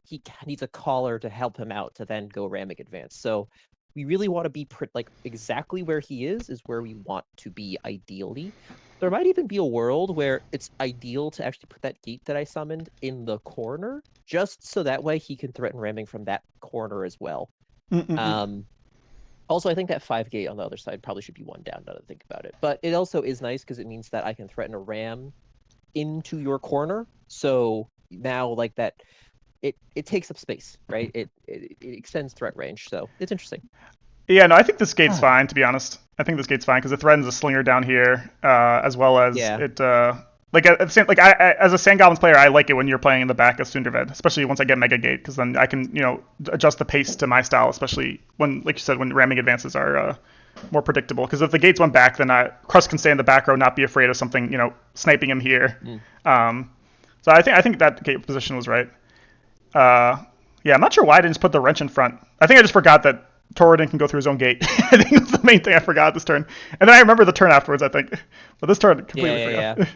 Speaker 1: he needs a caller to help him out to then go ramming advance. So we really want to be like exactly where he is where we want to be ideally. There might even be a world where it's ideal to actually put that gate that I summoned in the corner, just so that way he can threaten ramming from that corner as well.
Speaker 2: Mm-mm-mm.
Speaker 1: Also, I think that 5 gate on the other side probably should be 1 down now that I think about it. But it also is nice because it means that I can threaten a ram into your corner. So now, like that, it takes up space, right? It extends threat range. So it's interesting.
Speaker 2: Yeah, no, I think this gate's fine, to be honest. I think this gate's fine because it threatens a slinger down here, as well as
Speaker 1: Yeah.
Speaker 2: it. Like at the same, like I as a Sand Goblins player, I like it when you're playing in the back of Sunderved, especially once I get Mega Gate, because then I can adjust the pace to my style, especially when, like you said, when ramming advances are more predictable. Because if the gates went back, then Crust can stay in the back row, not be afraid of something sniping him here.
Speaker 1: Mm.
Speaker 2: So I think that gate position was right. Yeah, I'm not sure why I didn't just put the wrench in front. I think I just forgot that Torridon can go through his own gate. I think that's the main thing I forgot this turn. And then I remember the turn afterwards, I think. But this turn, I
Speaker 1: Yeah,
Speaker 2: completely
Speaker 1: yeah, yeah.
Speaker 2: forgot.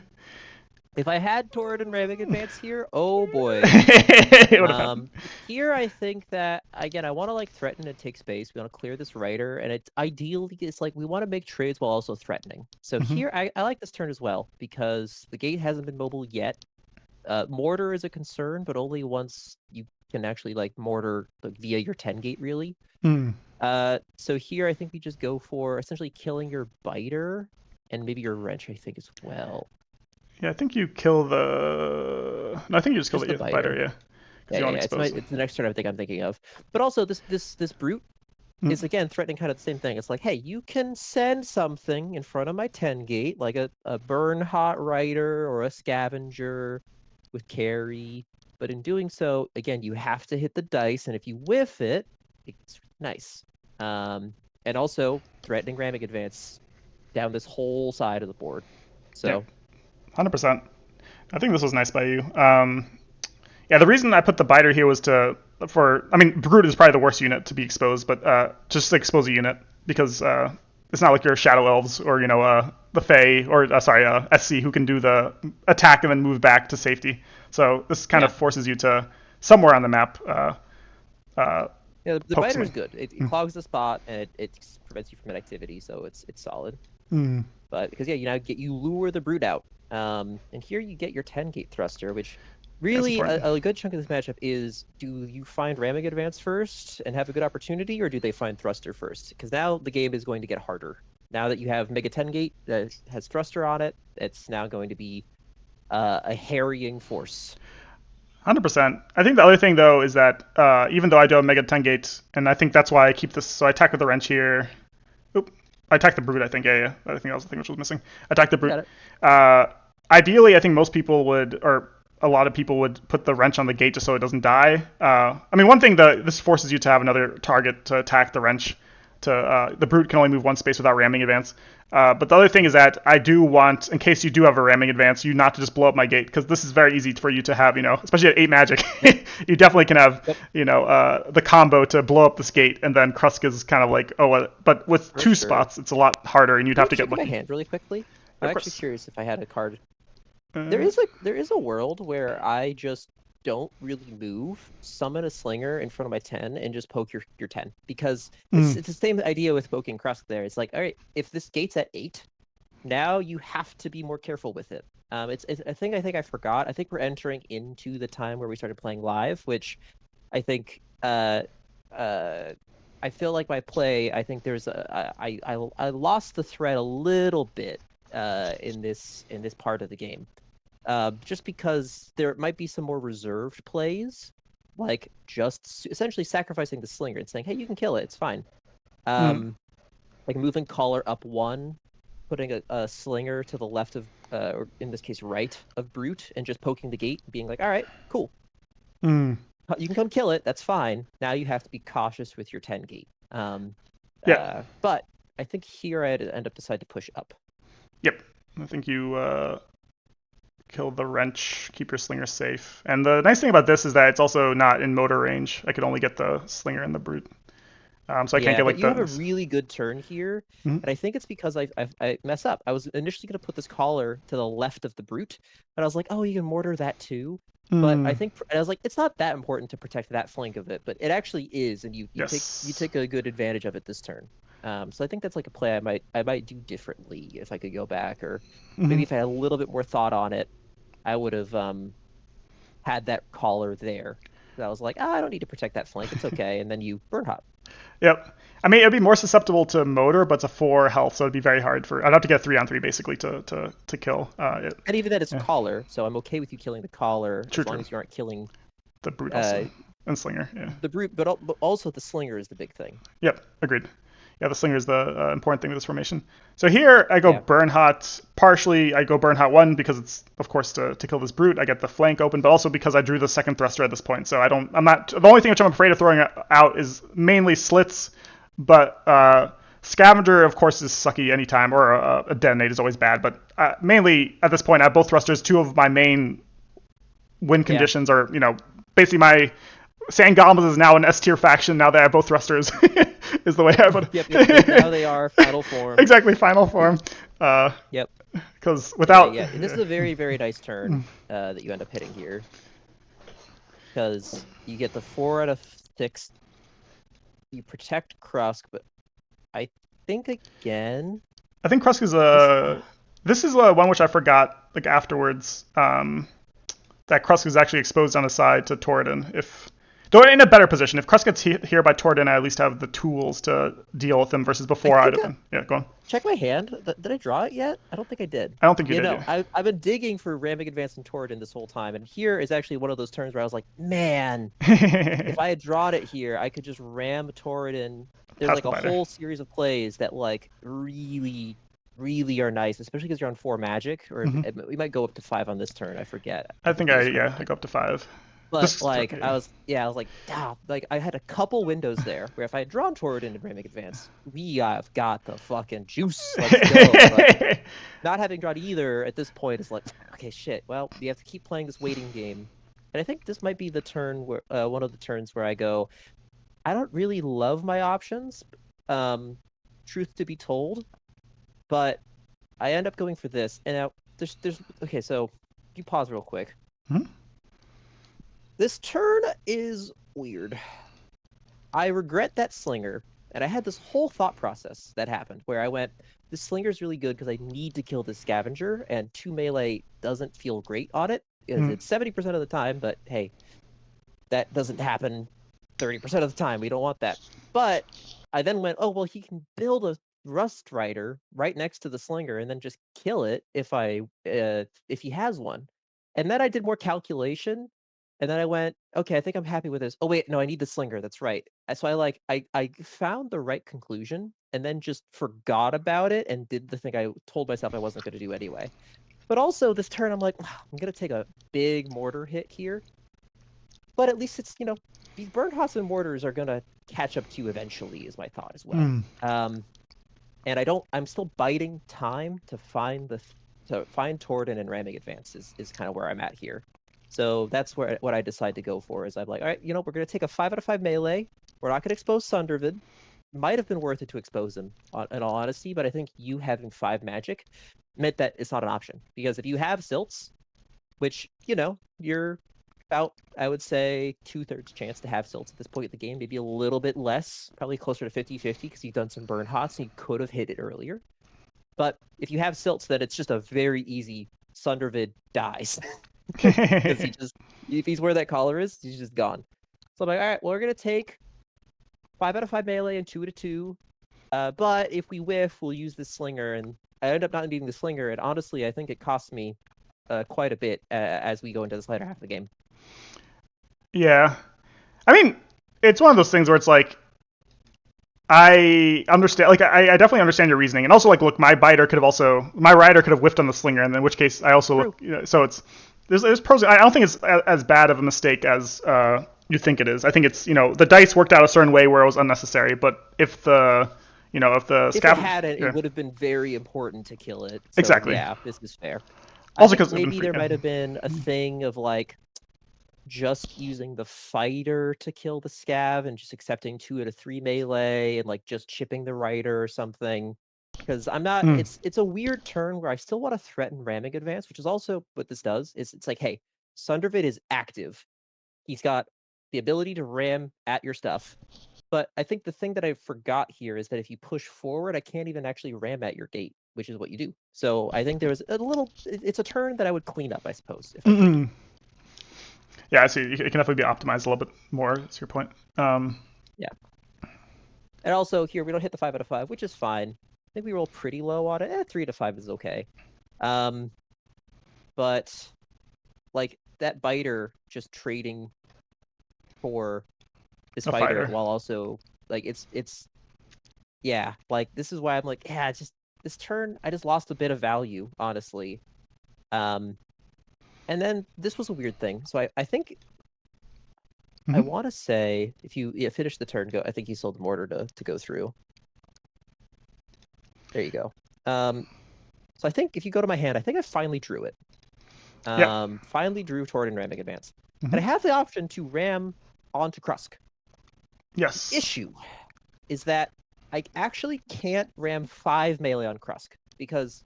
Speaker 1: If I had Torrid and ramming advance here, oh boy.
Speaker 2: It would have happened.
Speaker 1: Here I think that again I want to like threaten and take space. We want to clear this writer, and it's ideally it's like we want to make trades while also threatening. So
Speaker 2: Mm-hmm.
Speaker 1: here I like this turn as well because the gate hasn't been mobile yet. Mortar is a concern, but only once you can actually like mortar like, via your 10 gate really.
Speaker 2: Mm.
Speaker 1: So here I think we just go for essentially killing your biter and maybe your wrench I think as well.
Speaker 2: Yeah, I think you kill the. No, I think you just kill
Speaker 1: Just the
Speaker 2: the fighter,
Speaker 1: biter.
Speaker 2: yeah. Because
Speaker 1: Yeah,
Speaker 2: you
Speaker 1: yeah,
Speaker 2: want to
Speaker 1: yeah.
Speaker 2: expose.
Speaker 1: It's the next turn I think I'm thinking of. But also this brute
Speaker 2: Mm.
Speaker 1: is again threatening kind of the same thing. It's like, hey, you can send something in front of my 10 gate, like a burn hot rider or a scavenger with carry. But in doing so, again, you have to hit the dice, and if you whiff it, it's nice. And also threatening ramming advance down this whole side of the board.
Speaker 2: Yeah,
Speaker 1: So
Speaker 2: 100%. I think this was nice by you. Yeah, the reason I put the biter here was I mean, Brute is probably the worst unit to be exposed, but just to expose a unit because it's not like your Shadow Elves or the Fae or sorry SC who can do the attack and then move back to safety. So this kind
Speaker 1: yeah,
Speaker 2: of forces you to somewhere on the map
Speaker 1: yeah, the
Speaker 2: poke
Speaker 1: biter is
Speaker 2: something.
Speaker 1: good. It clogs the spot and it prevents you from inactivity, so it's solid.
Speaker 2: Mm.
Speaker 1: But because yeah, you lure the brute out. And here you get your 10 gate thruster, which
Speaker 2: Yeah, it's
Speaker 1: really
Speaker 2: important.
Speaker 1: a good chunk of this matchup is do you find ramming advance first and have a good opportunity, or do they find thruster first? Because now the game is going to get harder. Now that you have Mega 10 gate that has thruster on it, it's now going to be a harrying force.
Speaker 2: 100%. I think the other thing though is that even though I do have Mega 10 gate, and I think that's why I keep this. So I attack with the wrench here. Oop. I attacked the brute. I think. Yeah. I think that was the thing which was missing. Attack the
Speaker 1: You got
Speaker 2: brute.
Speaker 1: it.
Speaker 2: Uh, Ideally, I think most people would, or a lot of people would, put the wrench on the gate just so it doesn't die. I mean, one thing this forces you to have another target to attack the wrench. The brute can only move one space without ramming advance. But the other thing is that I do want, in case you do have a ramming advance, you not to just blow up my gate because this is very easy for you to have. Especially at 8 magic,
Speaker 1: Yep.
Speaker 2: you definitely can have
Speaker 1: Yep.
Speaker 2: the combo to blow up this gate, and then Krusk is kind of like, but with
Speaker 1: For
Speaker 2: two
Speaker 1: sure.
Speaker 2: spots, it's a lot harder, and you'd
Speaker 1: Can
Speaker 2: have
Speaker 1: I
Speaker 2: to get
Speaker 1: check my
Speaker 2: lucky.
Speaker 1: hand really quickly? I'm
Speaker 2: Of
Speaker 1: actually
Speaker 2: course.
Speaker 1: curious if I had a card.
Speaker 2: Uh,
Speaker 1: There is a world where I just don't really move, summon a slinger in front of my 10, and just poke your 10. Because
Speaker 2: mm,
Speaker 1: it's the same idea with poking Krusk there. It's like, all right, if this gate's at 8, now you have to be more careful with it. It's I think I forgot. I think we're entering into the time where we started playing live, which I think uh I feel like my play. I think there's I lost the thread a little bit in this part of the game. Just because there might be some more reserved plays, like just essentially sacrificing the slinger and saying, "Hey, you can kill it. It's fine." Like moving collar up 1, putting a slinger to the left of, or in this case, right of brute, and just poking the gate, being like, "All right, cool.
Speaker 2: Mm.
Speaker 1: You can come kill it. That's fine. Now you have to be cautious with your 10 gate."
Speaker 2: Yeah.
Speaker 1: But I think here I'd end up deciding to push up.
Speaker 2: Yep. I think you kill the wrench, keep your slinger safe. And the nice thing about this is that it's also not in motor range. I could only get the slinger and the brute. So I can't
Speaker 1: Yeah,
Speaker 2: get
Speaker 1: but
Speaker 2: like
Speaker 1: you have a
Speaker 2: the.
Speaker 1: really good turn here,
Speaker 2: Mhm.
Speaker 1: and I think it's because I mess up. I was initially going to put this collar to the left of the brute, but I was like, oh, you can mortar that too. But I
Speaker 2: Mm.
Speaker 1: think and I was like, it's not that important to protect that flank of it, but it actually is, and you
Speaker 2: Yes.
Speaker 1: take a good advantage of it this turn. So I think that's like a play I might do differently if I could go back, or maybe
Speaker 2: Hmm.
Speaker 1: if I had a little bit more thought on it, I would have had that collar there. I was like, I don't need to protect that flank. It's okay, and then you burn hot.
Speaker 2: Yep. I mean, it'd be more susceptible to motor, but it's a 4 health, so it'd be very hard for. I'd have to get 3 on 3 basically to kill it.
Speaker 1: And even then, it's a
Speaker 2: Yeah.
Speaker 1: collar, so I'm okay with you killing the collar
Speaker 2: True.
Speaker 1: as long
Speaker 2: True.
Speaker 1: as you aren't killing
Speaker 2: The brute
Speaker 1: uh,
Speaker 2: also and slinger. Yeah.
Speaker 1: the brute, but also the slinger is the big thing.
Speaker 2: Yep. Agreed. Yeah, the slinger is the important thing with this formation. So here I go
Speaker 1: Yeah,
Speaker 2: burn hot. Partially, I go burn hot 1 because it's of course to kill this brute. I get the flank open, but also because I drew the second thruster at this point. So I don't. I'm not. The only thing which I'm afraid of throwing out is mainly slits, but scavenger of course is sucky anytime, or a detonate is always bad. But mainly at this point, I have both thrusters. Two of my main win
Speaker 1: yeah,
Speaker 2: conditions are basically my Sand Goblins is now an S tier faction now that I have both thrusters. Is the way I put
Speaker 1: yep. Now
Speaker 2: it.
Speaker 1: they are final form.
Speaker 2: Exactly, final form.
Speaker 1: Yep.
Speaker 2: Because
Speaker 1: Yeah,
Speaker 2: without.
Speaker 1: yeah. This is a very, very nice turn that you end up hitting here because you get the 4 out of 6. You protect Krusk, but I think again
Speaker 2: I think Krusk is
Speaker 1: this.
Speaker 2: a. This is one which I forgot like afterwards. That Krusk is actually exposed on his side to Torridon. If though in a better position, if Krusk gets here by Torridon, I at least have the tools to deal with him. Versus
Speaker 1: I
Speaker 2: before, I'd
Speaker 1: think
Speaker 2: have been. Yeah, go on.
Speaker 1: check my hand. Did I draw it yet? I don't think I did.
Speaker 2: I don't think you
Speaker 1: You
Speaker 2: did.
Speaker 1: know,
Speaker 2: Yeah.
Speaker 1: I've been digging for ramming advance and Torridon this whole time, and here is actually one of those turns where I was like, man, if I had drawn it here, I could just ram Torridon. There's
Speaker 2: Pass
Speaker 1: like
Speaker 2: the
Speaker 1: a
Speaker 2: biter.
Speaker 1: whole series of plays that like really, really are nice, especially because you're on 4 magic, or
Speaker 2: Hmm.
Speaker 1: we might go up to 5 on this turn. I forget.
Speaker 2: I
Speaker 1: I think
Speaker 2: think
Speaker 1: we
Speaker 2: I
Speaker 1: just kind of
Speaker 2: yeah I go up to 5.
Speaker 1: but
Speaker 2: Just
Speaker 1: like
Speaker 2: yeah.
Speaker 1: I was like, damn, like I had a couple windows there where if I had drawn Torridon and Ramming Advance, we have got the fucking juice. Let's go. But not having drawn either at this point is like, okay, shit. Well, you have to keep playing this waiting game. And I think this might be the turn where one of the turns where I go, I don't really love my options. Um, truth to be told, but I end up going for this. And now there's okay, so you pause real quick.
Speaker 2: Hmm?
Speaker 1: This turn is weird. I regret that slinger, and I had this whole thought process that happened where I went, this slinger is really good because I need to kill this scavenger, and 2 melee doesn't feel great on it because
Speaker 2: Hmm.
Speaker 1: it's 70% of the time, but hey, that doesn't happen 30% of the time. We don't want that. But I then went, oh well, he can build a Rust Rider right next to the slinger and then just kill it if he has one. And then I did more calculation, and then I went, okay, I think I'm happy with this. Oh wait, no, I need the slinger. That's right. So I found the right conclusion and then just forgot about it and did the thing I told myself I wasn't going to do anyway. But also this turn, I'm like, I'm going to take a big mortar hit here, but at least it's, these burn hots and mortars are gonna catch up to you eventually, is my thought as well.
Speaker 2: Hmm.
Speaker 1: And I'm still biding time to find Torridon and ramming advance is kind of where I'm at here. So that's what I decide to go for is I'm like, all right, we're gonna take a 5 out of 5 melee. We're not gonna expose Sundervid. Might have been worth it to expose him, in all honesty, but I think you having 5 magic meant that it's not an option because if you have silts, which you're about, I would say, 2/3 chance to have silts at this point in the game, maybe a little bit less, probably closer to 50-50 because you've done some burn hots and you could have hit it earlier. But if you have silts, then it's just a very easy Sundervid dies because if he's where that collar is, he's just gone. So I'm like, all right, well, we're gonna take 5 out of 5 melee and 2 to 2. But if we whiff, we'll use the slinger, and I ended up not needing the slinger, and honestly, I think it cost me quite a bit as we go into this later half of the game.
Speaker 2: Yeah. I mean, it's one of those things where it's like, I understand, like, I definitely understand your reasoning. And also, like, look, my rider could have whiffed on the slinger, and in which case I also
Speaker 1: True.
Speaker 2: look, so there's pros. I don't think it's as bad of a mistake as you think it is. I think it's, the dice worked out a certain way where it was unnecessary, but if the
Speaker 1: If it
Speaker 2: scavenger,
Speaker 1: hadn't, it
Speaker 2: yeah,
Speaker 1: would have been very important to kill it. So
Speaker 2: exactly.
Speaker 1: yeah, this is fair. I
Speaker 2: Also
Speaker 1: think
Speaker 2: because it'd been
Speaker 1: maybe
Speaker 2: free.
Speaker 1: there
Speaker 2: Yeah.
Speaker 1: might have been a thing of like just using the fighter to kill the scav and just accepting 2 out of 3 melee and like just chipping the rider or something. Because I'm not.
Speaker 2: Mm.
Speaker 1: It's a weird turn where I still want to threaten ramming advance, which is also what this does. Is it's like, hey, Sundervid is active. He's got the ability to ram at your stuff. But I think the thing that I forgot here is that if you push forward, I can't even actually ram at your gate, which is what you do. So I think there was a little. It's a turn that I would clean up, I suppose, if I could.
Speaker 2: Mm-mm. Yeah, I see. It can definitely be optimized a little bit more. That's your point.
Speaker 1: Yeah. And also here we don't hit the 5 out of 5, which is fine. I think we roll pretty low on it. 3 to 5 is okay. But like that biter just trading for this
Speaker 2: A
Speaker 1: fighter
Speaker 2: fighter.
Speaker 1: while also like it's yeah, like this is why I'm like, yeah, it's just this turn I just lost a bit of value, honestly. Um and then this was a weird thing. So I think I
Speaker 2: Mm-hmm.
Speaker 1: want to say if you finish the turn, go. I think you sold the mortar to go through. There you go. So I think if you go to my hand, I think I finally drew it.
Speaker 2: Yep.
Speaker 1: Finally drew toward and ramming advance.
Speaker 2: Mm-hmm.
Speaker 1: And I have the option to ram onto Krusk. The
Speaker 2: Yes.
Speaker 1: issue is that I actually can't ram 5 melee on Krusk because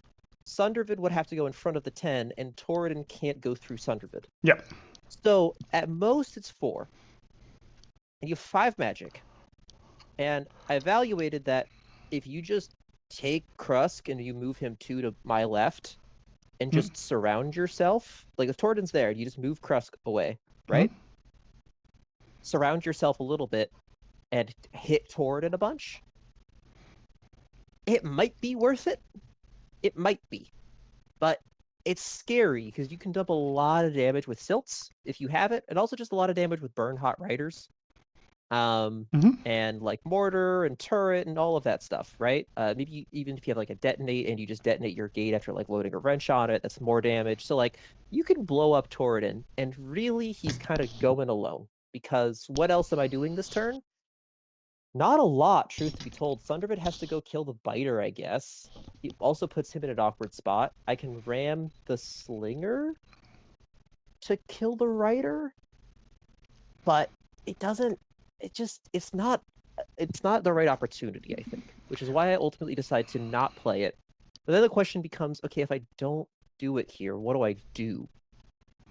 Speaker 1: Sundervid would have to go in front of the 10 and Torridon can't go through Sundervid.
Speaker 2: Yep.
Speaker 1: So at most it's 4. And you have 5 magic. And I evaluated that if you just take Krusk and you move him 2 to my left and
Speaker 2: Mm-hmm.
Speaker 1: just surround yourself, like if Torridon's there, you just move Krusk away,
Speaker 2: Mm-hmm.
Speaker 1: right? Surround yourself a little bit and hit Torridon a bunch. It might be worth it. It might be. But it's scary because you can dump a lot of damage with Silts if you have it, and also just a lot of damage with Burn Hot Riders.
Speaker 2: Mm-hmm.
Speaker 1: And like mortar and turret and all of that stuff, right? Maybe even if you have like a detonate and you just detonate your gate after like loading a wrench on it, that's more damage. So like you can blow up Torridon, and really he's kind of going alone because what else am I doing this turn? Not a lot, truth to be told. Thunderbird has to go kill the biter, I guess. It also puts him in an awkward spot. I can ram the slinger to kill the rider, but it doesn't. It's not the right opportunity, I think, which is why I ultimately decide to not play it. But then the question becomes, okay, if I don't do it here, what do I do?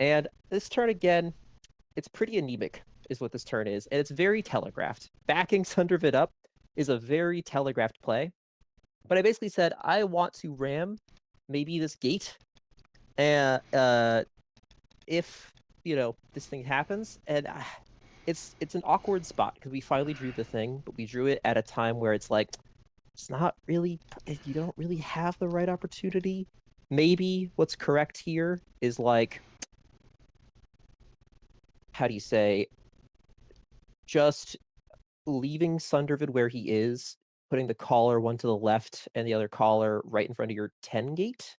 Speaker 1: And this turn again, it's pretty anemic, is what this turn is, and it's very telegraphed. Backing Sundervid up is a very telegraphed play. But I basically said I want to ram maybe this gate, and if this thing happens, and it's an awkward spot because we finally drew the thing, but we drew it at a time where it's like it's not really you don't really have the right opportunity. Maybe what's correct here is like how do you say just leaving Sundervid where he is, putting the collar one to the left and the other collar right in front of your 10 gate.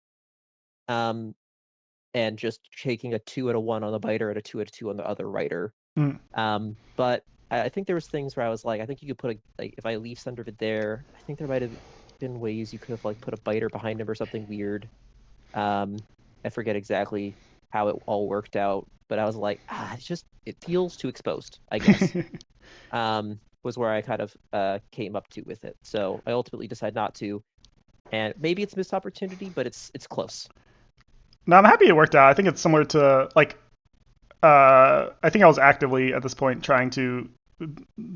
Speaker 1: Um, and just taking a 2 and a 1 on the biter and a 2 and a 2 on the other rider.
Speaker 2: Mm.
Speaker 1: But I think there was things where I was like, I think you could put like if I leave Sundervid there, I think there might have been ways you could have like put a biter behind him or something weird. I forget exactly how it all worked out, but I was like, it feels too exposed, I guess. Was where I kind of came up to with it. So I ultimately decided not to, and maybe it's a missed opportunity, but it's close.
Speaker 2: No, I'm happy it worked out. I think it's similar to like I think I was actively at this point trying to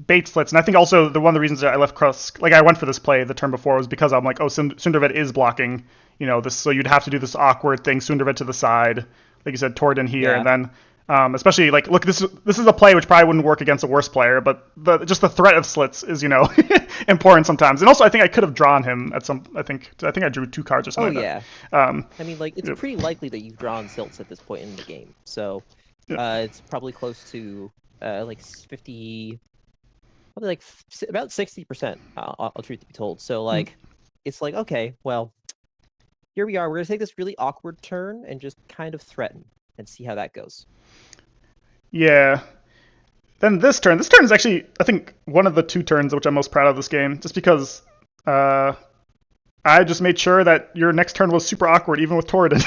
Speaker 2: bait slits, and I think also one of the reasons that I left Krusk, like I went for this play the turn before, was because I'm like, oh, Sundervet is blocking, this, so you'd have to do this awkward thing, Sundervet to the side, like you said, Torridon here, and
Speaker 1: Yeah,
Speaker 2: then Especially like, look, this is a play which probably wouldn't work against a worse player, but just the threat of slits is important sometimes. And also, I think I could have drawn him at some. I think I drew 2 cards or
Speaker 1: Oh
Speaker 2: something like
Speaker 1: yeah.
Speaker 2: that.
Speaker 1: I mean, like it's
Speaker 2: Yep,
Speaker 1: pretty likely that you've drawn silts at this point in the game. So,
Speaker 2: yep.
Speaker 1: it's probably close to like 50, probably like about 60%. I'll truth to be told. So
Speaker 2: Mm.
Speaker 1: like, it's like okay, well, here we are. We're gonna take this really awkward turn and just kind of threaten and see how that goes.
Speaker 2: Yeah. Then this turn is actually, I think, one of the 2 turns which I'm most proud of this game, just because uh, I just made sure that your next turn was super awkward, even with Torridon.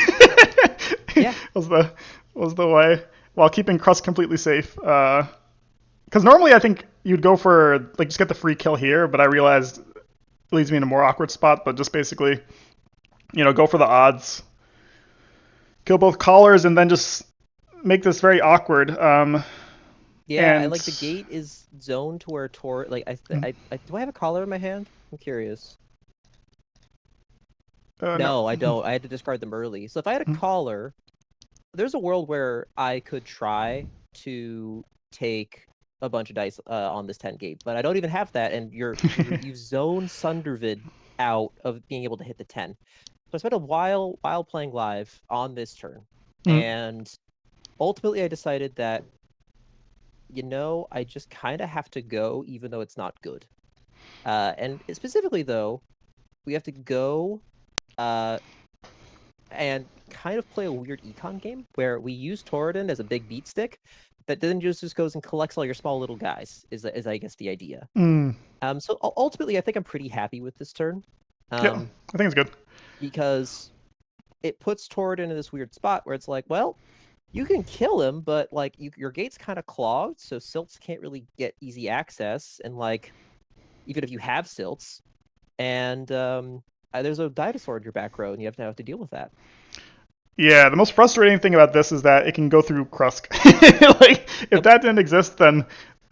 Speaker 1: Yeah,
Speaker 2: was the was the way, while keeping Crust completely safe. Because normally I think you'd go for like just get the free kill here, but I realized it leaves me in a more awkward spot. But just basically, go for the odds, kill both callers, and then just make this very awkward.
Speaker 1: yeah, and
Speaker 2: And
Speaker 1: like the gate is zoned to where Tor. Like I do I have a collar in my hand? I'm curious.
Speaker 2: no.
Speaker 1: No, I don't. I had to discard them early. So if I had a collar, there's a world where I could try to take a bunch of dice on this 10 gate, but I don't even have that, and you've zoned Sundervid out of being able to hit the 10. So I spent a while playing live on this turn, and ultimately I decided that I just kind of have to go, even though it's not good. And specifically though, we have to go uh and kind of play a weird econ game where we use Torridon as a big beat stick that then just goes and collects all your small little guys, is I guess the idea.
Speaker 2: Mm,
Speaker 1: So ultimately I think I'm pretty happy with this turn.
Speaker 2: yeah,
Speaker 1: Um,
Speaker 2: I think it's good.
Speaker 1: because it puts Torridon in this weird spot where it's like, well, you can kill him, but like your gate's kind of clogged, so silts can't really get easy access, and like even if you have silts, and there's a dinosaur in your back row, and you have to deal with that.
Speaker 2: Yeah, the most frustrating thing about this is that it can go through Krusk. Like, if
Speaker 1: Yep.
Speaker 2: that didn't exist, then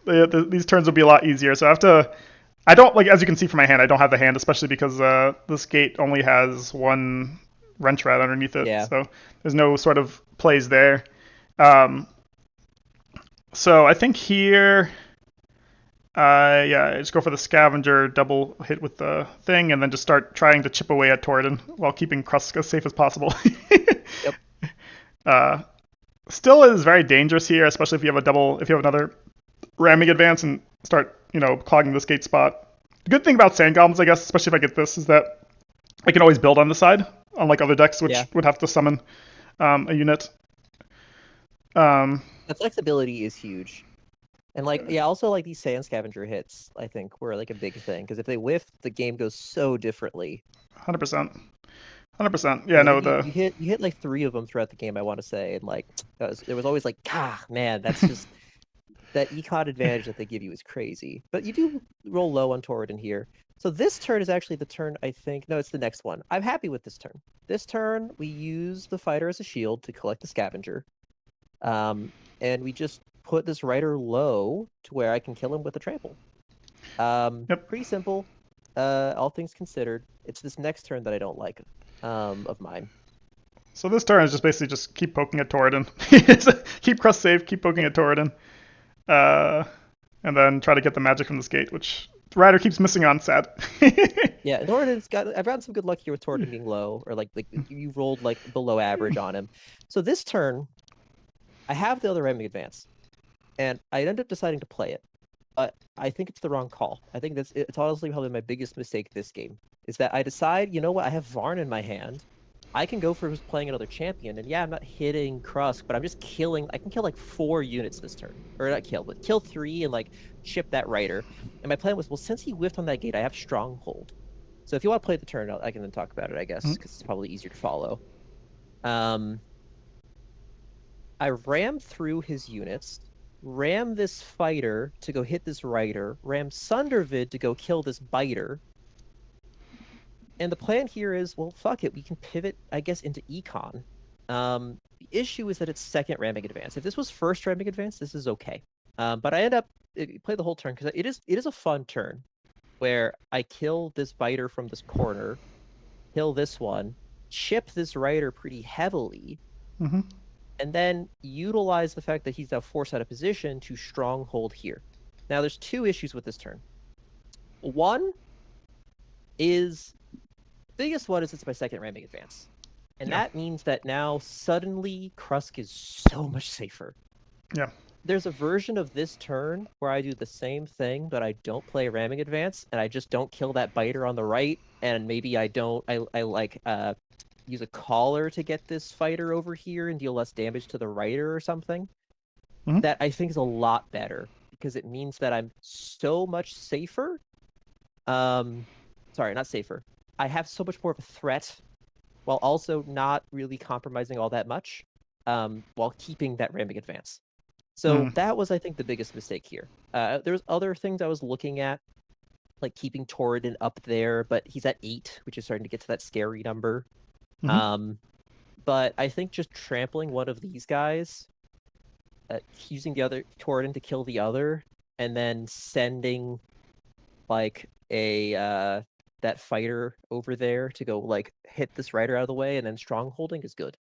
Speaker 2: these turns would be a lot easier. So I have to. I don't like, as you can see from my hand, I don't have the hand, especially because this gate only has one wrench rat underneath it,
Speaker 1: Yeah.
Speaker 2: so there's no sort of plays there. Um, so I think here, yeah, I just go for the scavenger, double hit with the thing, and then just start trying to chip away at Torridon while keeping Krusk as safe as possible.
Speaker 1: Yep.
Speaker 2: uh, Still is very dangerous here, especially if you have another ramming advance and start, clogging this gate spot. The good thing about Sand Goblins, I guess, especially if I get this, is that I can always build on the side, unlike other decks, which
Speaker 1: Yeah.
Speaker 2: would have to summon a unit. Um,
Speaker 1: The flexibility is huge. And like, yeah, also like these sand scavenger hits, I think were like a big thing because if they whiff, the game goes so differently.
Speaker 2: 100%. 100%. Yeah,
Speaker 1: Because I
Speaker 2: no,
Speaker 1: think
Speaker 2: the.
Speaker 1: you hit like 3 of them throughout the game, I want to say, and like there was always like, ah, man, that's just that econ advantage that they give you is crazy. But you do roll low on Torrid in here. So this turn is actually the turn I think. No, it's the next one. I'm happy with this turn. This turn we use the fighter as a shield to collect the scavenger. Um, and we just put this rider low to where I can kill him with a trample.
Speaker 2: Yep.
Speaker 1: Pretty simple. All things considered. It's this next turn that I don't like of mine.
Speaker 2: So this turn is just basically just keep poking at Torridon. Keep Crust safe, keep poking at Torridon. Uh, and then try to get the magic from this gate, which the rider keeps missing on, sad.
Speaker 1: Yeah, Torridon's got. I've gotten some good luck here with Torridon being low, or like you rolled like below average on him. So this turn, I have the other Ramming Advance, and I end up deciding to play it. But I think it's the wrong call. I think it's honestly probably my biggest mistake this game is that I decide, you know what, I have Varn in my hand. I can go for who's playing another champion, and yeah, I'm not hitting Krusk, but I'm just killing. I can kill like 4 units this turn, or not kill, but kill 3 and like chip that rider. And my plan was, well, since he whiffed on that gate, I have Stronghold. So if you want to play the turn, I can then talk about it, I guess, because it's probably easier to follow. Um, I ram through his units, ram this fighter to go hit this rider, ram Sundervid to go kill this biter. And the plan here is, well, fuck it, we can pivot, I guess, into econ. The issue is that it's second ramming advance. If this was first ramming advance, this is okay. But I end up play the whole turn because it is a fun turn where I kill this biter from this corner, kill this one, chip this rider pretty heavily,
Speaker 2: Mm-hmm.
Speaker 1: and then utilize the fact that he's now forced out of position to stronghold here. Now, there's two issues with this turn. One is the biggest one is it's my second ramming advance. And
Speaker 2: Yeah.
Speaker 1: that means that now suddenly Krusk is so much safer.
Speaker 2: Yeah.
Speaker 1: There's a version of this turn where I do the same thing, but I don't play ramming advance, and I just don't kill that biter on the right, and maybe I don't I like use a collar to get this fighter over here and deal less damage to the rider or something.
Speaker 2: Mm-hmm.
Speaker 1: That I think is a lot better because it means that I'm so much safer. Sorry, not safer. I have so much more of a threat while also not really compromising all that much, while keeping that ramming advance. So
Speaker 2: Mm.
Speaker 1: that was, I think, the biggest mistake here. There's other things I was looking at, like keeping Torridon up there, but he's at 8, which is starting to get to that scary number.
Speaker 2: Mm-hmm.
Speaker 1: But I think just trampling one of these guys, using the other Torridon to kill the other, and then sending like a that fighter over there to go like hit this rider out of the way and then strongholding is good.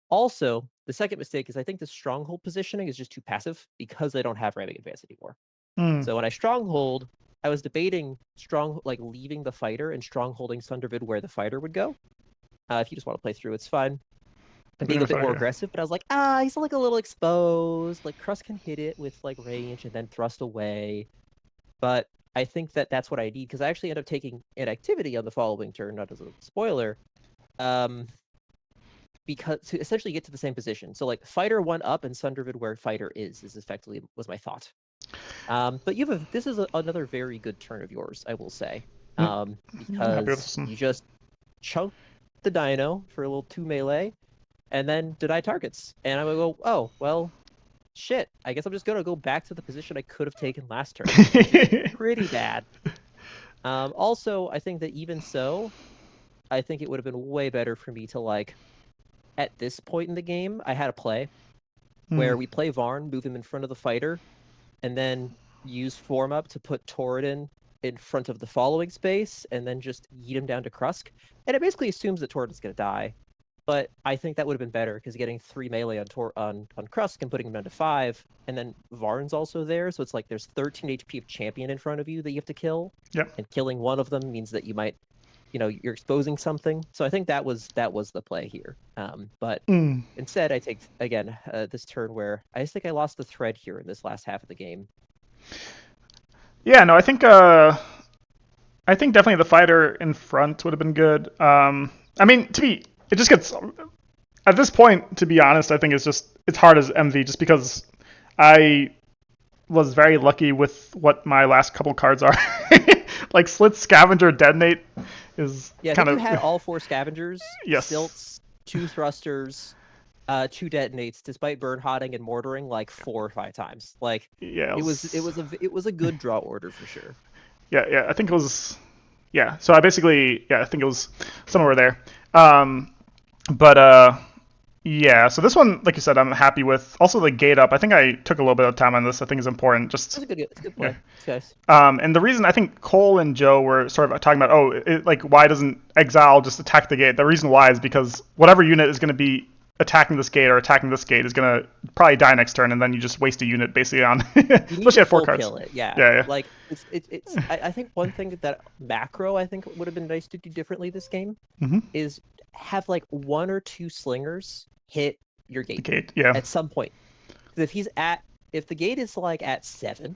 Speaker 1: Also, the second mistake is I think the stronghold positioning is just too passive because they don't have ramming advance anymore.
Speaker 2: Mm.
Speaker 1: So when I stronghold, I was debating like leaving the fighter and strongholding Sundervid where the fighter would go. If you just want to play through, it's fine. And being a bit more
Speaker 2: Here.
Speaker 1: aggressive, but I was like, he's like a little exposed. Like Crust can hit it with like range and then thrust away. But I think that that's what I need because I actually end up taking inactivity on the following turn, not as a spoiler, because to essentially get to the same position. So like fighter 1 up and Sundervid where fighter is effectively was my thought. But this is another very good turn of yours, I will say,
Speaker 2: I'm happy with
Speaker 1: because
Speaker 2: this one.
Speaker 1: you just chunk the dino for a little 2 melee, and then deny targets. And I would go, oh well, shit. I guess I'm just gonna go back to the position I could have taken last turn, which is pretty bad. Also, I think that even so, I think it would have been way better for me to like, at this point in the game, I had a play where we play Varn, move him in front of the fighter, and then use form up to put Torridon in front of the following space, and then just yeet him down to Krusk. And it basically assumes that Torridon's gonna die. But I think that would have been better because getting 3 melee on Krusk and putting him down to 5, and then Varn's also there, so it's like there's 13 HP of champion in front of you that you have to kill.
Speaker 2: Yep.
Speaker 1: And killing one of them means that you might, you're exposing something. So I think that was the play here. But instead, I take again this turn where I just think I lost the thread here in this last half of the game.
Speaker 2: Yeah, no, I think definitely the fighter in front would have been good. I mean, it just gets at this point. To be honest, I think it's hard as MV just because I was very lucky with what my last couple cards are. Like Slit, Scavenger, Detonate is
Speaker 1: Yeah, I
Speaker 2: kind
Speaker 1: think
Speaker 2: of
Speaker 1: you had all 4 scavengers,
Speaker 2: yes.
Speaker 1: silts, 2 thrusters, 2 detonates, despite burn hotting and mortaring like 4 or 5 times. Like
Speaker 2: Yeah,
Speaker 1: it was a good draw order for sure.
Speaker 2: yeah. I think it was So I basically I think it was somewhere there. But yeah. So this one, like you said, I'm happy with. Also the gate up. I think I took a little bit of time on this. I think it's important.
Speaker 1: It's a good play. Guys.
Speaker 2: And the reason I think Cole and Joe were sort of talking about, like why doesn't Exile just attack the gate? The reason why is because whatever unit is going to be attacking this gate or attacking this gate is going to probably die next turn, and then you just waste a unit basically on, especially at 4 cards.
Speaker 1: Kill it, yeah.
Speaker 2: Yeah.
Speaker 1: Like it's. I think one thing that macro I think would have been nice to do differently this game is have like 1 or 2 slingers hit your gate.
Speaker 2: The gate, yeah.
Speaker 1: At some point, because if the gate is like at 7,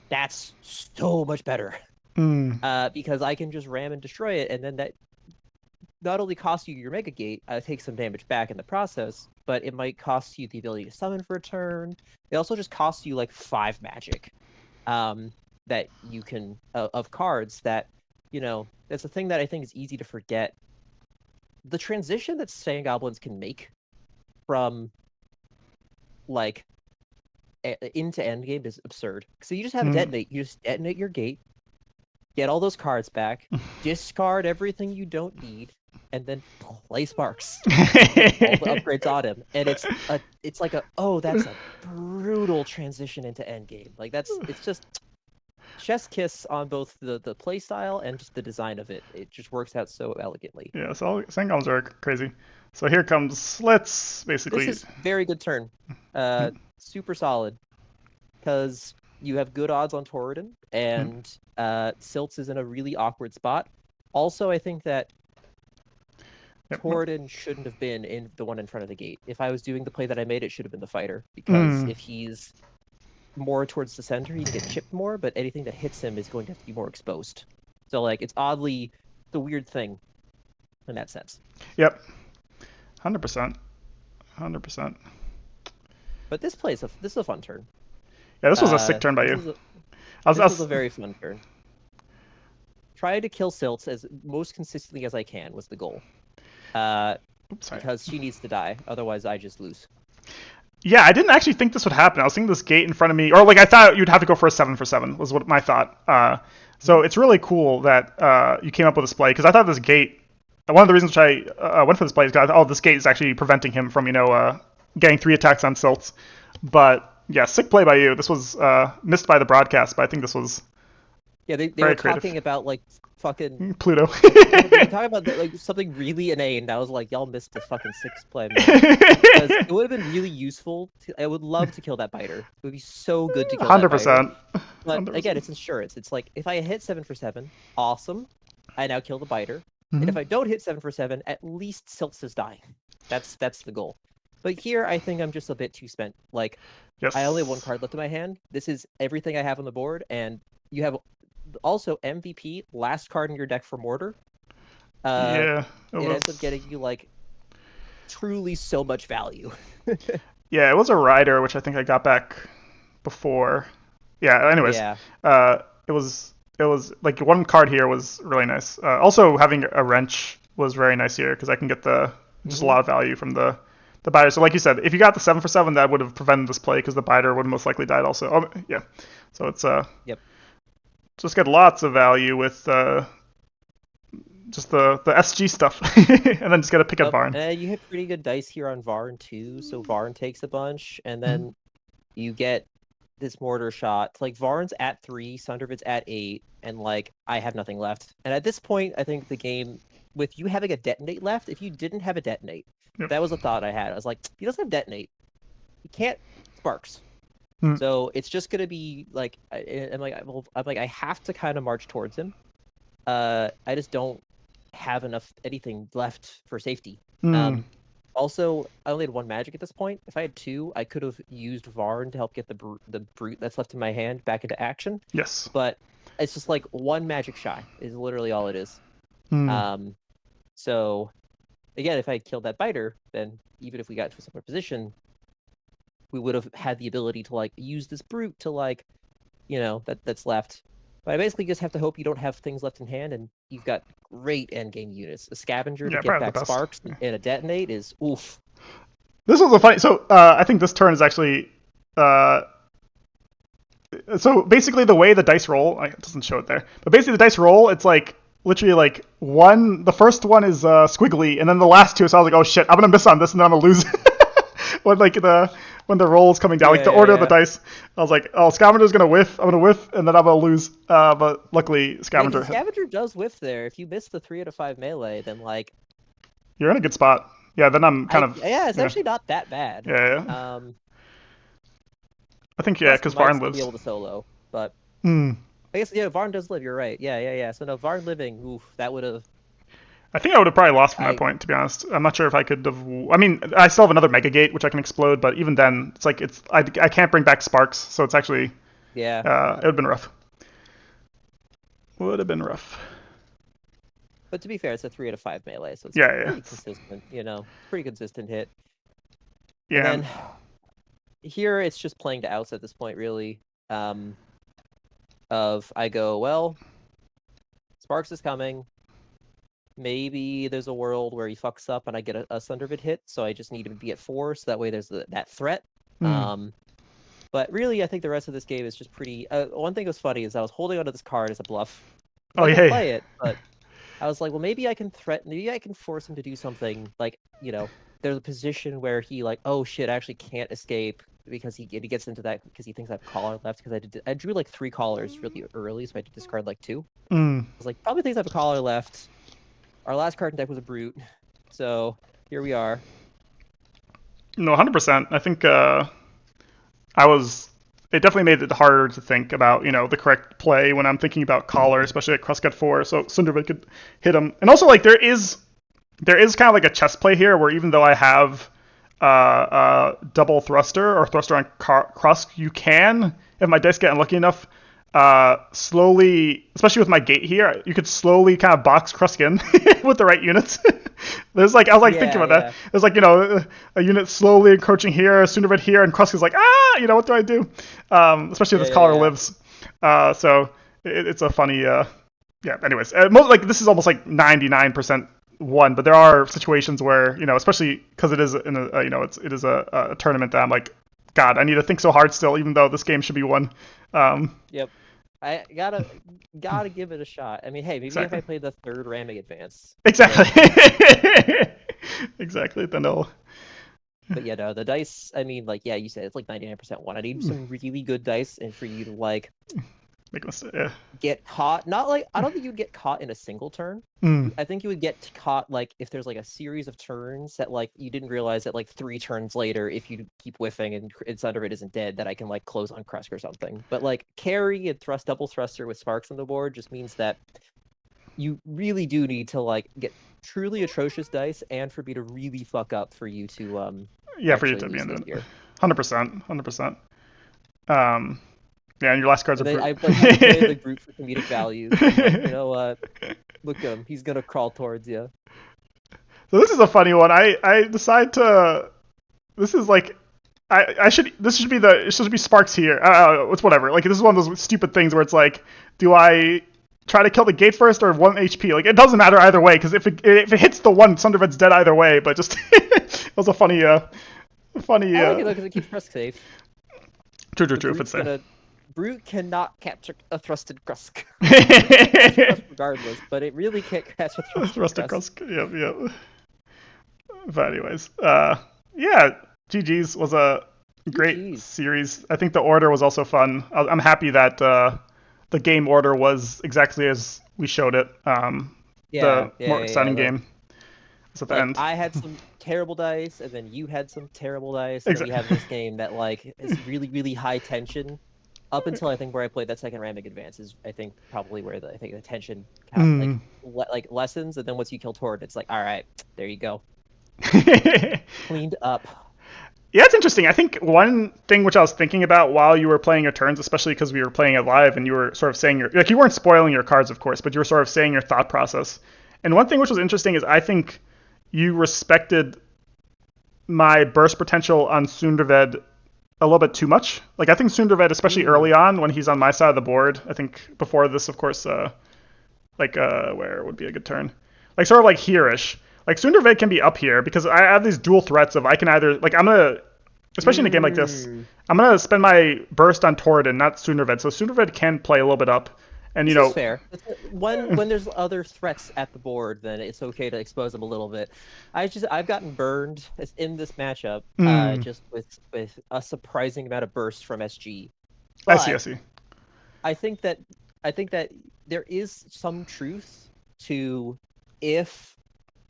Speaker 1: that's so much better. Because I can just ram and destroy it, and then that not only costs you your Mega Gate, takes some damage back in the process, but it might cost you the ability to summon for a turn. It also just costs you like 5 magic, that you can of cards that that's a thing that I think is easy to forget. The transition that Sand Goblins can make from like into endgame is absurd. So you just have a detonate. You just detonate your gate, get all those cards back, discard everything you don't need, and then play Sparks. All the upgrades on him, and it's like that's a brutal transition into endgame. Like it's just chef's kiss on both the play style and just the design of it. It just works out so elegantly.
Speaker 2: Yeah, so Sangams are crazy. So here comes, let's
Speaker 1: This
Speaker 2: basically.
Speaker 1: is very good turn. Super solid because you have good odds on Torridon, and Silts is in a really awkward spot. Also, I think that
Speaker 2: Yep.
Speaker 1: Torridon shouldn't have been in the one in front of the gate. If I was doing the play that I made, it should have been the fighter, because if he's more towards the center, he can get chipped more, but anything that hits him is going to have to be more exposed. So like it's oddly the weird thing in that sense.
Speaker 2: Yep. 100%. 100%.
Speaker 1: But this is a fun turn.
Speaker 2: Yeah, this was a sick turn by
Speaker 1: This
Speaker 2: you.
Speaker 1: was a
Speaker 2: I
Speaker 1: this was
Speaker 2: was,
Speaker 1: a very fun turn. Try to kill Silts as most consistently as I can was the goal.
Speaker 2: oops, sorry.
Speaker 1: Because she needs to die, otherwise I just lose.
Speaker 2: Yeah, I didn't actually think this would happen. I was thinking this gate in front of me, or like I thought you'd have to go for a 7 for 7 was what my thought. So it's really cool that you came up with this play, because I thought this gate. One of the reasons which I went for this play is because I thought, oh, this gate is actually preventing him from getting 3 attacks on Silts. But yeah, sick play by you. This was missed by the broadcast, but I think this was
Speaker 1: Yeah, they
Speaker 2: very
Speaker 1: were
Speaker 2: creative.
Speaker 1: talking about like fucking
Speaker 2: Pluto.
Speaker 1: they were talking about like something really inane. I was like, y'all missed the fucking sixth play, man. Because it would have been really useful. I would love to kill that biter. It would be so good to kill that biter.
Speaker 2: 100%.
Speaker 1: But again,
Speaker 2: 100%.
Speaker 1: it's insurance. It's like if I hit 7 for 7, awesome. I now kill the biter. And
Speaker 2: Mm-hmm.
Speaker 1: if I don't hit 7 for 7, at least Silts is dying. That's the goal. But here, I think I'm just a bit too spent. Like,
Speaker 2: Yes.
Speaker 1: I only have 1 card left in my hand. This is everything I have on the board, and you have also MVP, last card in your deck for Mortar.
Speaker 2: Yeah.
Speaker 1: It ends up getting you like truly so much value.
Speaker 2: Yeah, it was a rider, which I think I got back before. Yeah. Anyways,
Speaker 1: Yeah.
Speaker 2: it was like one card here was really nice. Also, having a wrench was very nice here, because I can get just a lot of value from the biter. So like you said, if you got the 7 for 7, that would have prevented this play, because the biter would have most likely died also. Oh, yeah. So it's
Speaker 1: Yep.
Speaker 2: just get lots of value with just the SG stuff, and then just get a pick at
Speaker 1: Yep.
Speaker 2: Varn.
Speaker 1: You hit pretty good dice here on Varn too, so Varn takes a bunch, and then you get this mortar shot. Like Varn's at 3, Sundervid's at 8, and like I have nothing left. And at this point, I think the game, with you having a detonate left, if you didn't have a detonate,
Speaker 2: Yep.
Speaker 1: that was a thought I had. I was like, he doesn't have detonate. He can't sparks.
Speaker 2: Mm.
Speaker 1: So it's just gonna be like I'm like I have to kind of march towards him. I just don't have anything left for safety.
Speaker 2: Mm.
Speaker 1: Also, I only had 1 magic at this point. If I had 2, I could have used Varn to help get the brute that's left in my hand back into action.
Speaker 2: Yes.
Speaker 1: But it's just like 1 magic shy is literally all it is.
Speaker 2: Mm.
Speaker 1: So again, if I had killed that biter, then even if we got to a similar position, we would have had the ability to like use this brute to like, that's left. But I basically just have to hope you don't have things left in hand, and you've got great endgame units. A scavenger to
Speaker 2: Yeah,
Speaker 1: get
Speaker 2: probably the
Speaker 1: back
Speaker 2: best.
Speaker 1: sparks and a detonate is oof.
Speaker 2: This was a funny. So I think this turn is actually. So basically, the way the dice roll, it doesn't show it there, but basically the dice roll, it's like literally like one. The first one is squiggly, and then the last 2. So I was like, oh shit, I'm gonna miss on this, and then I'm gonna lose. When the roll is coming down, like the order of the dice, I was like, oh, Scavenger's gonna whiff. I'm gonna whiff, and then I'm gonna lose. But luckily, Scavenger.
Speaker 1: Yeah, scavenger does whiff there. If you miss the 3 out of 5 melee, then like
Speaker 2: You're in a good spot. Yeah, then I'm kind of.
Speaker 1: yeah, it's actually not that bad.
Speaker 2: Yeah. I think because
Speaker 1: Might
Speaker 2: Varn
Speaker 1: still
Speaker 2: lives.
Speaker 1: be able to solo, but
Speaker 2: I
Speaker 1: I guess Varn does live. You're right. Yeah. So no, Varn living. Oof, that would have.
Speaker 2: think I would have probably lost from that point, to be honest. I'm not sure if I could have. I mean, I still have another Mega Gate which I can explode, but even then, it's like I can't bring back sparks, so it's actually
Speaker 1: Yeah.
Speaker 2: it would have been rough. Would have been rough.
Speaker 1: But to be fair, it's a 3 out of 5 melee, so it's pretty consistent. Pretty consistent hit.
Speaker 2: Yeah.
Speaker 1: And then here it's just playing to outs at this point, really. Of I go, well, Sparks is coming. Maybe there's a world where he fucks up and I get a Sundervid hit, so I just need to be at 4, so that way there's that threat. But really, I think the rest of this game is just pretty. One thing that was funny is I was holding onto this card as a bluff. I can play it, but I was like, well, maybe I can threaten. Maybe I can force him to do something. Like, there's a position where he like, oh shit, I actually can't escape. because he gets into that because he thinks I have collar left because I drew like 3 collars really early, so I had to discard like 2.
Speaker 2: Mm.
Speaker 1: I was like, probably thinks I have a collar left. Our last card in deck was a brute, so here we are.
Speaker 2: No, 100%. I think I was. It definitely made it harder to think about, the correct play when I'm thinking about collar, especially at Krusket 4, so Sundervid could hit him. And also, like, there is kind of like a chess play here where even though I have double thruster or thruster on Krusk, you can, if my dice get unlucky enough, slowly, especially with my gate here, you could slowly kind of box Krusk in with the right units. There's like, I was like thinking
Speaker 1: Yeah,
Speaker 2: about that. There's like, a unit slowly encroaching here, Sundervid here, and Krusk is like, what do I do? Especially if
Speaker 1: yeah,
Speaker 2: this
Speaker 1: yeah,
Speaker 2: collar
Speaker 1: yeah.
Speaker 2: lives. So it's a funny, yeah. Anyways, like this is almost like 99% one, but there are situations where, especially because it is in a, it is a tournament that I'm like, God, I need to think so hard still, even though this game should be won.
Speaker 1: Yep. I gotta give it a shot. I mean, hey, maybe if
Speaker 2: Exactly.
Speaker 1: I played the 3rd Ramming Advance,
Speaker 2: Exactly.
Speaker 1: then
Speaker 2: Exactly. Then no.
Speaker 1: but yeah, no, the dice. I mean, like, yeah, you said it's like 99% one. I need some really good dice, and for you to like
Speaker 2: Make a mistake. Yeah.
Speaker 1: get caught. Not like I don't think you'd get caught in a single turn.
Speaker 2: Mm.
Speaker 1: I think you would get caught like if there's like a series of turns that like you didn't realize that like 3 turns later, if you keep whiffing and it's under it isn't dead, that I can like close on Krusk or something. But like carry and double thruster with sparks on the board just means that you really do need to like get truly atrocious dice and for me to really fuck up for you to
Speaker 2: Yeah, for you
Speaker 1: actually
Speaker 2: to be
Speaker 1: lose
Speaker 2: into
Speaker 1: this
Speaker 2: it.
Speaker 1: year.
Speaker 2: 100%. 100%. Um, yeah, and your last cards are
Speaker 1: And then
Speaker 2: brute.
Speaker 1: I had to play the brute for comedic value because I'm like, you know what? Look at him. He's gonna crawl towards you.
Speaker 2: So this is a funny one. I decide to. This is like I should this should be the it should be Sparks here. It's whatever. Like this is one of those stupid things where it's like, do I try to kill the gate first or 1 HP? Like it doesn't matter either way because if it hits the one, Sunderved's dead either way. But just it was a funny funny.
Speaker 1: I like it though because it keeps Krusk safe.
Speaker 2: True. If it's there.
Speaker 1: Brute cannot capture a thrusted Krusk. Capture Krusk regardless, but it really can't catch a thrusted
Speaker 2: Rustic
Speaker 1: Krusk.
Speaker 2: Krusk. Yep. But anyways, yeah, GG's was a great
Speaker 1: GG's.
Speaker 2: series. I think the order was also fun. I'm happy that the game order was exactly as we showed it.
Speaker 1: Yeah,
Speaker 2: The
Speaker 1: yeah,
Speaker 2: more
Speaker 1: yeah, yeah.
Speaker 2: exciting game is at the
Speaker 1: Like
Speaker 2: end.
Speaker 1: I had some terrible dice, and then you had some terrible dice, and then we
Speaker 2: Exactly.
Speaker 1: have this game that like is really, really high tension. Up until I think where I played that second Ramic Advance is I think probably where I think the tension like
Speaker 2: Mm.
Speaker 1: like lessens, and then once you kill Tord, it's like all right, there you go, cleaned up.
Speaker 2: Yeah, it's interesting. I think one thing which I was thinking about while you were playing your turns, especially because we were playing it live and you were sort of saying you weren't spoiling your cards, of course, but you were sort of saying your thought process. And one thing which was interesting is I think you respected my burst potential on Sunderved a little bit too much. Like I think Sunderved, especially early
Speaker 1: Mm.
Speaker 2: on when he's on my side of the board, I think before this, of course, where would be a good turn? Like sort of like here-ish. Like Sunderved can be up here because I have these dual threats of I can either like I'm gonna especially in a game like this,
Speaker 1: Mm.
Speaker 2: I'm gonna spend my burst on Torrid, not Sunderved. So Sunderved can play a little bit up. And
Speaker 1: This is fair. When there's other threats at the board, then it's okay to expose them a little bit. I've gotten burned in this matchup,
Speaker 2: mm,
Speaker 1: just with a surprising amount of burst from SG.
Speaker 2: I see, I
Speaker 1: But
Speaker 2: see.
Speaker 1: I think that I think that there is some truth to if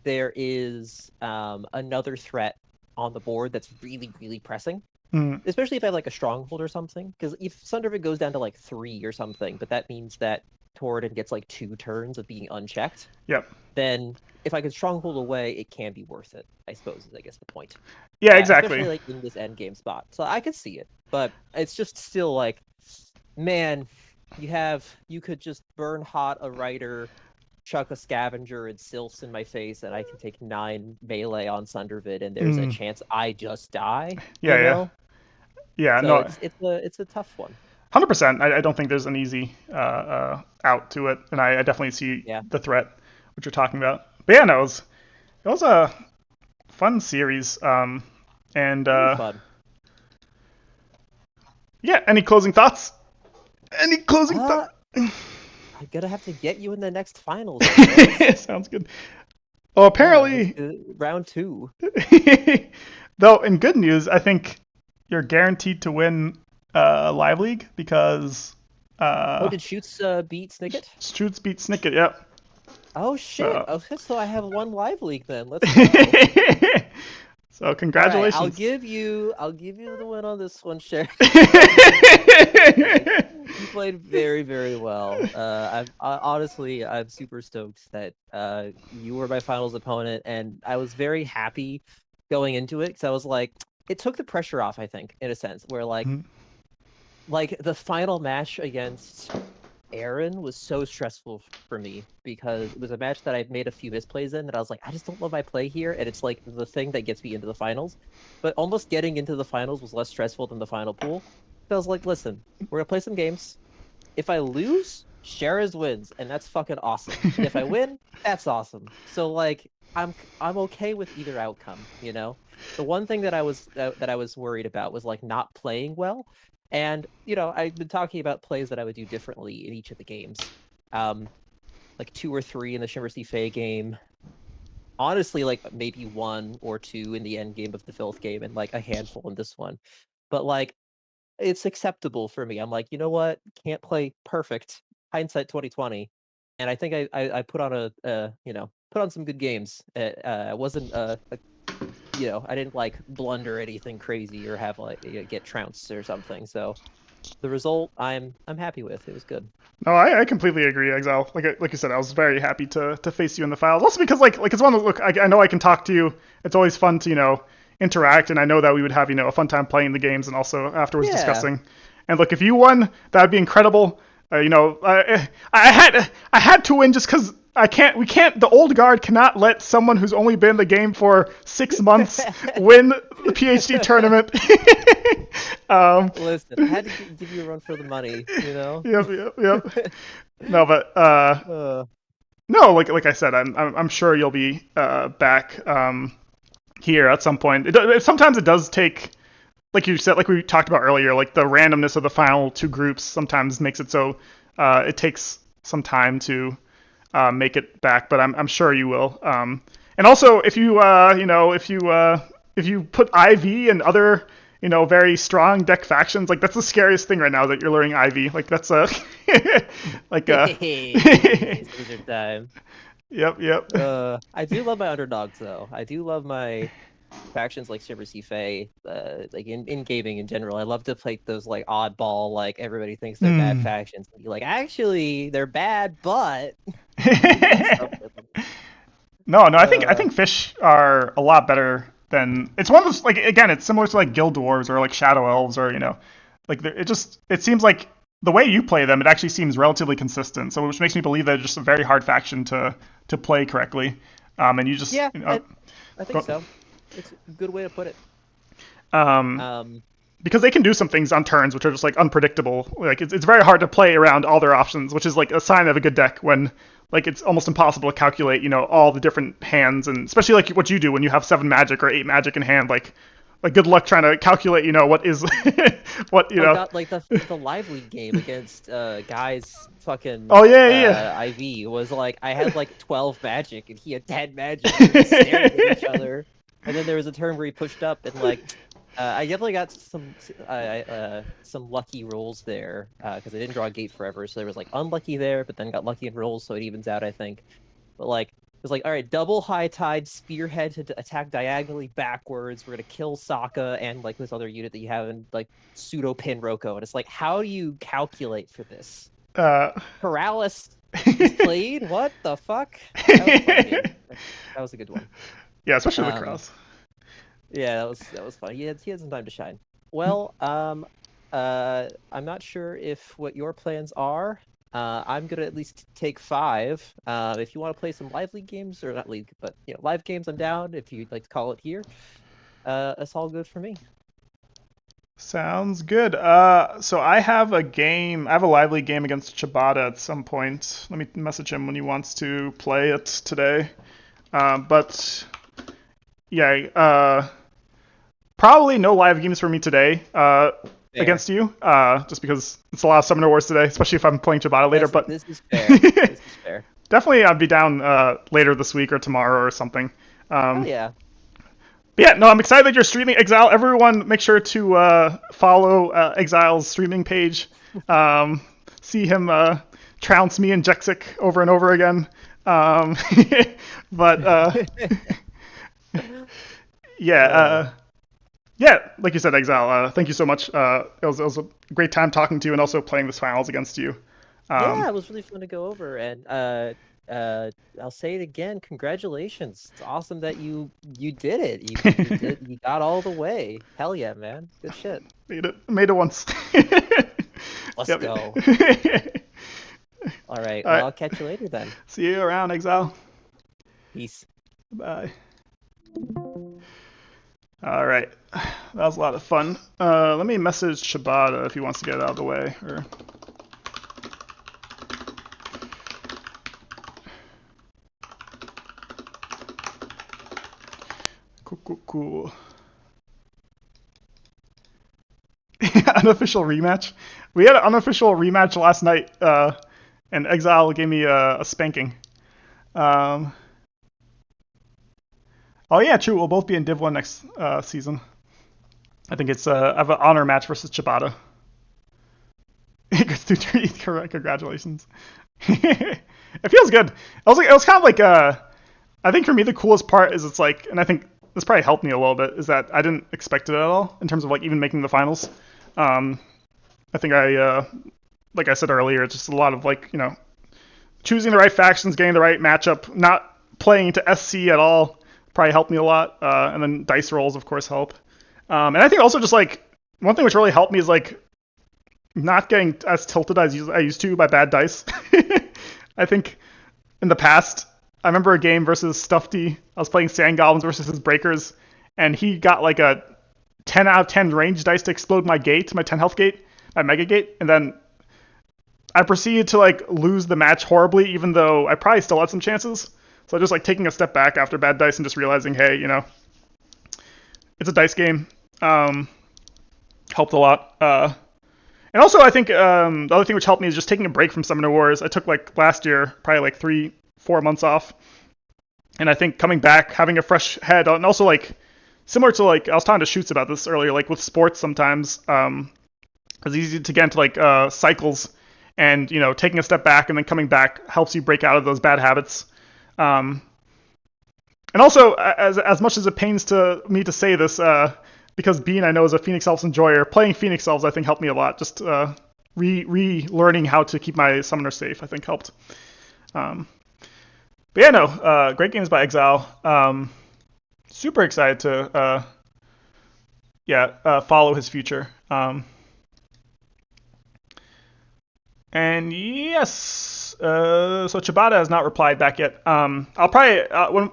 Speaker 1: there is another threat on the board that's really, really pressing.
Speaker 2: Mm,
Speaker 1: Especially if I have like a stronghold or something, because if Sundervid goes down to like 3 or something, but that means that Torridon gets like 2 turns of being unchecked,
Speaker 2: yep.
Speaker 1: then if I could stronghold away, it can be worth it, I suppose, is I guess the point.
Speaker 2: Yeah,
Speaker 1: Especially
Speaker 2: exactly.
Speaker 1: like in this end game spot. So I could see it, but it's just still like, man, you could just burn hot a writer, chuck a scavenger and Sylphs in my face, and I can take 9 melee on Sundervid, and there's a
Speaker 2: Mm,
Speaker 1: chance I just die,
Speaker 2: yeah,
Speaker 1: you
Speaker 2: yeah.
Speaker 1: know?
Speaker 2: Yeah,
Speaker 1: So
Speaker 2: no,
Speaker 1: it's a tough one.
Speaker 2: 100%. I don't think there's an easy out to it, and I definitely see
Speaker 1: Yeah.
Speaker 2: the threat which you're talking about. But yeah, no, it was a fun series. And
Speaker 1: Very fun.
Speaker 2: yeah, any closing thoughts? Any closing
Speaker 1: Uh,
Speaker 2: thoughts?
Speaker 1: I'm gonna have to get you in the next finals, I suppose.
Speaker 2: Sounds good. Well,
Speaker 1: Yeah,
Speaker 2: apparently,
Speaker 1: round 2.
Speaker 2: though, in good news, I think you're guaranteed to win live league because
Speaker 1: Oh,
Speaker 2: uh,
Speaker 1: did Shoots beat Snicket?
Speaker 2: Shoots beat Snicket. Yep.
Speaker 1: Oh shit.
Speaker 2: So
Speaker 1: Okay, so I have one live league then. Let's go.
Speaker 2: so
Speaker 1: All right,
Speaker 2: congratulations.
Speaker 1: I'll give you the win on this one, Sherry. You played very, very well. Honestly, I'm super stoked that you were my finals opponent, and I was very happy going into it because I was like, it took the pressure off, I think, in a sense, where like the final match against Aaron was so stressful for me because it was a match that I've made a few misplays in that I was like, I just don't love my play here, and it's like the thing that gets me into the finals. But almost getting into the finals was less stressful than the final pool. So I was like, listen, we're gonna play some games. If I lose, Sharaz wins, and that's fucking awesome. And if I win, that's awesome. So like, I'm okay with either outcome. You know, the one thing that I was worried about was like not playing well, and you know, I've been talking about plays that I would do differently in each of the games. Um, like two or three in the Shimmersy Fae game. Honestly, like maybe one or two in the end game of the Filth game, and like a handful in this one. But like it's acceptable for me. I'm like, you know what? Can't play perfect. Hindsight 2020. And I think I put on you know, put on some good games. It wasn't you know, I didn't like blunder anything crazy or have like get trounced or something. So the result I'm happy with. It was good.
Speaker 2: No, I completely agree, Exile. Like you said, I was very happy to face you in the finals. Also because like it's one of look, I know I can talk to you. It's always fun to interact, and I know that we would have a fun time playing the games and also afterwards
Speaker 1: Yeah.
Speaker 2: discussing. And look, if you won, that'd be incredible. I had to win just because I can't. We can't. The old guard cannot let someone who's only been in the game for 6 months win the PhD tournament. um,
Speaker 1: Listen, I had to give you a run for the money, you know?
Speaker 2: yep. No, but
Speaker 1: uh,
Speaker 2: no, like I said, I'm sure you'll be back here at some point. Sometimes it does take, like you said, like we talked about earlier, like the randomness of the final two groups sometimes makes it so it takes some time to make it back. But I'm sure you will. And also, if you if you put IV and other very strong deck factions, like that's the scariest thing right now that you're learning IV. Like that's a like
Speaker 1: it's wizard time.
Speaker 2: yep.
Speaker 1: I do love my underdogs though. I do love my factions like Super Fae, like in gaming in general. I love to play those like oddball, like everybody thinks they're bad
Speaker 2: Mm.
Speaker 1: factions. And be like, actually, they're bad, but you can do stuff with them.
Speaker 2: No, I
Speaker 1: Uh,
Speaker 2: think fish are a lot better than it's one of those like again, it's similar to like guild dwarves or like shadow elves or like it seems like the way you play them, it actually seems relatively consistent. So which makes me believe that it's just a very hard faction to play correctly. And you just
Speaker 1: yeah, I think
Speaker 2: go,
Speaker 1: so. It's a good way to put it.
Speaker 2: um,
Speaker 1: Um,
Speaker 2: because they can do some things on turns which are just like unpredictable. Like it's very hard to play around all their options, which is like a sign of a good deck when like it's almost impossible to calculate, all the different hands, and especially like what you do when you have 7 magic or 8 magic in hand. Like good luck trying to calculate, what is what
Speaker 1: oh god, like the lively game against guys fucking
Speaker 2: Oh yeah.
Speaker 1: IV was like I had like 12 magic and he had 10 magic. We were just staring at each other. And then there was a turn where he pushed up and like I definitely got some lucky rolls there because I didn't draw a gate forever, so there was like unlucky there, but then got lucky in rolls, so it evens out, I think. But like it was like, all right, double high tide spearhead to attack diagonally backwards. We're gonna kill Sokka and like this other unit that you have in like pseudo pin Roko. And it's like, how do you calculate for this?
Speaker 2: uh,
Speaker 1: Paralysis is played? What the fuck? That was a fun game. That was a good one.
Speaker 2: yeah, especially the
Speaker 1: Um,
Speaker 2: cross.
Speaker 1: yeah, that was fun. He had some time to shine. Well, I'm not sure if what your plans are. I'm gonna at least take five. If you want to play some live league games or not league, but live games, I'm down. If you'd like to call it here, it's all good for me.
Speaker 2: Sounds good. So I have a game. I have a lively game against Chibata at some point. Let me message him when he wants to play it today. But yeah, probably no live games for me today
Speaker 1: Fair.
Speaker 2: against you, just because it's a lot of Summoner Wars today, especially if I'm playing Chibata later. But
Speaker 1: This is fair. This is fair.
Speaker 2: definitely I'd be down later this week or tomorrow or something.
Speaker 1: Hell
Speaker 2: Um,
Speaker 1: yeah.
Speaker 2: Yeah, no, I'm excited that you're streaming Exile. Everyone, make sure to follow Exile's streaming page. Um, See him trounce me and Jexic over and over again. Um, but yeah,
Speaker 1: Uh,
Speaker 2: yeah, like you said, Exile. Thank you so much. It was a great time talking to you and also playing this finals against you.
Speaker 1: yeah,
Speaker 2: Um,
Speaker 1: it was really fun to go over, and I'll say it again. Congratulations! It's awesome that you did it. You got all the way. Hell yeah, man! Good shit.
Speaker 2: made it once.
Speaker 1: Let's
Speaker 2: Yep.
Speaker 1: go. All right.
Speaker 2: All
Speaker 1: Well,
Speaker 2: right.
Speaker 1: I'll catch you later then.
Speaker 2: See you around, Exile.
Speaker 1: Peace.
Speaker 2: Bye. All right. That was a lot of fun. Let me message Shibata if he wants to get it out of the way. Or cool. Unofficial rematch. We had an unofficial rematch last night, and Exile gave me a spanking. Um, oh yeah, true. We'll both be in Div 1 next season. I think it's I have an honor match versus Chibata. Congratulations. It feels good. It was kind of like I think for me the coolest part is it's like, and I think this probably helped me a little bit, is that I didn't expect it at all in terms of like even making the finals. Um, I think like I said earlier, it's just a lot of like, choosing the right factions, getting the right matchup, not playing into SC at all probably helped me a lot. And then dice rolls, of course, help. And I think also just like one thing which really helped me is like not getting as tilted as I used to by bad dice. I think in the past, I remember a game versus Stuffy. I was playing Sand Goblins versus his Breakers, and he got like a 10 out of 10 range dice to explode my gate, my 10 health gate, my Mega Gate, and then I proceeded to like lose the match horribly, even though I probably still had some chances. So just like taking a step back after bad dice and just realizing, hey, it's a dice game. Helped a lot. And also, I think the other thing which helped me is just taking a break from Summoner Wars. I took like last year, probably like 3-4 months off, and I think coming back, having a fresh head, and also like similar to like I was talking to Shoots about this earlier, like with sports sometimes, it's easy to get into like cycles, and taking a step back and then coming back helps you break out of those bad habits. And also, as much as it pains to me to say this, because Bean I know is a Phoenix Elves enjoyer, playing Phoenix Elves I think helped me a lot. Just relearning how to keep my summoner safe I think helped. But yeah, no, great games by Exile. Super excited to follow his future. And yes, so Chibata has not replied back yet. I'll probably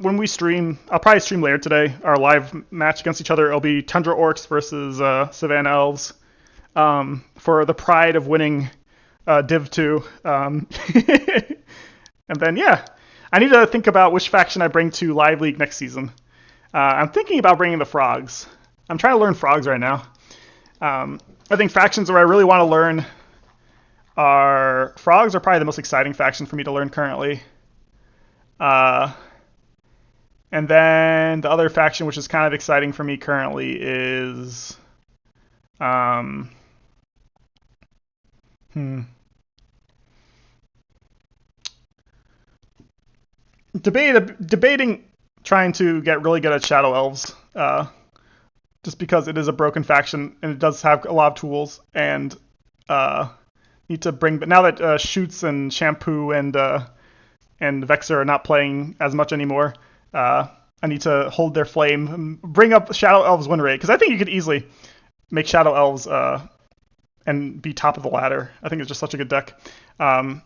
Speaker 2: when we stream, I'll probably stream later today. Our live match against each other. It'll be Tundra Orcs versus Savannah Elves for the pride of winning Div 2. And then yeah, I need to think about which faction I bring to Live League next season. I'm thinking about bringing the Frogs. I'm trying to learn Frogs right now. I think factions where I really want to learn are Frogs are probably the most exciting faction for me to learn currently. And then the other faction which is kind of exciting for me currently is debating trying to get really good at Shadow Elves, just because it is a broken faction and it does have a lot of tools, and need to bring. But now that Shoots and Shampoo and Vexer are not playing as much anymore, I need to hold their flame, bring up Shadow Elves win rate, because I think you could easily make Shadow Elves and be top of the ladder. I think it's just such a good deck. And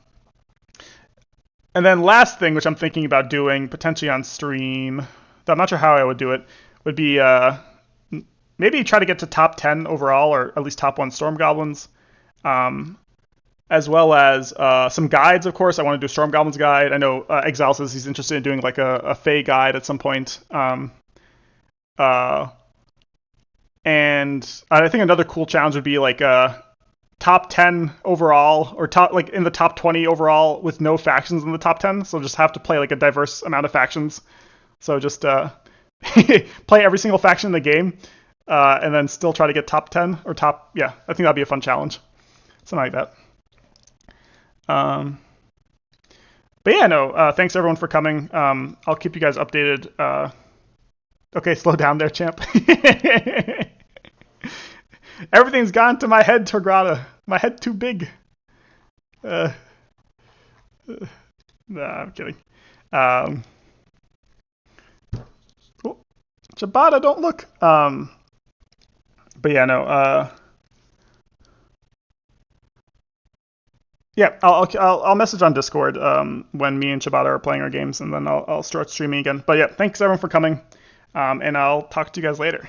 Speaker 2: then last thing, which I'm thinking about doing potentially on stream, though I'm not sure how I would do it, would be maybe try to get to top 10 overall, or at least top 1 Storm Goblins, as well as some guides, of course. I want to do a Storm Goblins guide. I know Exile says he's interested in doing like a Fey guide at some point. And I think another cool challenge would be like top 10 overall, or top like in the top 20 overall with no factions in the top 10. So just have to play like a diverse amount of factions. So just play every single faction in the game, and then still try to get top 10 or top. Yeah, I think that'd be a fun challenge, something like that. But yeah, no. Thanks everyone for coming. I'll keep you guys updated. Okay, slow down there, champ. Everything's gone to my head, Torgrada. My head too big. Nah, I'm kidding. Oh, Ciabatta, don't look. But yeah, no. Yeah, I'll message on Discord when me and Ciabatta are playing our games, and then I'll start streaming again. But yeah, thanks everyone for coming, and I'll talk to you guys later.